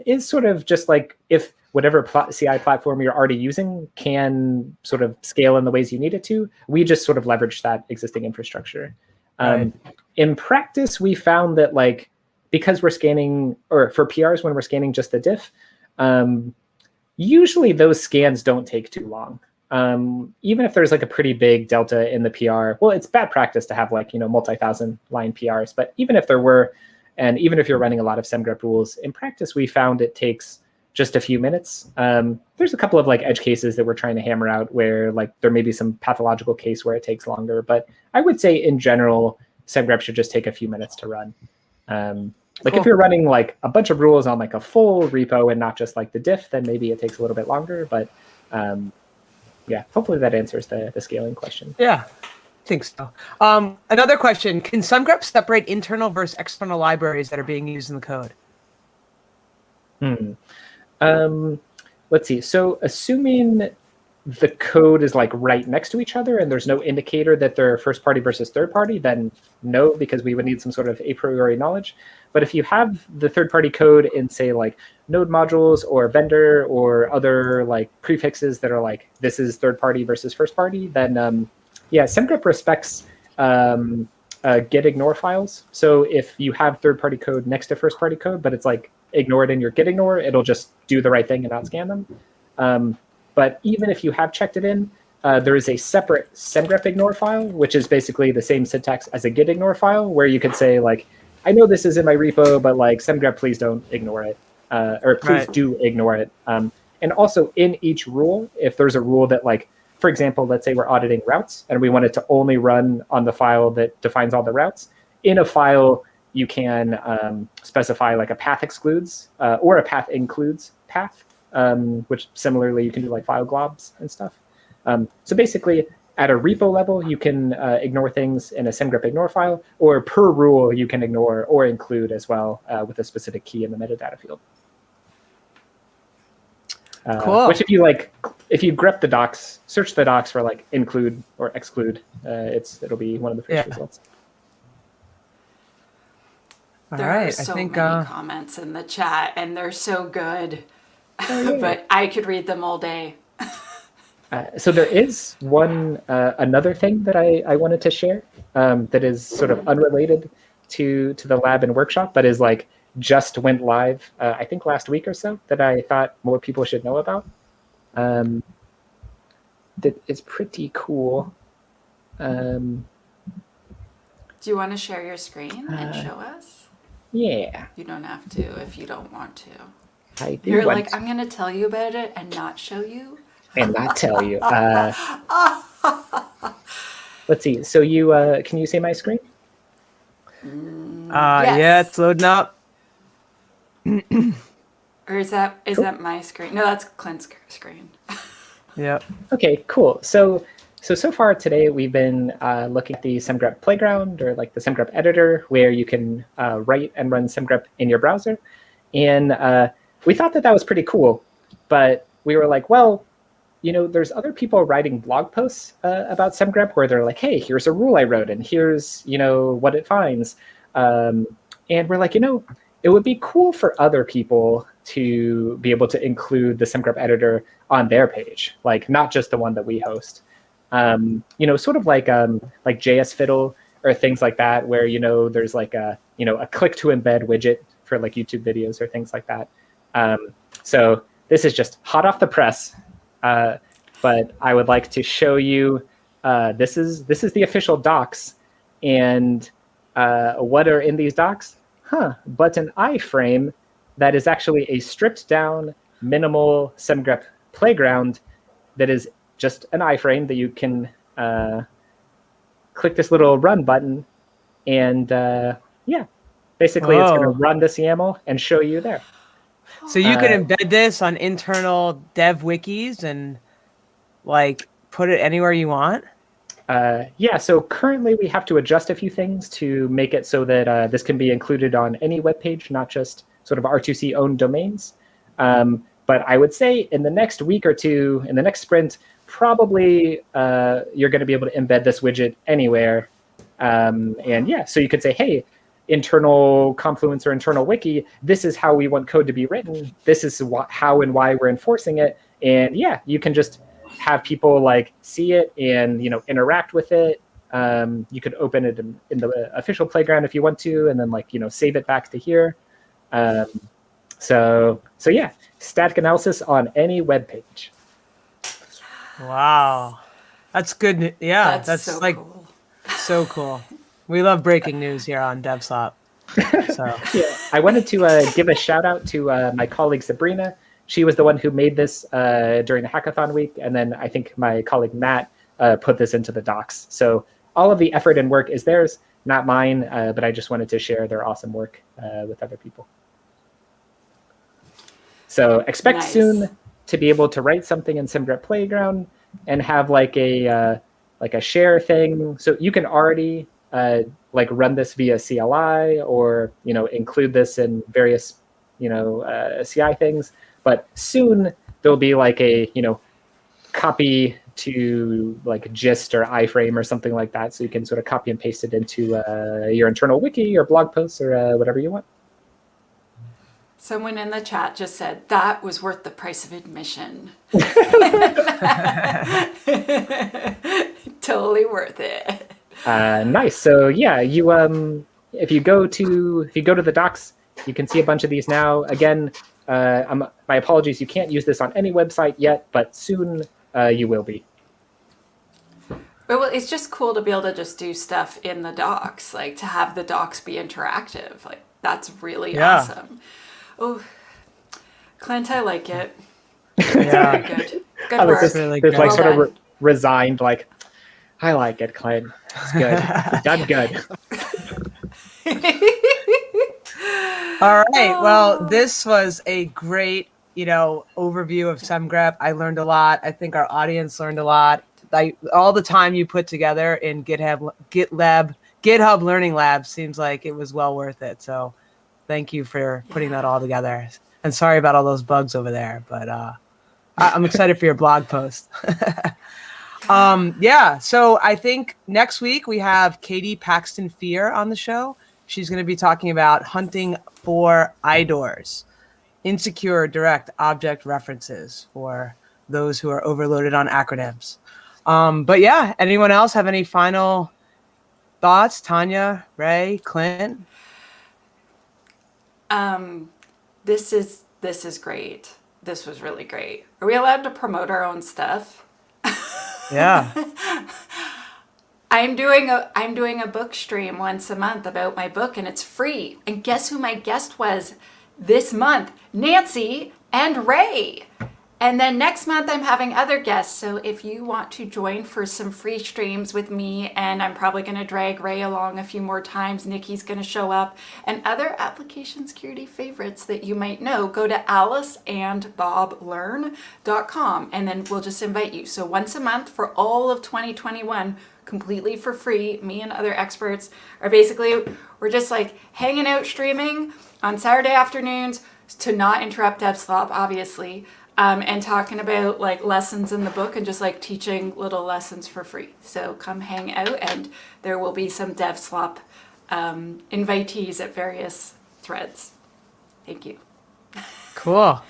is sort of just like if whatever CI platform you're already using can sort of scale in the ways you need it to, we just sort of leverage that existing infrastructure. Right. In practice, we found that because we're scanning, or for PRs when we're scanning just the diff, usually those scans don't take too long. Even if there's a pretty big delta in the PR, well, it's bad practice to have multi-thousand line PRs, but even if there were, and even if you're running a lot of Semgrep rules, in practice, we found it takes just a few minutes. There's a couple of edge cases that we're trying to hammer out where there may be some pathological case where it takes longer, but I would say in general, Semgrep should just take a few minutes to run. Cool. If you're running a bunch of rules on a full repo and not just the diff, then maybe it takes a little bit longer, but hopefully that answers the scaling question. Yeah, I think so. Another question, can Semgrep separate internal versus external libraries that are being used in the code? Let's see. So assuming the code is right next to each other and there's no indicator that they're first party versus third party, then no, because we would need some sort of a priori knowledge. But if you have the third party code in say node modules or vendor or other prefixes that are this is third party versus first party, then Semgrep respects git ignore files. So if you have third party code next to first party code, but it's ignored in your git ignore, it'll just do the right thing and not scan them. But even if you have checked it in, there is a separate Semgrep ignore file, which is basically the same syntax as a git ignore file, where you could say I know this is in my repo, but Semgrep, please don't ignore it, or please do ignore it. And also in each rule, if there's a rule that for example, let's say we're auditing routes and we want it to only run on the file that defines all the routes, in a file you can specify a path excludes or a path includes path, which similarly you can do file globs and stuff. So basically, at a repo level, you can ignore things in a Semgrep ignore file, or per rule, you can ignore or include as well with a specific key in the metadata field. Cool. Which if you grep the docs, search the docs for include or exclude, it'll be one of the first results. There are so many comments in the chat, and they're so good. But I could read them all day. So there is another thing that I wanted to share that is sort of unrelated. to the lab and workshop, but is like just went live, I think last week or so, that I thought more people should know about. That is pretty cool. Do you want to share your screen and show us? Yeah. You don't have to if you don't want to. You're like, I'm going to tell you about it and not show you? And not tell you. Let's see. So you can you see my screen? Yes. Yeah, it's loading up. Or is that my screen? No, that's Clint's screen. Yep. Okay, cool. So far today we've been looking at the Semgrep playground, or like the Semgrep editor, where you can write and run Semgrep in your browser. And we thought that was pretty cool, but we were like, well, there's other people writing blog posts about Semgrep where they're like, hey, here's a rule I wrote, and here's what it finds. And we're like, it would be cool for other people to be able to include the Semgrep editor on their page, like not just the one that we host. Sort of like JS Fiddle or things like that, where there's like a click to embed widget for like YouTube videos or things like that. So this is just hot off the press, but I would like to show you. This is the official docs, and what are in these docs? But an iframe that is actually a stripped down minimal Semgrep playground that is just an iframe that you can click this little run button, and basically it's going to run this YAML and show you there. So you can embed this on internal dev wikis and like put it anywhere you want? So currently we have to adjust a few things to make it so that this can be included on any web page, not just sort of R2C owned domains. But I would say in the next week or two, in the next sprint, probably you're going to be able to embed this widget anywhere. So you could say, hey, internal Confluence or internal wiki, this is how we want code to be written. This is how and why we're enforcing it. And you can just have people like see it and interact with it. You could open it in the official playground if you want to, and then save it back to here. Static analysis on any web page. Wow, that's good. Yeah, that's so like cool. So cool. We love breaking news here on DevSlop. So I wanted to give a shout out to my colleague Sabrina. She was the one who made this during the hackathon week, and then I think my colleague Matt put this into the docs. So all of the effort and work is theirs, not mine, but I just wanted to share their awesome work with other people. So expect soon to be able to write something in Semgrep Playground and have like a share thing. So you can already run this via CLI or include this in various CI things. But soon there'll be like a copy to like gist or iframe or something like that, so you can sort of copy and paste it into your internal wiki or blog posts or whatever you want. Someone in the chat just said that was worth the price of admission. Totally worth it. Nice. So if you go to the docs, you can see a bunch of these now. Again, my apologies, you can't use this on any website yet, but soon you will be. Well, it's just cool to be able to just do stuff in the docs, like to have the docs be interactive. Like that's really awesome. Oh, Clint, I like it. Yeah. Very good. Good work. There's like sort of resigned, like, I like it, Clint. It's good. You've done good. All right. Well, this was a great, overview of Semgrep. I learned a lot. I think our audience learned a lot. All the time you put together in GitHub Learning Lab seems like it was well worth it. So thank you for putting that all together. And sorry about all those bugs over there, but I'm excited for your blog post. So I think next week we have Katie Paxton Fear on the show. She's going to be talking about hunting for IDORs, insecure direct object references, for those who are overloaded on acronyms. Anyone else have any final thoughts, Tanya, Ray, Clint? This is great. This was really great. Are we allowed to promote our own stuff? Yeah. I'm doing a book stream once a month about my book, and it's free. And guess who my guest was this month? Nancy and Ray. And then next month I'm having other guests. So if you want to join for some free streams with me, and I'm probably going to drag Ray along a few more times, Nikki's going to show up, and other application security favorites that you might know, go to aliceandboblearn.com, and then we'll just invite you. So once a month for all of 2021, completely for free, me and other experts are basically, we're just like hanging out streaming on Saturday afternoons to not interrupt DevSlop, obviously. And talking about like lessons in the book and just like teaching little lessons for free. So come hang out, and there will be some DevSlop invitees at various threads. Thank you. Cool.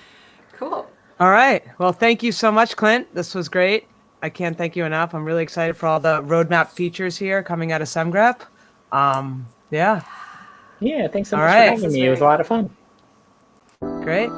Cool. All right. Well, thank you so much, Clint. This was great. I can't thank you enough. I'm really excited for all the roadmap features here coming out of Semgrep. Yeah. Yeah, thanks so All much right. for having me. It was a lot of fun. Great.